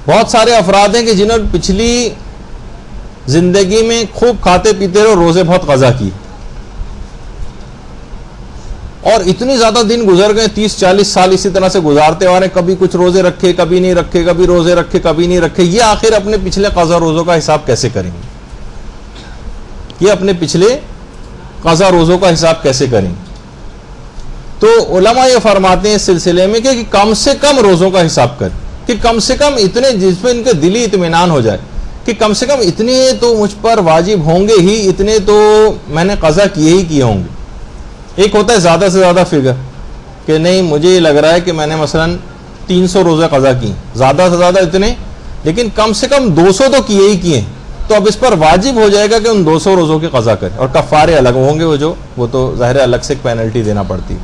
Speaker 2: بہت سارے افراد ہیں کہ جنہوں نے پچھلی زندگی میں خوب کھاتے پیتے رہے, روزے بہت قضا کی, اور اتنی زیادہ دن گزر گئے, 30-40 سال اسی طرح سے گزارتے آ رہے ہیں, کبھی کچھ روزے رکھے کبھی نہیں رکھے, کبھی روزے رکھے کبھی نہیں رکھے. یہ آخر اپنے پچھلے قضا روزوں کا حساب کیسے کریں گے؟ یہ اپنے پچھلے قضا روزوں کا حساب کیسے کریں؟ تو علماء یہ فرماتے ہیں اس سلسلے میں کہ کم سے کم روزوں کا حساب کریں, کہ کم سے کم اتنے جس میں ان کے دلی اطمینان ہو جائے کہ کم سے کم اتنے تو مجھ پر واجب ہوں گے ہی, اتنے تو میں نے قضا کیے ہی کیے ہوں گے. ایک ہوتا ہے زیادہ سے زیادہ فگر کہ نہیں مجھے یہ لگ رہا ہے کہ میں نے مثلا 300 روزے قضا کی, زیادہ سے زیادہ اتنے, لیکن کم سے کم 200 تو کیے ہی کیے, تو اب اس پر واجب ہو جائے گا کہ ان 200 روزوں کی قضا کرے, اور کفارے الگ ہوں گے وہ تو ظاہر الگ سے ایک پینلٹی دینا پڑتی.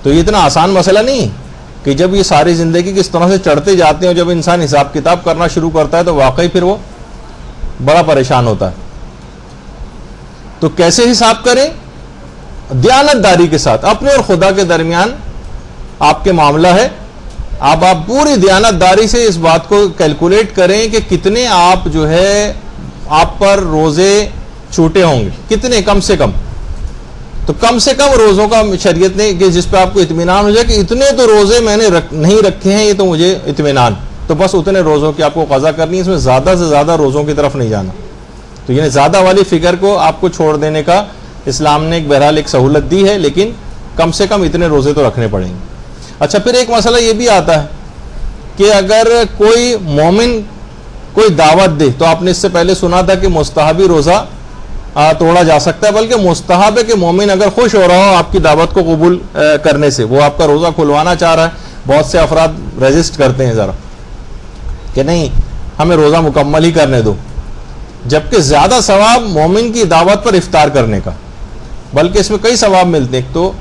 Speaker 2: تو یہ اتنا آسان مسئلہ نہیں کہ جب یہ ساری زندگی کس طرح سے چڑھتے جاتے ہیں, اور جب انسان حساب کتاب کرنا شروع کرتا ہے تو واقعی پھر وہ بڑا پریشان ہوتا ہے. تو کیسے حساب کریں؟ دیانت داری کے ساتھ, اپنے اور خدا کے درمیان آپ کے معاملہ ہے. آپ پوری دیانت داری سے اس بات کو کیلکولیٹ کریں کہ کتنے آپ جو ہے آپ پر روزے چھوٹے ہوں گے, کتنے کم سے کم. تو کم سے کم روزوں کا شریعت نے کہ جس پہ آپ کو اطمینان ہو جائے کہ اتنے تو روزے میں نے نہیں رکھے ہیں, یہ تو مجھے اطمینان, تو بس اتنے روزوں کی آپ کو قضا کرنی ہے, اس میں زیادہ سے زیادہ روزوں کی طرف نہیں جانا. تو یعنی زیادہ والی فکر کو آپ کو چھوڑ دینے کا اسلام نے ایک بہرحال ایک سہولت دی ہے, لیکن کم سے کم اتنے روزے تو رکھنے پڑیں گے. اچھا, پھر ایک مسئلہ یہ بھی آتا ہے کہ اگر کوئی مومن کوئی دعوت دے, تو آپ نے اس سے پہلے سنا تھا کہ مستحبی روزہ توڑا جا سکتا ہے, بلکہ مستحب ہے کہ مومن اگر خوش ہو رہا ہو آپ کی دعوت کو قبول کرنے سے, وہ آپ کا روزہ کھلوانا چاہ رہا ہے. بہت سے افراد ریزسٹ کرتے ہیں ذرا کہ نہیں ہمیں روزہ مکمل ہی کرنے دو, جبکہ زیادہ ثواب مومن کی دعوت پر افطار کرنے کا, بلکہ اس میں کئی ثواب ملتے ہیں. ایک تو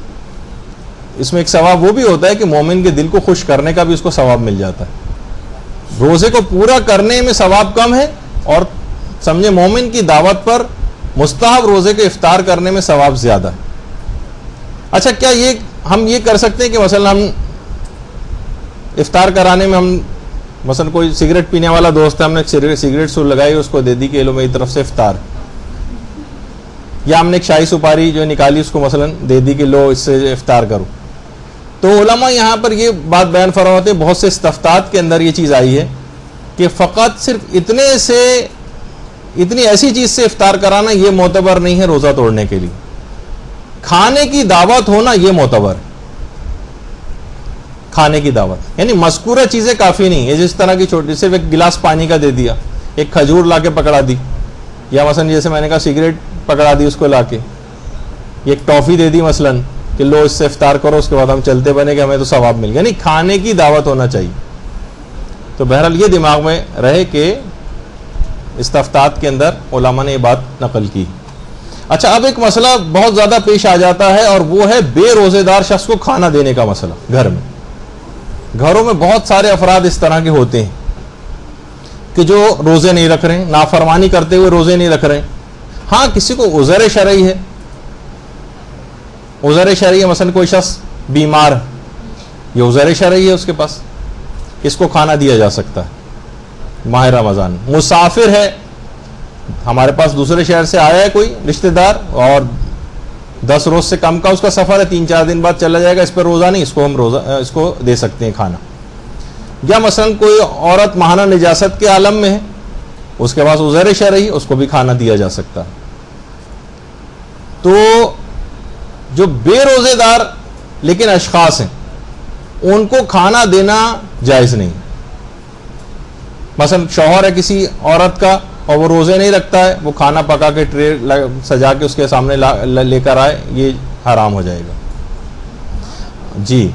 Speaker 2: اس میں ایک ثواب وہ بھی ہوتا ہے کہ مومن کے دل کو خوش کرنے کا بھی اس کو ثواب مل جاتا ہے. روزے کو پورا کرنے میں ثواب کم ہے, اور سمجھے مومن کی دعوت پر مستحب روزے کے افطار کرنے میں ثواب زیادہ ہے. اچھا, کیا ہم یہ کر سکتے ہیں کہ مثلا ہم افطار کرانے میں ہم مثلا کوئی سگریٹ پینے والا دوست ہے, ہم نے سگریٹ سور لگائی, اس کو دے دی کہ لو میری طرف سے افطار, یا ہم نے ایک شاہی سپاری جو نکالی اس کو مثلا دے دی کہ لو اس سے افطار کرو. تو علماء یہاں پر یہ بات بیان فرماتے ہیں, بہت سے استفتات کے اندر یہ چیز آئی ہے کہ فقط صرف اتنی ایسی چیز سے افطار کرانا یہ معتبر نہیں ہے روزہ توڑنے کے لیے. کھانے کی دعوت ہونا یہ معتبر ہے, کھانے کی دعوت, یعنی مذکورہ چیزیں کافی نہیں ہے. جس طرح کی چھوٹی, صرف ایک گلاس پانی کا دے دیا, ایک کھجور لا کے پکڑا دی, یا مثلا جیسے میں نے کہا سگریٹ پکڑا دی اس کو لا کے, ایک ٹافی دے دی مثلا کہ لو اس سے افطار کرو, اس کے بعد ہم چلتے بنے کہ ہمیں تو ثواب مل گیا. یعنی کھانے کی دعوت ہونا چاہیے. تو بہرحال یہ دماغ میں رہے کہ استفتات کے اندر علماء نے یہ بات نقل کی. اچھا, اب ایک مسئلہ بہت زیادہ پیش آ جاتا ہے, اور وہ ہے بے روزے دار شخص کو کھانا دینے کا مسئلہ. گھروں میں بہت سارے افراد اس طرح کے ہوتے ہیں کہ جو روزے نہیں رکھ رہے ہیں, نافرمانی کرتے ہوئے روزے نہیں رکھ رہے ہیں, ہاں کسی کو عذر شرعی ہے، عذر شرعی ہے، مثلا کوئی شخص بیمار ہے، یہ عذر شرعی ہے اس کے پاس، اس کو کھانا دیا جا سکتا ہے ماہ رمضان. مسافر ہے، ہمارے پاس دوسرے شہر سے آیا ہے کوئی رشتہ دار اور 10 روز سے کم کا اس کا سفر ہے، 3-4 دن بعد چلا جائے گا، اس پہ روزہ نہیں، اس کو ہم روزہ اس کو دے سکتے ہیں کھانا. یا مثلا کوئی عورت ماہانہ نجاست کے عالم میں ہے، اس کے پاس عذر شرعی، اس کو بھی کھانا دیا جا سکتا ہے. تو جو بے روزے دار لیکن اشخاص ہیں ان کو کھانا دینا جائز نہیں. مثلا شوہر ہے کسی عورت کا اور وہ روزے نہیں رکھتا ہے، وہ کھانا پکا کے ٹرے سجا کے اس کے سامنے لے کر آئے، یہ حرام ہو جائے گا جی.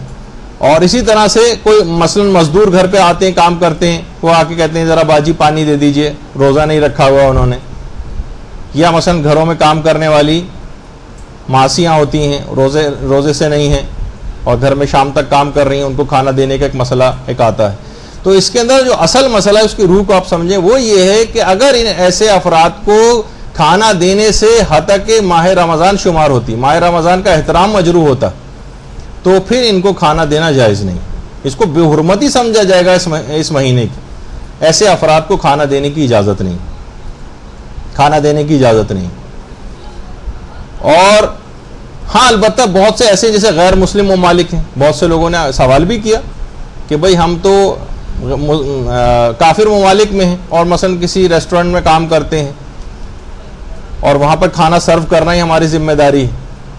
Speaker 2: اور اسی طرح سے کوئی مثلا مزدور گھر پہ آتے ہیں، کام کرتے ہیں، وہ آ کے کہتے ہیں ذرا باجی پانی دے دیجئے، روزہ نہیں رکھا ہوا انہوں نے. یا مثلا گھروں میں کام کرنے والی ماسیاں ہوتی ہیں، روزے سے نہیں ہیں اور گھر میں شام تک کام کر رہی ہیں، ان کو کھانا دینے کا ایک مسئلہ ایک آتا ہے. تو اس کے اندر جو اصل مسئلہ ہے اس کی روح کو آپ سمجھیں، وہ یہ ہے کہ اگر ان ایسے افراد کو کھانا دینے سے حتیٰ کہ ماہ رمضان شمار ہوتی، ماہ رمضان کا احترام مجروح ہوتا، تو پھر ان کو کھانا دینا جائز نہیں. اس کو بے حرمتی سمجھا جائے گا اس مہینے کی. ایسے افراد کو کھانا دینے کی اجازت نہیں، کھانا دینے کی اجازت نہیں. اور ہاں البتہ بہت سے ایسے جیسے غیر مسلم ممالک ہیں، بہت سے لوگوں نے سوال بھی کیا کہ بھئی ہم تو کافر ممالک میں ہیں اور مثلا کسی ریسٹورنٹ میں کام کرتے ہیں اور وہاں پر کھانا سرو کرنا ہی ہماری ذمہ داری ہے،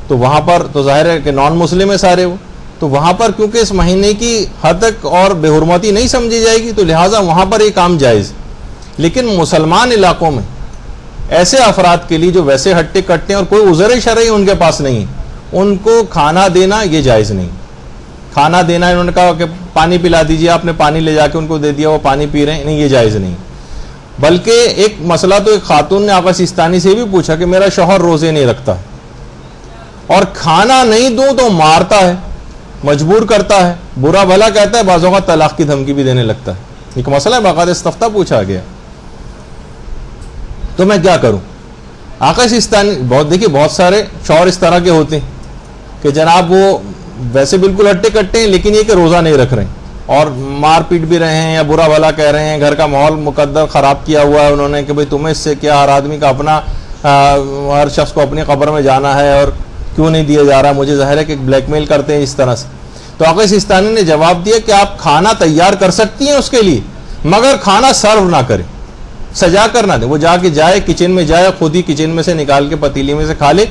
Speaker 2: تو وہاں پر تو ظاہر ہے کہ نان مسلم ہے سارے وہ، تو وہاں پر کیونکہ اس مہینے کی حد تک اور بے حرمتی نہیں سمجھی جائے گی، تو لہٰذا وہاں پر یہ کام جائز. لیکن مسلمان علاقوں میں ایسے افراد کے لیے جو ویسے ہٹے کٹے ہیں اور کوئی عذر شرعی ان کے پاس نہیں ہے، ان کو کھانا دینا یہ جائز نہیں. کھانا دینا انہوں نے کہا کہ پانی پلا دیجیے، آپ نے پانی لے جا کے ان کو دے دیا، وہ پانی پی رہے ہیں، نہیں یہ جائز نہیں. بلکہ ایک مسئلہ تو ایک خاتون نے آقا سیستانی سے بھی پوچھا کہ میرا شوہر روزے نہیں رکھتا اور کھانا نہیں دوں تو مارتا ہے، مجبور کرتا ہے، برا بھلا کہتا ہے، بعض اوقات طلاق کی دھمکی بھی دینے لگتا ہے. ایک مسئلہ ہے، باقاعدہ استفتاء پوچھا گیا، تو میں کیا کروں. آقا سیستانی دیکھیے بہت سارے شوہر اس طرح کے ہوتے ہیں کہ جناب وہ ویسے بالکل ہٹے کٹے ہیں لیکن یہ کہ روزہ نہیں رکھ رہے ہیں اور مار پیٹ بھی رہے ہیں یا برا بھلا کہہ رہے ہیں، گھر کا ماحول مقدر خراب کیا ہوا ہے انہوں نے کہ بھئی تمہیں اس سے کیا، ہر آدمی کا اپنا، ہر شخص کو اپنی قبر میں جانا ہے اور کیوں نہیں دیا جا رہا. مجھے ظاہر ہے کہ بلیک میل کرتے ہیں اس طرح سے. تو آقا سیستانی نے جواب دیا کہ آپ کھانا تیار کر سکتی ہیں اس کے لیے، مگر کھانا سرو نہ کریں، سجا کر نہ دیں. وہ جا کے جائے کچن میں جائے، خود ہی کچن میں سے نکال کے پتیلی میں سے کھا لے،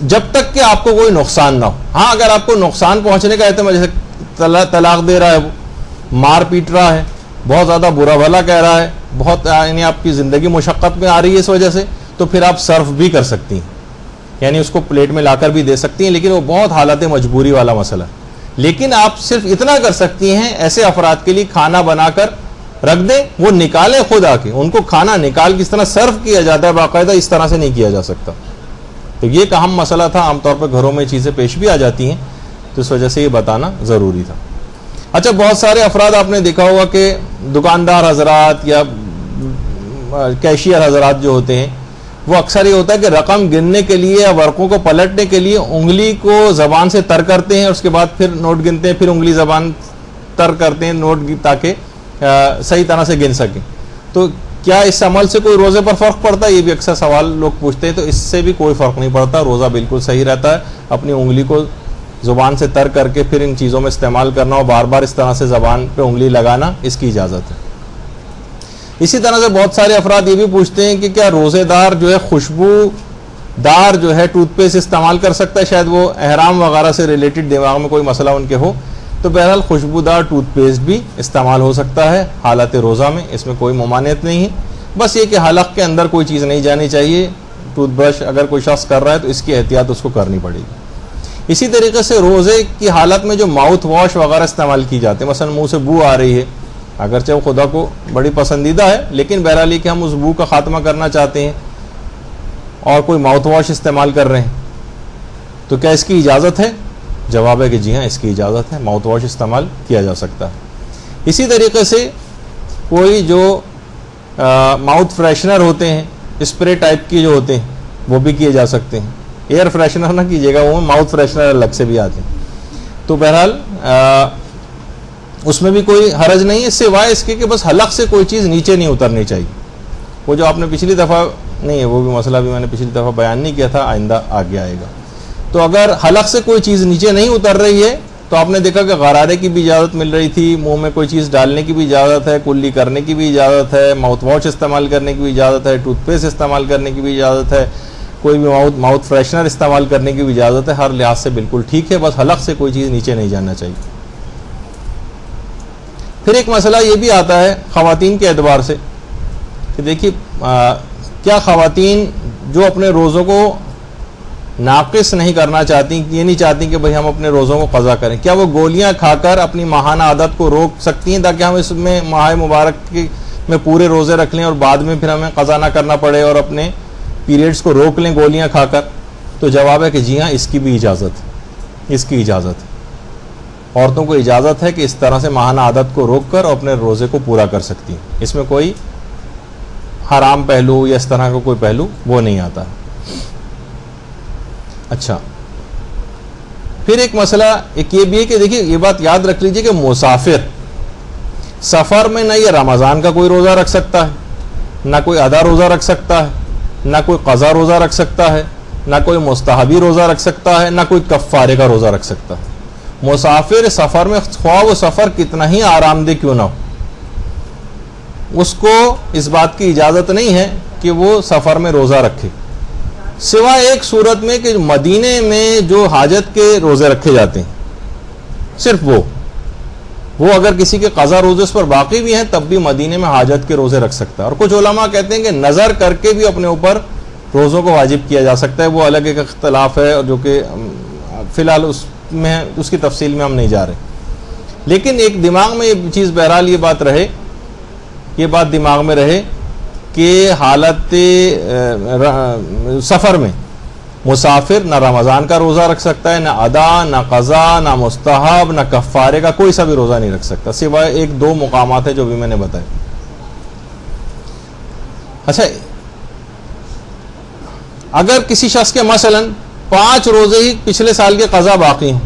Speaker 2: جب تک کہ آپ کو کوئی نقصان نہ ہو. ہاں اگر آپ کو نقصان پہنچنے کا احتمال، جیسے طلاق دے رہا ہے، وہ مار پیٹ رہا ہے، بہت زیادہ برا بھلا کہہ رہا ہے، بہت یعنی آپ کی زندگی مشقت میں آ رہی ہے اس وجہ سے، تو پھر آپ صرف بھی کر سکتی ہیں، یعنی اس کو پلیٹ میں لا کر بھی دے سکتی ہیں، لیکن وہ بہت حالت مجبوری والا مسئلہ ہے. لیکن آپ صرف اتنا کر سکتی ہیں، ایسے افراد کے لیے کھانا بنا کر رکھ دیں، وہ نکالیں خود آ کے، ان کو کھانا نکال کے اس طرح سرو کیا جاتا ہے باقاعدہ، اس طرح سے نہیں کیا جا سکتا. تو یہ ایک اہم مسئلہ تھا، عام طور پر گھروں میں چیزیں پیش بھی آ جاتی ہیں، تو اس وجہ سے یہ بتانا ضروری تھا. اچھا بہت سارے افراد آپ نے دیکھا ہوگا کہ دکاندار حضرات یا کیشیئر حضرات جو ہوتے ہیں، وہ اکثر یہ ہوتا ہے کہ رقم گننے کے لیے یا ورقوں کو پلٹنے کے لیے انگلی کو زبان سے تر کرتے ہیں، اس کے بعد پھر نوٹ گنتے ہیں، پھر انگلی زبان تر کرتے ہیں نوٹ تاکہ صحیح طرح سے گن سکیں. تو کیا اس عمل سے کوئی روزے پر فرق پڑتا ہے؟ یہ بھی اکثر سوال لوگ پوچھتے ہیں. تو اس سے بھی کوئی فرق نہیں پڑتا، روزہ بالکل صحیح رہتا ہے. اپنی انگلی کو زبان سے تر کر کے پھر ان چیزوں میں استعمال کرنا اور بار بار اس طرح سے زبان پہ انگلی لگانا، اس کی اجازت ہے. اسی طرح سے بہت سارے افراد یہ بھی پوچھتے ہیں کہ کیا روزے دار جو ہے خوشبو دار جو ہے ٹوتھ پیسٹ استعمال کر سکتا ہے؟ شاید وہ احرام وغیرہ سے ریلیٹڈ دماغ میں کوئی مسئلہ ان کے ہو. تو بہرحال خوشبودار ٹوتھ پیسٹ بھی استعمال ہو سکتا ہے حالت روزہ میں، اس میں کوئی ممانعت نہیں ہے. بس یہ کہ حلق کے اندر کوئی چیز نہیں جانی چاہیے. ٹوتھ برش اگر کوئی شخص کر رہا ہے تو اس کی احتیاط اس کو کرنی پڑے گی. اسی طریقے سے روزے کی حالت میں جو ماؤتھ واش وغیرہ استعمال کی جاتے ہیں، مثلا منہ سے بو آ رہی ہے، اگرچہ وہ خدا کو بڑی پسندیدہ ہے، لیکن بہرحال یہ کہ ہم اس بو کا خاتمہ کرنا چاہتے ہیں اور کوئی ماؤتھ واش استعمال کر رہے ہیں، تو کیا اس کی اجازت ہے؟ جواب ہے کہ جی ہاں، اس کی اجازت ہے، ماؤتھ واش استعمال کیا جا سکتا ہے. اسی طریقے سے کوئی جو ماؤتھ فریشنر ہوتے ہیں اسپرے ٹائپ کی جو ہوتے ہیں وہ بھی کیے جا سکتے ہیں. ایئر فریشنر نہ کیجیے گا, وہ ماؤتھ فریشنر الگ سے بھی آتے ہیں. تو بہرحال اس میں بھی کوئی حرج نہیں ہے, سوائے اس کے کہ بس حلق سے کوئی چیز نیچے نہیں اترنی چاہیے. وہ جو آپ نے پچھلی دفعہ نہیں ہے, وہ بھی مسئلہ بھی میں نے پچھلی دفعہ بیان نہیں کیا تھا, آئندہ آگے آئے گا. تو اگر حلق سے کوئی چیز نیچے نہیں اتر رہی ہے تو آپ نے دیکھا کہ غرارے کی بھی اجازت مل رہی تھی, منہ میں کوئی چیز ڈالنے کی بھی اجازت ہے, کلی کرنے کی بھی اجازت ہے, ماؤتھ واش استعمال کرنے کی بھی اجازت ہے, ٹوتھ پیسٹ استعمال کرنے کی بھی اجازت ہے, کوئی بھی ماؤتھ فریشنر استعمال کرنے کی بھی اجازت ہے. ہر لحاظ سے بالکل ٹھیک ہے, بس حلق سے کوئی چیز نیچے نہیں جانا چاہیے. پھر ایک مسئلہ یہ بھی آتا ہے خواتین کے اعتبار سے کہ دیکھیے کیا خواتین جو اپنے روزوں کو ناقص نہیں کرنا چاہتی, یہ نہیں چاہتی کہ بھئی ہم اپنے روزوں کو قضا کریں, کیا وہ گولیاں کھا کر اپنی ماہانہ عادت کو روک سکتی ہیں تاکہ ہم اس میں ماہ مبارک میں پورے روزے رکھ لیں اور بعد میں پھر ہمیں قضا نہ کرنا پڑے اور اپنے پیریڈز کو روک لیں گولیاں کھا کر؟ تو جواب ہے کہ جی ہاں, اس کی بھی اجازت ہے, اس کی اجازت ہے. عورتوں کو اجازت ہے کہ اس طرح سے ماہانہ عادت کو روک کر اپنے روزے کو پورا کر سکتی ہیں. اس میں کوئی حرام پہلو یا اس طرح کا کوئی پہلو وہ نہیں آتا. اچھا, پھر ایک مسئلہ ایک یہ بھی ہے کہ دیکھیے یہ بات یاد رکھ لیجئے کہ مسافر سفر میں نہ یہ رمضان کا کوئی روزہ رکھ سکتا ہے, نہ کوئی ادا روزہ رکھ سکتا ہے, نہ کوئی قضا روزہ رکھ سکتا ہے, نہ کوئی مستحبی روزہ رکھ سکتا ہے, نہ کوئی کفارے کا روزہ رکھ سکتا ہے. مسافر سفر میں خواہ وہ سفر کتنا ہی آرام دہ کیوں نہ ہو, اس کو اس بات کی اجازت نہیں ہے کہ وہ سفر میں روزہ رکھے, سوائے ایک صورت میں کہ مدینے میں جو حاجت کے روزے رکھے جاتے ہیں, صرف وہ اگر کسی کے قضا روزے اس پر باقی بھی ہیں تب بھی مدینے میں حاجت کے روزے رکھ سکتا ہے. اور کچھ علماء کہتے ہیں کہ نظر کر کے بھی اپنے اوپر روزوں کو واجب کیا جا سکتا ہے, وہ الگ ایک اختلاف ہے جو کہ فی الحال اس کی تفصیل میں ہم نہیں جا رہے. لیکن ایک دماغ میں یہ چیز بہرحال یہ بات دماغ میں رہے کہ حالت سفر میں مسافر نہ رمضان کا روزہ رکھ سکتا ہے, نہ ادا, نہ قضا, نہ مستحب, نہ کفارے کا کوئی سا بھی روزہ نہیں رکھ سکتا, سوائے ایک دو مقامات ہیں جو بھی میں نے بتائے. اچھا, اگر کسی شخص کے مثلاً 5 روزے ہی پچھلے سال کے قضا باقی ہیں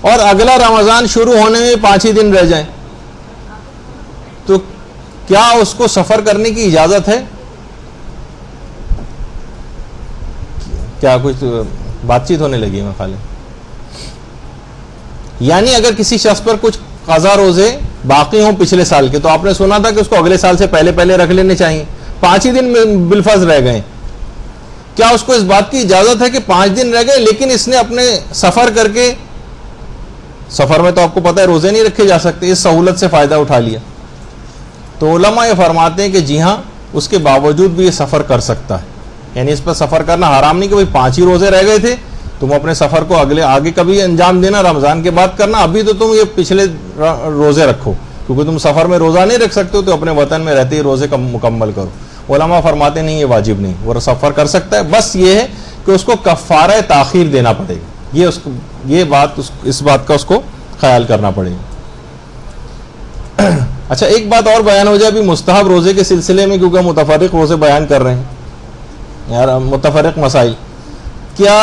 Speaker 2: اور اگلا رمضان شروع ہونے میں 5 ہی دن رہ جائیں, تو کیا اس کو سفر کرنے کی اجازت ہے؟ کیا کچھ بات چیت ہونے لگی ہے میں خالی. یعنی اگر کسی شخص پر کچھ قضا روزے باقی ہوں پچھلے سال کے, تو آپ نے سنا تھا کہ اس کو اگلے سال سے پہلے رکھ لینے چاہیے, 5 ہی دن بالفرض رہ گئے, کیا اس کو اس بات کی اجازت ہے کہ 5 دن رہ گئے لیکن اس نے اپنے سفر کر کے, سفر میں تو آپ کو پتہ ہے روزے نہیں رکھے جا سکتے, اس سہولت سے فائدہ اٹھا لیا؟ تو علماء یہ فرماتے ہیں کہ جی ہاں, اس کے باوجود بھی یہ سفر کر سکتا ہے. یعنی اس پر سفر کرنا حرام نہیں کہ بھئی 5 ہی روزے رہ گئے تھے, تم اپنے سفر کو آگے کبھی انجام دینا, رمضان کے بعد کرنا, ابھی تو تم یہ پچھلے روزے رکھو, کیونکہ تم سفر میں روزہ نہیں رکھ سکتے ہو تو اپنے وطن میں رہتے ہی روزے مکمل کرو. علماء فرماتے نہیں یہ واجب نہیں, وہ سفر کر سکتا ہے, بس یہ ہے کہ اس کو کفارہ تاخیر دینا پڑے گا. اس بات کا اس کو خیال کرنا پڑے گا. اچھا, ایک بات اور بیان ہو جائے ابھی مستحب روزے کے سلسلے میں, کیونکہ ہم متفرق روزے بیان کر رہے ہیں یار, متفرق مسائل. کیا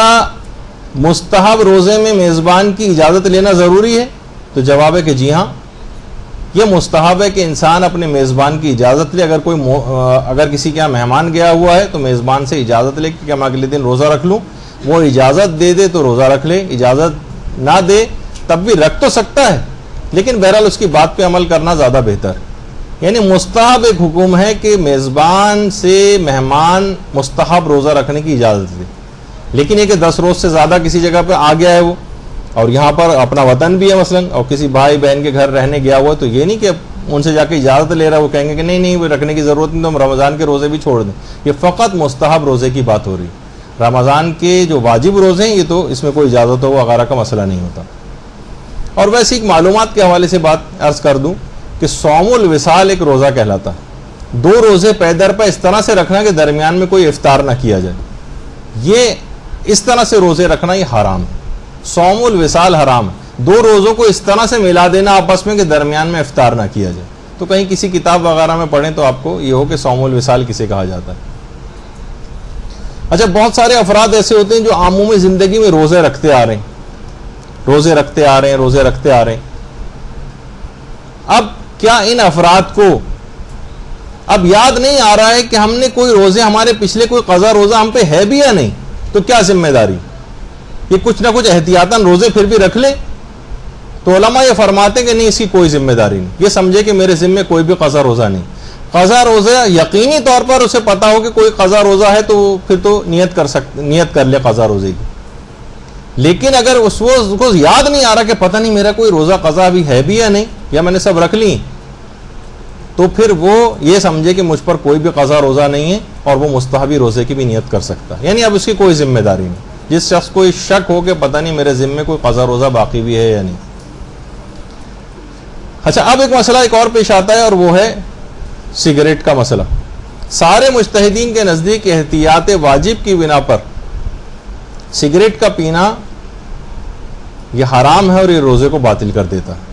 Speaker 2: مستحب روزے میں میزبان کی اجازت لینا ضروری ہے؟ تو جواب ہے کہ جی ہاں, یہ مستحب ہے کہ انسان اپنے میزبان کی اجازت لے. اگر کسی کے یہاں مہمان گیا ہوا ہے تو میزبان سے اجازت لے کہ میں اگلے دن روزہ رکھ لوں. وہ اجازت دے دے تو روزہ رکھ لے, اجازت نہ دے تب بھی رکھ تو سکتا ہے, لیکن بہرحال اس کی بات پہ عمل کرنا زیادہ بہتر. یعنی مستحب ایک حکم ہے کہ میزبان سے مہمان مستحب روزہ رکھنے کی اجازت دے, لیکن یہ کہ 10 روز سے زیادہ کسی جگہ پہ آ گیا ہے وہ, اور یہاں پر اپنا وطن بھی ہے مثلاً, اور کسی بھائی بہن کے گھر رہنے گیا ہوا, تو یہ نہیں کہ ان سے جا کے اجازت لے رہا ہے, وہ کہیں گے کہ نہیں وہ رکھنے کی ضرورت نہیں, تو ہم رمضان کے روزے بھی چھوڑ دیں. یہ فقط مستحب روزے کی بات ہو رہی ہے. رمضان کے جو واجب روزے ہیں یہ تو اس میں کوئی اجازت ہو وغیرہ کا مسئلہ نہیں ہوتا. اور ویسے ایک معلومات کے حوالے سے بات عرض کر دوں کہ صوم الوصال ایک روزہ کہلاتا ہے. 2 روزے پے در پہ اس طرح سے رکھنا کہ درمیان میں کوئی افطار نہ کیا جائے, یہ اس طرح سے روزے رکھنا یہ حرام ہے. صوم الوصال حرام ہے. 2 روزوں کو اس طرح سے ملا دینا آپس میں کہ درمیان میں افطار نہ کیا جائے. تو کہیں کسی کتاب وغیرہ میں پڑھیں تو آپ کو یہ ہو کہ صوم الوصال کسے کہا جاتا ہے. اچھا بہت سارے افراد ایسے ہوتے ہیں جو عمومی زندگی میں روزے رکھتے آ رہے ہیں، روزے رکھتے آ رہے ہیں، روزے رکھتے آ رہے ہیں. اب کیا ان افراد کو اب یاد نہیں آ رہا ہے کہ ہم نے کوئی روزے، ہمارے پچھلے کوئی قضا روزہ ہم پہ ہے بھی یا نہیں؟ تو کیا ذمہ داری؟ یہ کچھ نہ کچھ احتیاطاً روزے پھر بھی رکھ لے. تو علماء یہ فرماتے ہیں کہ نہیں، اس کی کوئی ذمہ داری نہیں. یہ سمجھے کہ میرے ذمہ کوئی بھی قضا روزہ نہیں. قضا روزہ یقینی طور پر اسے پتا ہو کہ کوئی قضا روزہ ہے تو پھر تو نیت کر لے قضا روزے کی. لیکن اگر اس کو یاد نہیں آ رہا کہ پتہ نہیں میرا کوئی روزہ قضا بھی ہے بھی یا نہیں، یا میں نے سب رکھ لی، تو پھر وہ یہ سمجھے کہ مجھ پر کوئی بھی قضا روزہ نہیں ہے اور وہ مستحبی روزے کی بھی نیت کر سکتا ہے. یعنی اب اس کی کوئی ذمہ داری نہیں. جس شخص کو شک ہو کہ پتہ نہیں میرے ذمے کوئی قضا روزہ باقی بھی ہے یا نہیں. اچھا اب ایک مسئلہ ایک اور پیش آتا ہے، اور وہ ہے سگریٹ کا مسئلہ. سارے مجتہدین کے نزدیک احتیاط واجب کی بنا پر سگریٹ کا پینا یہ حرام ہے اور یہ روزے کو باطل کر دیتا ہے.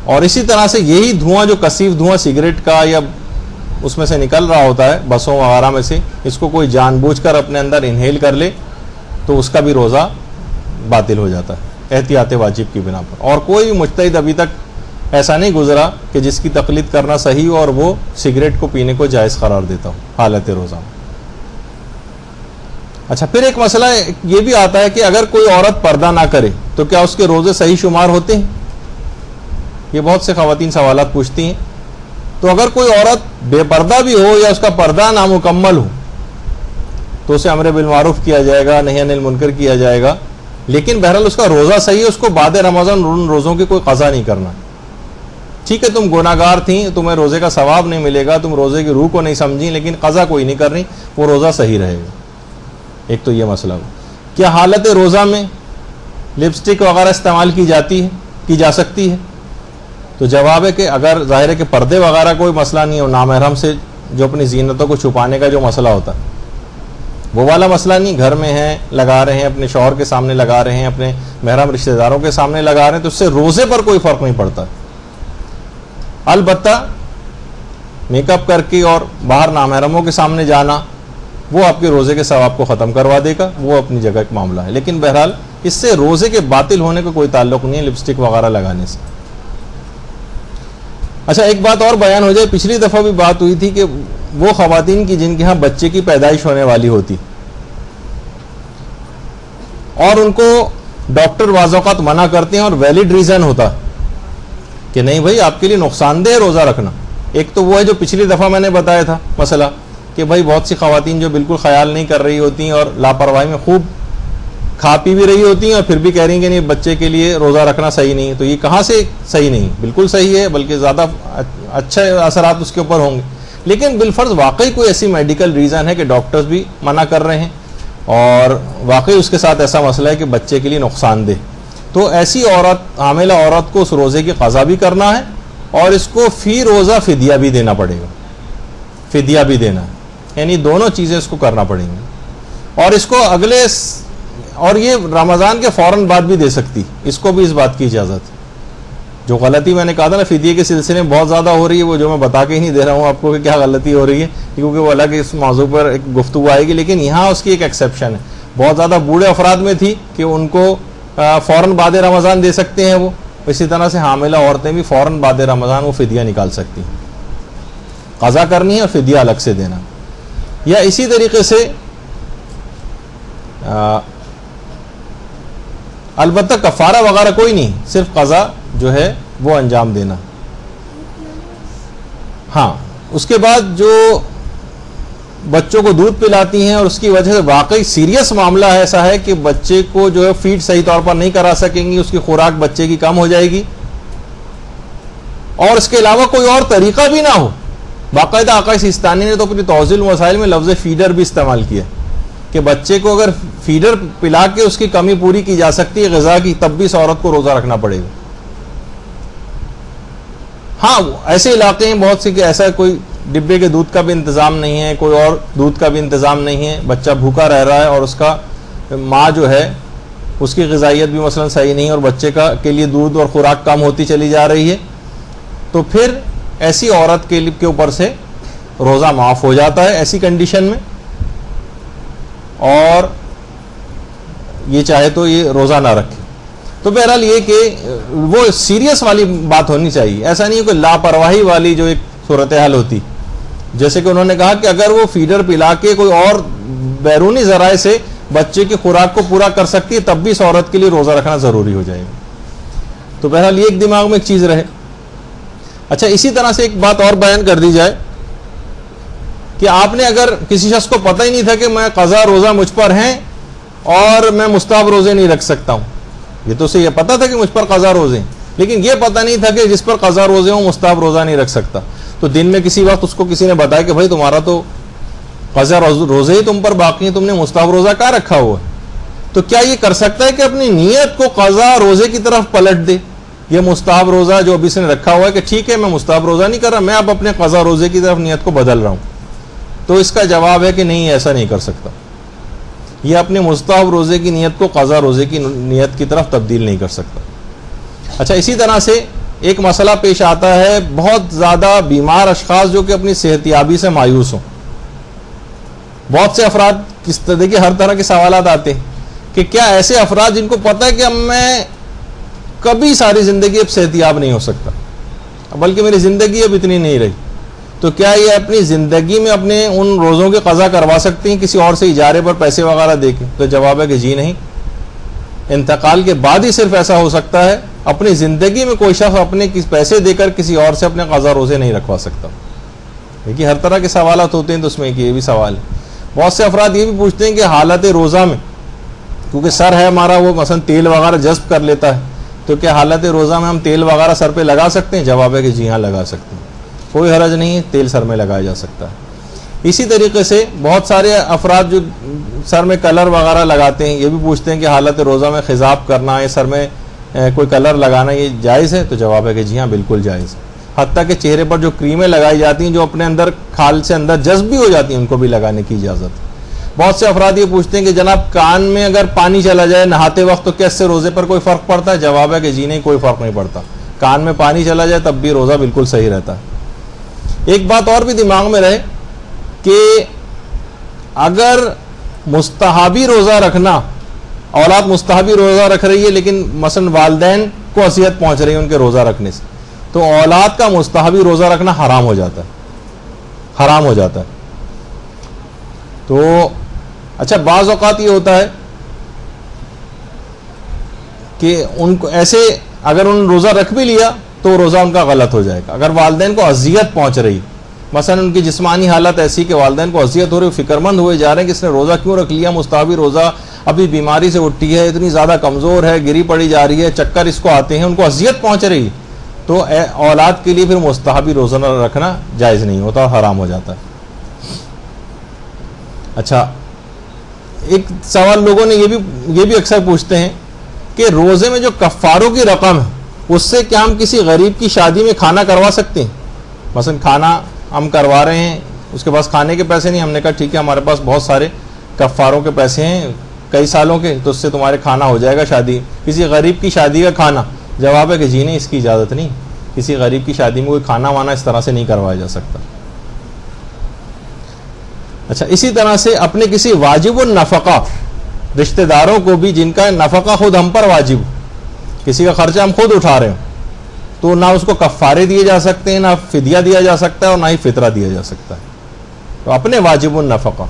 Speaker 2: اور اسی طرح سے یہی دھواں جو کثیف دھواں سگریٹ کا یا اس میں سے نکل رہا ہوتا ہے بسوں وغیرہ میں سے، اس کو کوئی جان بوجھ کر اپنے اندر انہیل کر لے تو اس کا بھی روزہ باطل ہو جاتا ہے احتیاط واجب کی بنا پر. اور کوئی مجتہد ابھی تک ایسا نہیں گزرا کہ جس کی تقلید کرنا صحیح ہو اور وہ سگریٹ کو پینے کو جائز قرار دیتا ہو حالت روزہ میں. اچھا پھر ایک مسئلہ یہ بھی آتا ہے کہ اگر کوئی عورت پردہ نہ کرے تو کیا اس کے روزے صحیح شمار ہوتے ہیں؟ یہ بہت سے خواتین سوالات پوچھتی ہیں. تو اگر کوئی عورت بے پردہ بھی ہو یا اس کا پردہ نامکمل ہو تو اسے امر بالمعروف کیا جائے گا، نہی عن المنکر کیا جائے گا، لیکن بہرحال اس کا روزہ صحیح ہے، اس کو بعد رمضان ان روزوں کی کوئی قضا نہیں کرنا. ٹھیک ہے تم گناہگار تھیں، تمہیں روزے کا ثواب نہیں ملے گا، تم روزے کی روح کو نہیں سمجھی، لیکن قضا کوئی نہیں کر رہی، وہ روزہ صحیح رہے گا. ایک تو یہ مسئلہ ہو. کیا حالت روزہ میں لپسٹک وغیرہ استعمال کی جا سکتی ہے؟ تو جواب ہے کہ اگر ظاہر ہے کہ پردے وغیرہ کوئی مسئلہ نہیں ہو، نامحرم سے جو اپنی زینتوں کو چھپانے کا جو مسئلہ ہوتا ہے وہ والا مسئلہ نہیں، گھر میں ہیں لگا رہے ہیں، اپنے شوہر کے سامنے لگا رہے ہیں، اپنے محرم رشتہ داروں کے سامنے لگا رہے ہیں، تو اس سے روزے پر کوئی فرق نہیں پڑتا. البتہ میک اپ کر کے اور باہر نامحرموں کے سامنے جانا وہ آپ کے روزے کے ثواب کو ختم کروا دے گا، وہ اپنی جگہ ایک معاملہ ہے. لیکن بہرحال اس سے روزے کے باطل ہونے کا کوئی تعلق نہیں ہے لپسٹک وغیرہ لگانے سے. اچھا ایک بات اور بیان ہو جائے، پچھلی دفعہ بھی بات ہوئی تھی کہ وہ خواتین کی جن کے ہاں بچے کی پیدائش ہونے والی ہوتی اور ان کو ڈاکٹر بعض اوقات منع کرتے ہیں اور ویلڈ ریزن ہوتا کہ نہیں بھائی آپ کے لیے نقصان دہ روزہ رکھنا. ایک تو وہ ہے جو پچھلی دفعہ میں نے بتایا تھا مسئلہ کہ بھائی بہت سی خواتین جو بالکل خیال نہیں کر رہی ہوتی ہیں اور لاپرواہی میں خوب کھا پی بھی رہی ہوتی ہیں اور پھر بھی کہہ رہی ہیں کہ نہیں بچے کے لیے روزہ رکھنا صحیح نہیں. تو یہ کہاں سے صحیح نہیں؟ بالکل صحیح ہے، بلکہ زیادہ اچھے اثرات اس کے اوپر ہوں گے. لیکن بالفرض واقعی کوئی ایسی میڈیکل ریزن ہے کہ ڈاکٹرز بھی منع کر رہے ہیں اور واقعی اس کے ساتھ ایسا مسئلہ ہے کہ بچے کے لیے نقصان دہ، تو ایسی عورت، حاملہ عورت کو اس روزے کی قضا بھی کرنا ہے اور اس کو فی روزہ فدیہ بھی دینا پڑے گا. فدیہ بھی دینا ہے، یعنی دونوں چیزیں اس کو کرنا پڑیں گی. اور اس کو اور یہ رمضان کے فوراً بعد بھی دے سکتی، اس کو بھی اس بات کی اجازت ہے. جو غلطی میں نے کہا تھا نا فدیے کے سلسلے میں بہت زیادہ ہو رہی ہے، وہ جو میں بتا کے ہی نہیں دے رہا ہوں آپ کو کہ کیا غلطی ہو رہی ہے، کیونکہ وہ الگ اس موضوع پر ایک گفتگو آئے گی. لیکن یہاں اس کی ایک ایکسیپشن ہے. بہت زیادہ بوڑھے افراد میں تھی کہ ان کو فوراً بعد رمضان دے سکتے ہیں وہ. اسی طرح سے حاملہ عورتیں بھی فوراً بعد رمضان وہ فدیہ نکال سکتی ہیں. قضا کرنی ہے اور فدیہ الگ سے دینا. یا اسی طریقے سے البتہ کفارہ وغیرہ کوئی نہیں، صرف قضا جو ہے وہ انجام دینا. ہاں اس کے بعد جو بچوں کو دودھ پلاتی ہیں اور اس کی وجہ سے واقعی سیریس معاملہ ایسا ہے کہ بچے کو جو ہے فیڈ صحیح طور پر نہیں کرا سکیں گی، اس کی خوراک بچے کی کم ہو جائے گی، اور اس کے علاوہ کوئی اور طریقہ بھی نہ ہو. باقاعدہ آقا سیستانی نے تو اپنی توضیح المسائل میں لفظ فیڈر بھی استعمال کیا کہ بچے کو اگر فیڈر پلا کے اس کی کمی پوری کی جا سکتی ہے غذا کی، تب بھی اس عورت کو روزہ رکھنا پڑے گا. ہاں ایسے علاقے ہیں بہت سے کہ ایسا کوئی ڈبے کے دودھ کا بھی انتظام نہیں ہے، کوئی اور دودھ کا بھی انتظام نہیں ہے، بچہ بھوکا رہ رہا ہے اور اس کا ماں جو ہے اس کی غذائیت بھی مثلا صحیح نہیں ہے اور بچے کے لیے دودھ اور خوراک کم ہوتی چلی جا رہی ہے، تو پھر ایسی عورت کے اوپر سے روزہ معاف ہو جاتا ہے ایسی کنڈیشن میں، اور یہ چاہے تو یہ روزہ نہ رکھے. تو بہرحال یہ کہ وہ سیریس والی بات ہونی چاہیے، ایسا نہیں ہے کہ لاپرواہی والی جو ایک صورتحال ہوتی. جیسے کہ انہوں نے کہا کہ اگر وہ فیڈر پلا کے کوئی اور بیرونی ذرائع سے بچے کی خوراک کو پورا کر سکتی ہے، تب بھی اس عورت کے لیے روزہ رکھنا ضروری ہو جائے گا. تو بہرحال یہ ایک دماغ میں ایک چیز رہے. اچھا، اسی طرح سے ایک بات اور بیان کر دی جائے کہ آپ نے اگر کسی شخص کو پتہ ہی نہیں تھا کہ میں قضا روزہ مجھ پر ہیں اور میں مستحب روزے نہیں رکھ سکتا ہوں، یہ تو اسے یہ پتہ تھا کہ مجھ پر قضا روزے ہیں، لیکن یہ پتہ نہیں تھا کہ جس پر قضا روزے ہوں مستحب روزہ نہیں رکھ سکتا. تو دن میں کسی وقت اس کو کسی نے بتایا کہ بھائی تمہارا تو قضا روزے ہی تم پر باقی ہیں، تم نے مستحب روزہ کہاں رکھا ہوا ہے؟ تو کیا یہ کر سکتا ہے کہ اپنی نیت کو قضا روزے کی طرف پلٹ دے؟ یہ مستحب روزہ جو ابھی اس نے رکھا ہوا ہے کہ ٹھیک ہے میں مستحب روزہ نہیں کر رہا، میں اب اپنے قضا روزے کی طرف نیت کو بدل رہا ہوں. تو اس کا جواب ہے کہ نہیں، ایسا نہیں کر سکتا. یہ اپنے مستحب روزے کی نیت کو قضا روزے کی نیت کی طرف تبدیل نہیں کر سکتا. اچھا، اسی طرح سے ایک مسئلہ پیش آتا ہے، بہت زیادہ بیمار اشخاص جو کہ اپنی صحت یابی سے مایوس ہوں. بہت سے افراد دیکھیے ہر طرح کے سوالات آتے ہیں کہ کیا ایسے افراد جن کو پتہ ہے کہ اب میں کبھی ساری زندگی اب صحت یاب نہیں ہو سکتا، بلکہ میری زندگی اب اتنی نہیں رہی، تو کیا یہ اپنی زندگی میں اپنے ان روزوں کے قضا کروا سکتے ہیں کسی اور سے اجارے پر پیسے وغیرہ دے کے؟ تو جواب ہے کہ جی نہیں. انتقال کے بعد ہی صرف ایسا ہو سکتا ہے، اپنی زندگی میں کوئی شخص اپنے پیسے دے کر کسی اور سے اپنے قضا روزے نہیں رکھوا سکتا. دیکھیے ہر طرح کے سوالات ہوتے ہیں، تو اس میں یہ بھی سوال ہے. بہت سے افراد یہ بھی پوچھتے ہیں کہ حالت روزہ میں، کیونکہ سر ہے ہمارا وہ مثلا تیل وغیرہ جذب کر لیتا ہے، تو کیا حالت روزہ میں ہم تیل وغیرہ سر پہ لگا سکتے ہیں؟ جواب ہے کہ جی ہاں لگا سکتے ہیں، کوئی حرج نہیں ہے، تیل سر میں لگایا جا سکتا ہے. اسی طریقے سے بہت سارے افراد جو سر میں کلر وغیرہ لگاتے ہیں، یہ بھی پوچھتے ہیں کہ حالت روزہ میں خضاب کرنا ہے، سر میں کوئی کلر لگانا، یہ جائز ہے؟ تو جواب ہے کہ جی ہاں بالکل جائز ہے. حتیٰ کہ چہرے پر جو کریمیں لگائی جاتی ہیں جو اپنے اندر کھال سے اندر جذب بھی ہو جاتی ہیں، ان کو بھی لگانے کی اجازت ہے. بہت سے افراد یہ پوچھتے ہیں کہ جناب کان میں اگر پانی چلا جائے نہاتے وقت تو کیا اس سے روزے پر کوئی فرق پڑتا ہے؟ جواب ہے کہ جی نہیں، کوئی فرق نہیں پڑتا. کان میں پانی چلا جائے تب بھی روزہ بالکل صحیح رہتا ہے. ایک بات اور بھی دماغ میں رہے کہ اگر مستحبی روزہ رکھنا، اولاد مستحبی روزہ رکھ رہی ہے لیکن مثلا والدین کو اذیت پہنچ رہی ہے ان کے روزہ رکھنے سے، تو اولاد کا مستحبی روزہ رکھنا حرام ہو جاتا ہے، حرام ہو جاتا ہے. تو اچھا، بعض اوقات یہ ہوتا ہے کہ ان کو ایسے اگر ان روزہ رکھ بھی لیا تو روزہ ان کا غلط ہو جائے گا. اگر والدین کو اذیت پہنچ رہی، مثلا ان کی جسمانی حالت ایسی کہ والدین کو اذیت ہو رہی، فکر مند ہوئے جا رہے ہیں کہ اس نے روزہ کیوں رکھ لیا، مستحبی روزہ، ابھی بیماری سے اٹھی ہے، اتنی زیادہ کمزور ہے، گری پڑی جا رہی ہے، چکر اس کو آتے ہیں، ان کو اذیت پہنچ رہی، تو اولاد کے لیے پھر مستحبی روزہ رکھنا جائز نہیں ہوتا، حرام ہو جاتا ہے. اچھا، ایک سوال لوگوں نے یہ بھی اکثر پوچھتے ہیں کہ روزے میں جو کفاروں کی رقم ہے اس سے کیا ہم کسی غریب کی شادی میں کھانا کروا سکتے ہیں؟ مثلا کھانا ہم کروا رہے ہیں، اس کے پاس کھانے کے پیسے نہیں، ہم نے کہا ٹھیک ہے ہمارے پاس بہت سارے کفاروں کے پیسے ہیں کئی سالوں کے، تو اس سے تمہارے کھانا ہو جائے گا شادی، کسی غریب کی شادی کا کھانا. جواب ہے کہ جی نہیں، اس کی اجازت نہیں، کسی غریب کی شادی میں کوئی کھانا وانا اس طرح سے نہیں کروایا جا سکتا. اچھا، اسی طرح سے اپنے کسی واجب النفقہ رشتہ داروں کو بھی جن کا نفقہ خود ہم پر واجب ہو، کسی کا خرچہ ہم خود اٹھا رہے ہوں، تو نہ اس کو کفارے دیے جا سکتے ہیں، نہ فدیہ دیا جا سکتا ہے، اور نہ ہی فطرہ دیا جا سکتا ہے. تو اپنے واجب النفقہ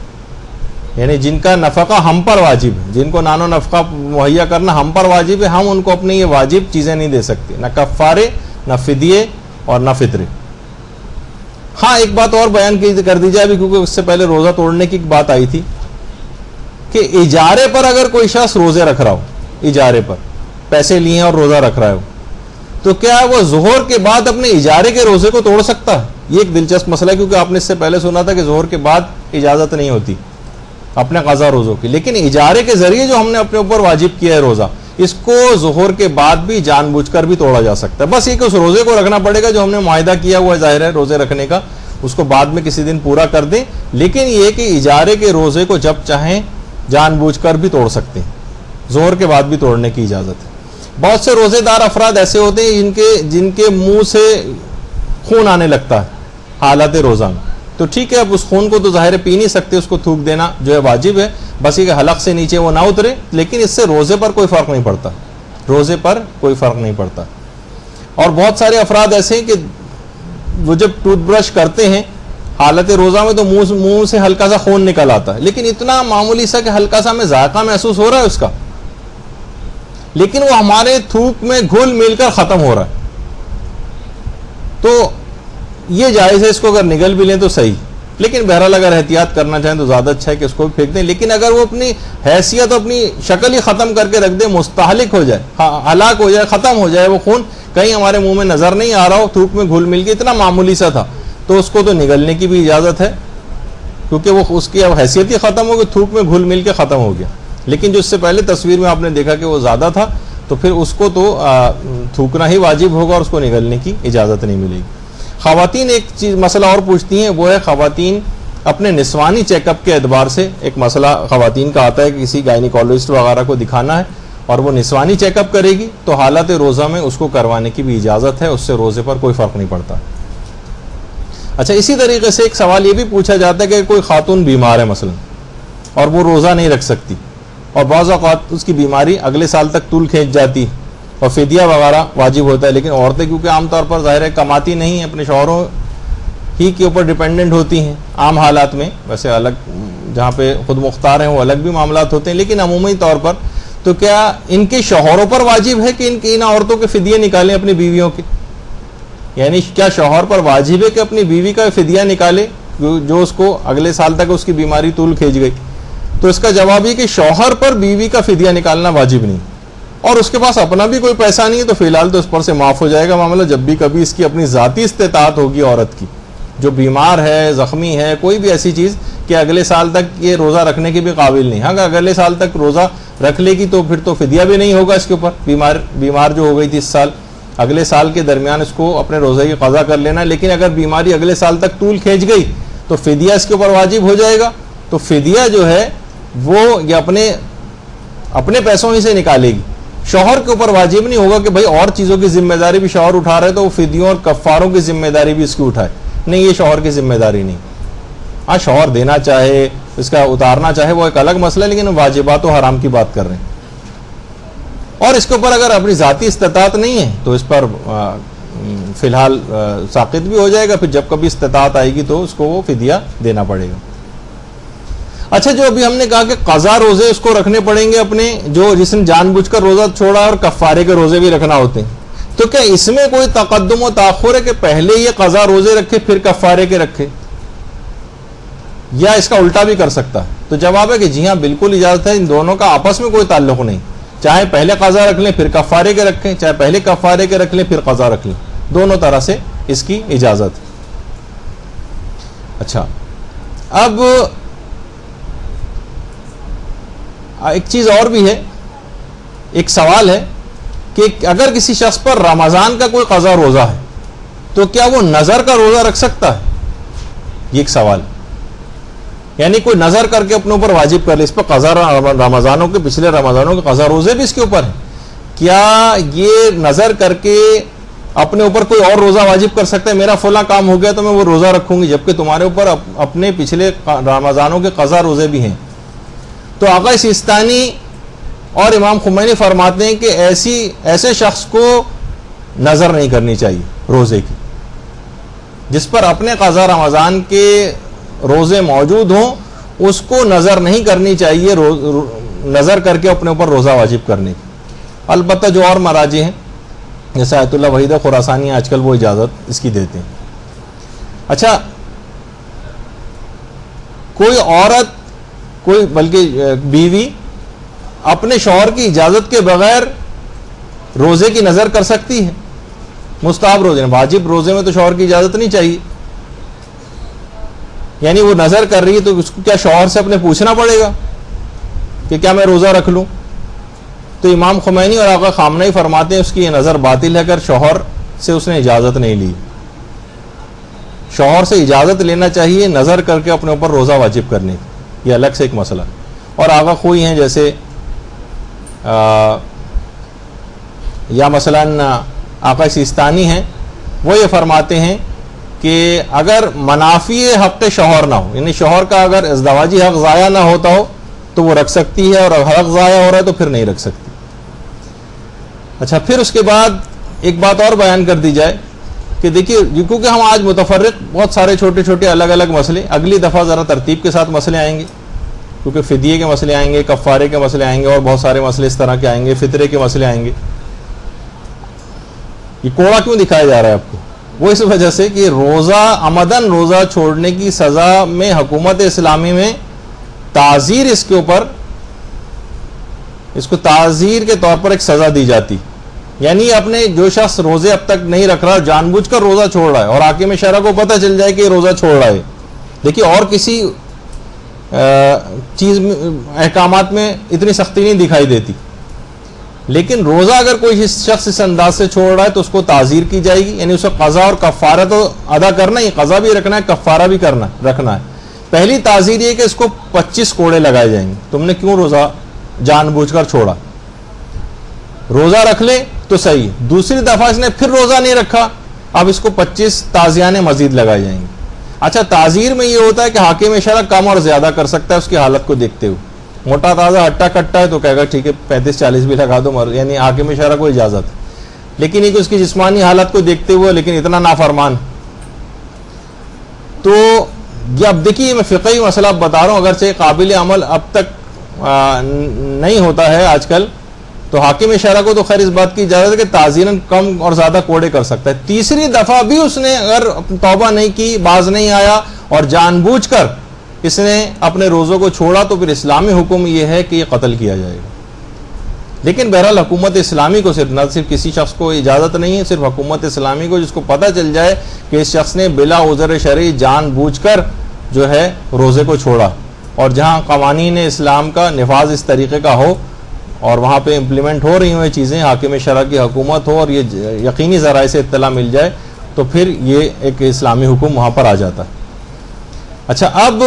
Speaker 2: یعنی جن کا نفقہ ہم پر واجب ہے، جن کو نان و نفقہ مہیا کرنا ہم پر واجب ہے، ہم ان کو اپنے یہ واجب چیزیں نہیں دے سکتے، نہ کفارے، نہ فدیے اور نہ فطرے. ہاں، ایک بات اور بیان کر دی جائے بھی، کیونکہ اس سے پہلے روزہ توڑنے کی ایک بات آئی تھی کہ اجارے پر اگر کوئی شخص روزے رکھ رہا ہو، اجارے پر پیسے لیے ہیں اور روزہ رکھ رہا ہو، تو کیا وہ ظہر کے بعد اپنے اجارے کے روزے کو توڑ سکتا ہے؟ یہ ایک دلچسپ مسئلہ ہے، کیونکہ آپ نے اس سے پہلے سنا تھا کہ ظہر کے بعد اجازت نہیں ہوتی اپنے قضا روزوں کی، لیکن اجارے کے ذریعے جو ہم نے اپنے اوپر واجب کیا ہے روزہ، اس کو ظہر کے بعد بھی جان بوجھ کر بھی توڑا جا سکتا ہے. بس یہ کہ اس روزے کو رکھنا پڑے گا جو ہم نے معاہدہ کیا ہوا ہے، ظاہر ہے روزے رکھنے کا، اس کو بعد میں کسی دن پورا کر دیں، لیکن یہ کہ اجارے کے روزے کو جب چاہیں جان بوجھ کر بھی توڑ سکتے ہیں، ظہر کے بعد بھی توڑنے کی اجازت ہے. بہت سے روزے دار افراد ایسے ہوتے ہیں جن کے منہ سے خون آنے لگتا ہے حالت روزہ میں، تو ٹھیک ہے، اب اس خون کو تو ظاہر پی نہیں سکتے، اس کو تھوک دینا جو ہے واجب ہے، بس یہ کہ حلق سے نیچے وہ نہ اترے، لیکن اس سے روزے پر کوئی فرق نہیں پڑتا، روزے پر کوئی فرق نہیں پڑتا۔ اور بہت سارے افراد ایسے ہیں کہ وہ جب ٹوتھ برش کرتے ہیں حالت روزہ میں تو منہ سے ہلکا سا خون نکل آتا ہے، لیکن اتنا معمولی سا کہ ہلکا سا ہمیں ذائقہ محسوس ہو رہا ہے اس کا، لیکن وہ ہمارے تھوک میں گھل مل کر ختم ہو رہا ہے۔ تو یہ جائز ہے، اس کو اگر نگل بھی لیں تو صحیح، لیکن بہرحال اگر احتیاط کرنا چاہیں تو زیادہ اچھا ہے کہ اس کو بھی پھینک دیں، لیکن اگر وہ اپنی حیثیت اپنی شکل ہی ختم کر کے رکھ دیں، مستہلک ہو جائے، ہلاک ہو جائے، ختم ہو جائے، وہ خون کہیں ہمارے منہ میں نظر نہیں آ رہا ہو، تھوک میں گھل مل کے اتنا معمولی سا تھا، تو اس کو تو نگلنے کی بھی اجازت ہے، کیونکہ وہ اس کی اب حیثیت ہی ختم ہو گئی، تھوک میں گھل مل کے ختم ہو گیا۔ لیکن جو اس سے پہلے تصویر میں آپ نے دیکھا کہ وہ زیادہ تھا، تو پھر اس کو تو تھوکنا ہی واجب ہوگا اور اس کو نگلنے کی اجازت نہیں ملے گی۔ خواتین ایک چیز مسئلہ اور پوچھتی ہیں، وہ ہے خواتین اپنے نسوانی چیک اپ کے اعتبار سے ایک مسئلہ خواتین کا آتا ہے کہ کسی گائنیکالوجسٹ وغیرہ کو دکھانا ہے اور وہ نسوانی چیک اپ کرے گی تو حالت روزہ میں اس کو کروانے کی بھی اجازت ہے، اس سے روزے پر کوئی فرق نہیں پڑتا۔ اچھا، اسی طریقے سے ایک سوال یہ بھی پوچھا جاتا ہے کہ کوئی خاتون بیمار ہے مثلا اور وہ روزہ نہیں رکھ سکتی، اور بعض اوقات اس کی بیماری اگلے سال تک طول کھینچ جاتی اور فدیہ وغیرہ واجب ہوتا ہے، لیکن عورتیں کیونکہ عام طور پر ظاہر ہے کماتی نہیں ہیں، اپنے شوہروں ہی کے اوپر ڈیپینڈنٹ ہوتی ہیں عام حالات میں، ویسے الگ جہاں پہ خود مختار ہیں وہ الگ بھی معاملات ہوتے ہیں، لیکن عمومی طور پر تو کیا ان کے شوہروں پر واجب ہے کہ ان عورتوں کے فدیے نکالیں اپنی بیویوں کے؟ یعنی کیا شوہر پر واجب ہے کہ اپنی بیوی کا فدیہ نکالے جو اس کو اگلے سال تک اس کی بیماری طول کھینچ گئی؟ تو اس کا جواب یہ کہ شوہر پر بیوی کا فدیہ نکالنا واجب نہیں، اور اس کے پاس اپنا بھی کوئی پیسہ نہیں ہے تو فی الحال تو اس پر سے معاف ہو جائے گا معاملہ۔ جب بھی کبھی اس کی اپنی ذاتی استطاعت ہوگی عورت کی، جو بیمار ہے، زخمی ہے، کوئی بھی ایسی چیز کہ اگلے سال تک یہ روزہ رکھنے کے بھی قابل نہیں، اگر اگلے سال تک روزہ رکھ لے گی تو پھر تو فدیہ بھی نہیں ہوگا اس کے اوپر، بیمار جو ہو گئی تھی اس سال، اگلے سال کے درمیان اس کو اپنے روزے کی قضا کر لینا، لیکن اگر بیماری اگلے سال تک طول کھینچ گئی تو فدیہ اس کے اوپر واجب ہو جائے گا۔ تو فدیہ جو ہے وہ یہ اپنے پیسوں ہی سے نکالے گی، شوہر کے اوپر واجب نہیں ہوگا کہ بھائی اور چیزوں کی ذمہ داری بھی شوہر اٹھا رہے تو وہ فدیوں اور کفاروں کی ذمہ داری بھی اس کی اٹھائے، نہیں، یہ شوہر کی ذمہ داری نہیں۔ ہاں شوہر دینا چاہے، اس کا اتارنا چاہے، وہ ایک الگ مسئلہ ہے، لیکن واجبات و حرام کی بات کر رہے ہیں، اور اس کے اوپر اگر اپنی ذاتی استطاعت نہیں ہے تو اس پر فی الحال ساقط بھی ہو جائے گا، پھر جب کبھی استطاعت آئے گی تو اس کو وہ فدیہ دینا پڑے گا۔ اچھا، جو ابھی ہم نے کہا کہ قضا روزے اس کو رکھنے پڑیں گے اپنے، جس نے جان بوجھ کر روزہ چھوڑا اور کفارے کے روزے بھی رکھنا ہوتے ہیں، تو کیا اس میں کوئی تقدم و تاخر ہے کہ پہلے یہ قضا روزے رکھے پھر کفارے کے رکھے، یا اس کا الٹا بھی کر سکتا ہے؟ تو جواب ہے کہ جی ہاں، بالکل اجازت ہے، ان دونوں کا آپس میں کوئی تعلق نہیں، چاہے پہلے قضا رکھ لیں پھر کفارے کے رکھیں، چاہے پہلے کفارے کے رکھ لیں پھر قضا رکھ لیں، دونوں طرح سے اس کی اجازت ہے۔ اچھا، اب ایک چیز اور بھی ہے، ایک سوال ہے کہ اگر کسی شخص پر رمضان کا کوئی قضا روزہ ہے تو کیا وہ نظر کا روزہ رکھ سکتا ہے؟ یہ ایک سوال، یعنی کوئی نظر کر کے اپنے اوپر واجب کر لے، اس پر قضا رمضانوں کے، پچھلے رمضانوں کے قضا روزے بھی اس کے اوپر ہیں، کیا یہ نظر کر کے اپنے اوپر کوئی اور روزہ واجب کر سکتا ہے؟ میرا فلاں کام ہو گیا تو میں وہ روزہ رکھوں گی، جبکہ تمہارے اوپر اپنے پچھلے رمضانوں کے قضا روزے بھی ہیں۔ تو آقا سیستانی اور امام خمینی فرماتے ہیں کہ ایسے شخص کو نظر نہیں کرنی چاہیے روزے کی، جس پر اپنے قضا رمضان کے روزے موجود ہوں، اس کو نظر نہیں کرنی چاہیے نظر کر کے اپنے اوپر روزہ واجب کرنے کی۔ البتہ جو اور مراجع ہیں جیسے آیت اللہ وحید خراسانی آج کل وہ اجازت اس کی دیتے ہیں۔ اچھا، کوئی عورت، کوئی بلکہ بیوی اپنے شوہر کی اجازت کے بغیر روزے کی نظر کر سکتی ہے؟ مستحب روزے، واجب روزے میں تو شوہر کی اجازت نہیں چاہیے، یعنی وہ نظر کر رہی ہے تو اس کو کیا شوہر سے اپنے پوچھنا پڑے گا کہ کیا میں روزہ رکھ لوں؟ تو امام خمینی اور آقا خامنہی فرماتے ہیں اس کی یہ نظر باطل ہے اگر شوہر سے اس نے اجازت نہیں لی۔ شوہر سے اجازت لینا چاہیے نظر کر کے اپنے اوپر روزہ واجب کرنے کی، یہ الگ سے ایک مسئلہ۔ اور آقا خوئی ہیں جیسے یا مثلاً آقا سیستانی ہیں، وہ یہ فرماتے ہیں کہ اگر منافی حق شوہر نہ ہو، یعنی شوہر کا اگر ازدواجی حق ضائع نہ ہوتا ہو تو وہ رکھ سکتی ہے، اور اگر حق ضائع ہو رہا ہے تو پھر نہیں رکھ سکتی. اچھا، پھر اس کے بعد ایک بات اور بیان کر دی جائے کہ دیکھیے، کیونکہ ہم آج متفرق بہت سارے چھوٹے چھوٹے الگ الگ مسئلے، اگلی دفعہ ذرا ترتیب کے ساتھ مسئلے آئیں گے، کیونکہ فدیے کے مسئلے آئیں گے، کفارے کے مسئلے آئیں گے، اور بہت سارے مسئلے اس طرح کے آئیں گے، فطرے کے مسئلے آئیں گے. یہ کوڑا کیوں دکھایا جا رہا ہے آپ کو؟ وہ اس وجہ سے کہ روزہ عمدن روزہ چھوڑنے کی سزا میں حکومت اسلامی میں تعزیر، اس کے اوپر اس کو تعزیر کے طور پر ایک سزا دی جاتی. یعنی اپنے جو شخص روزے اب تک نہیں رکھ رہا، جان بوجھ کر روزہ چھوڑ رہا ہے، اور حاکم شرع کو پتہ چل جائے کہ یہ روزہ چھوڑ رہا ہے. دیکھیے، اور کسی چیز احکامات میں اتنی سختی نہیں دکھائی دیتی، لیکن روزہ اگر کوئی شخص اس انداز سے چھوڑ رہا ہے تو اس کو تعزیر کی جائے گی. یعنی اسے قضا اور کفارہ تو ادا کرنا ہی، قضا بھی رکھنا ہے، کفارہ بھی رکھنا ہے. پہلی تعزیر یہ کہ اس کو 25 کوڑے لگائے جائیں گے. تم نے کیوں روزہ جان بوجھ کر چھوڑا؟ روزہ رکھ لے تو صحیح. دوسری دفعہ اس نے پھر روزہ نہیں رکھا، اب اس کو 25 تعزیرانے مزید لگائے جائیں گے. اچھا، تعزیر میں یہ ہوتا ہے کہ حاکم شرع کم اور زیادہ کر سکتا ہے اس کی حالت کو دیکھتے ہوئے. موٹا تازہ ہٹا کٹا ہے تو کہے گا ٹھیک ہے 35-40 بھی لگا دو، یعنی حاکم شرع کو اجازت ہے. لیکن یہ کہ اس کی جسمانی حالت کو دیکھتے ہوئے لیکن اتنا نافرمان. تو یہ اب دیکھیے، میں فقہی مسئلہ بتا رہا ہوں، اگرچہ قابل عمل اب تک نہیں ہوتا ہے آج کل، تو حاکم شرع کو تو خیر اس بات کی اجازت ہے کہ تعزیراً کم اور زیادہ کوڑے کر سکتا ہے. تیسری دفعہ بھی اس نے اگر توبہ نہیں کی، باز نہیں آیا اور جان بوجھ کر اس نے اپنے روزوں کو چھوڑا، تو پھر اسلامی حکم یہ ہے کہ یہ قتل کیا جائے گا. لیکن بہرحال حکومت اسلامی کو نہ صرف کسی شخص کو اجازت نہیں ہے، صرف حکومت اسلامی کو، جس کو پتہ چل جائے کہ اس شخص نے بلا عذر شرعی جان بوجھ کر جو ہے روزے کو چھوڑا، اور جہاں قوانین اسلام کا نفاذ اس طریقے کا ہو اور وہاں پہ امپلیمنٹ ہو رہی ہوں یہ چیزیں، حاکم شرع کی حکومت ہو اور یہ یقینی ذرائع سے اطلاع مل جائے، تو پھر یہ ایک اسلامی حکم وہاں پر آ جاتا ہے. اچھا، اب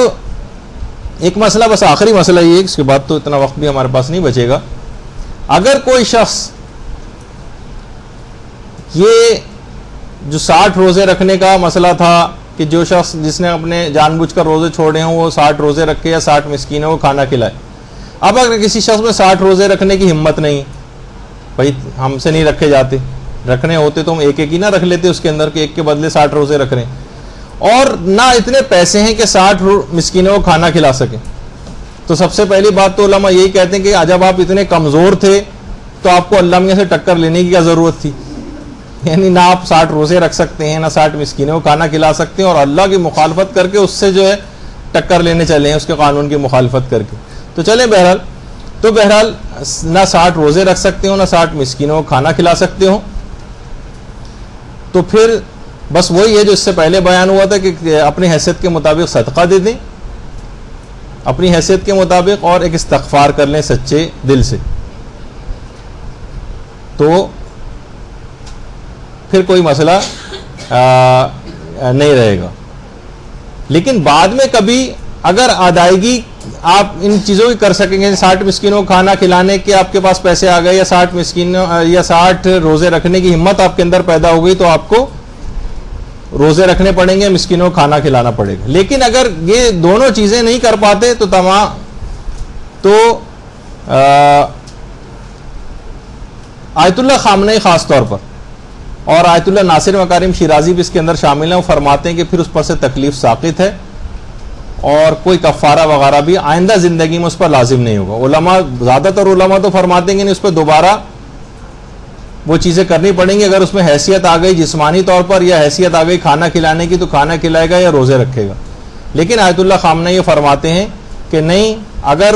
Speaker 2: ایک مسئلہ، بس آخری مسئلہ یہ ہے، اس کے بعد تو اتنا وقت بھی ہمارے پاس نہیں بچے گا. اگر کوئی شخص یہ جو 60 روزے رکھنے کا مسئلہ تھا کہ جو شخص جس نے اپنے جان بوجھ کر روزے چھوڑے ہوں وہ 60 روزے رکھے یا 60 مسکینوں کو کھانا کھلائے. اب اگر کسی شخص میں 60 روزے رکھنے کی ہمت نہیں، بھائی ہم سے نہیں رکھے جاتے، رکھنے ہوتے تو ہم ایک ایک ہی نہ رکھ لیتے اس کے اندر کہ ایک کے بدلے 60 روزے رکھ رہے ہیں، اور نہ اتنے پیسے ہیں کہ 60 مسکینوں کو کھانا کھلا سکیں. تو سب سے پہلی بات تو علماء یہی کہتے ہیں کہ جب آپ اتنے کمزور تھے تو آپ کو اللہ میاں سے ٹکر لینے کی کیا ضرورت تھی؟ یعنی نہ آپ 60 روزے رکھ سکتے ہیں، نہ 60 مسکینوں کو کھانا کھلا سکتے ہیں، اور اللہ کی مخالفت کر کے اس سے جو ہے ٹکر لینے چلے ہیں، اس کے قانون کی مخالفت کر کے. تو چلیں بہرحال نہ 60 روزے رکھ سکتے ہو، نہ 60 مسکینوں کو کھانا کھلا سکتے ہو، تو پھر بس وہی ہے جو اس سے پہلے بیان ہوا تھا کہ اپنی حیثیت کے مطابق صدقہ دے دیں، اپنی حیثیت کے مطابق، اور ایک استغفار کر لیں سچے دل سے، تو پھر کوئی مسئلہ نہیں رہے گا. لیکن بعد میں کبھی اگر ادائیگی آپ ان چیزوں کی کر سکیں گے، 60 مسکینوں کو کھانا کھلانے کے آپ کے پاس پیسے آ گئے، یا 60 مسکینوں یا 60 روزے رکھنے کی ہمت آپ کے اندر پیدا ہو گئی، تو آپ کو روزے رکھنے پڑیں گے، مسکینوں کو کھانا کھلانا پڑے گا. لیکن اگر یہ دونوں چیزیں نہیں کر پاتے تو آیت اللہ خامنئی خاص طور پر اور آیت اللہ ناصر مکارم شیرازی بھی اس کے اندر شامل ہیں، وہ فرماتے ہیں کہ پھر اس پر سے تکلیف ساقط ہے اور کوئی کفارہ وغیرہ بھی آئندہ زندگی میں اس پر لازم نہیں ہوگا. علماء، زیادہ تر علماء تو فرماتے ہیں کہ اس پہ دوبارہ وہ چیزیں کرنی پڑیں گی. اگر اس میں حیثیت آ گئی جسمانی طور پر، یا حیثیت آ گئی کھانا کھلانے کی، تو کھانا کھلائے گا یا روزے رکھے گا. لیکن آیت اللہ خامنئی یہ فرماتے ہیں کہ نہیں، اگر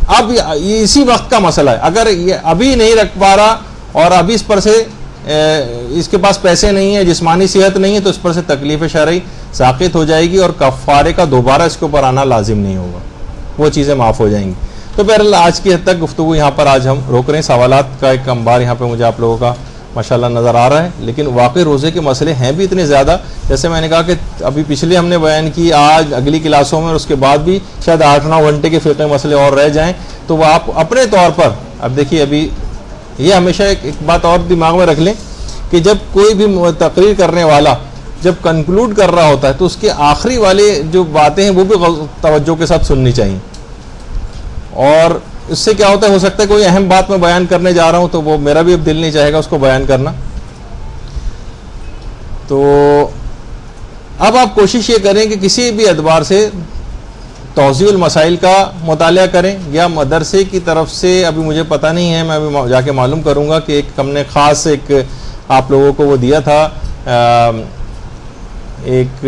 Speaker 2: اب اسی وقت کا مسئلہ ہے، اگر یہ ابھی نہیں رکھ پا رہا اور ابھی اس پر سے اس کے پاس پیسے نہیں ہیں، جسمانی صحت نہیں ہے، تو اس پر سے تکلیف شرعی ساقط ہو جائے گی اور کفارے کا دوبارہ اس کے اوپر آنا لازم نہیں ہوگا، وہ چیزیں معاف ہو جائیں گی. تو بہرحال آج کی حد تک گفتگو یہاں پر آج ہم روک رہے ہیں. سوالات کا ایک انبار یہاں پہ مجھے آپ لوگوں کا ماشاءاللہ نظر آ رہا ہے، لیکن واقعی روزے کے مسئلے ہیں بھی اتنے زیادہ. جیسے میں نے کہا کہ ابھی پچھلے ہم نے بیان کی، آج اگلی کلاسوں میں اور اس کے بعد بھی شاید 8-9 گھنٹے کے فقہ مسئلے اور رہ جائیں. تو وہ آپ اپنے طور پر اب دیکھیے، ابھی یہ ہمیشہ ایک بات اور دماغ میں رکھ لیں کہ جب کوئی بھی تقریر کرنے والا جب کنکلوڈ کر رہا ہوتا ہے تو اس کے آخری والے جو باتیں ہیں وہ بھی توجہ کے ساتھ سننی چاہیے. اور اس سے کیا ہوتا ہے، ہو سکتا ہے کوئی اہم بات میں بیان کرنے جا رہا ہوں تو وہ میرا بھی اب دل نہیں چاہے گا اس کو بیان کرنا. تو اب آپ کوشش یہ کریں کہ کسی بھی اعتبار سے توضیح المسائل کا مطالعہ کریں، یا مدرسے کی طرف سے ابھی مجھے پتہ نہیں ہے، میں ابھی جا کے معلوم کروں گا کہ ایک ہم نے خاص ایک آپ لوگوں کو وہ دیا تھا ایک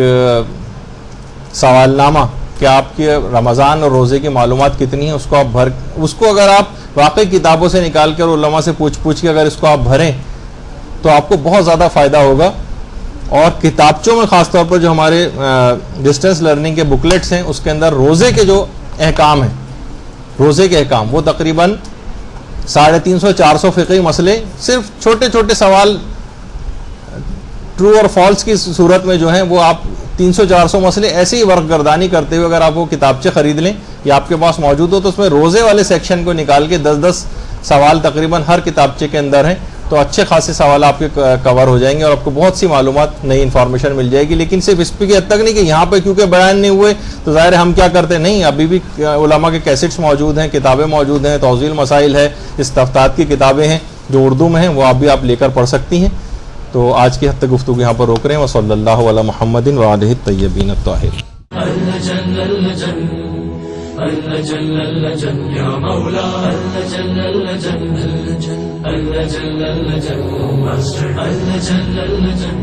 Speaker 2: سوال نامہ کہ آپ کے رمضان اور روزے کی معلومات کتنی ہیں، اس کو اگر آپ واقعی کتابوں سے نکال کر علماء سے پوچھ کے اگر اس کو آپ بھریں تو آپ کو بہت زیادہ فائدہ ہوگا. اور کتابچوں میں خاص طور پر جو ہمارے ڈسٹینس لرننگ کے بکلیٹس ہیں اس کے اندر روزے کے جو احکام ہیں، روزے کے احکام وہ تقریباً 350-400 فقہی مسئلے، صرف چھوٹے چھوٹے سوال ٹرو اور فالس کی صورت میں جو ہیں وہ آپ 300-400 مسئلے ایسے ہی ورق گردانی کرتے ہوئے اگر آپ وہ کتابچے خرید لیں یا آپ کے پاس موجود ہو تو اس میں روزے والے سیکشن کو نکال کے 10-10 سوال تقریباً ہر کتابچے کے اندر ہیں، تو اچھے خاصے سوال آپ کے کور ہو جائیں گے اور آپ کو بہت سی معلومات، نئی انفارمیشن مل جائے گی. لیکن صرف اس پہ کی حد تک نہیں کہ یہاں پہ کیونکہ بیان نہیں ہوئے تو ظاہر ہے ہم کیا کرتے نہیں، ابھی بھی علماء کے کیسٹس موجود ہیں، کتابیں موجود ہیں، توضیح المسائل ہے، استفتاءات کی کتابیں ہیں جو اردو میں ہیں، وہ آپ لے کر پڑھ سکتی ہیں. تو آج کی حد تک گفتگو یہاں پر روک رہے ہیں. وصلی اللہ علی محمد وآلہ الطیبین الطاہرین.
Speaker 1: اللجن اللجن يا مولا اللجن اللجن اللجن اللجن اللجن اللجن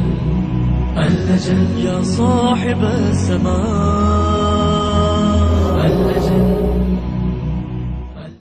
Speaker 1: اللجن يا صاحب السماء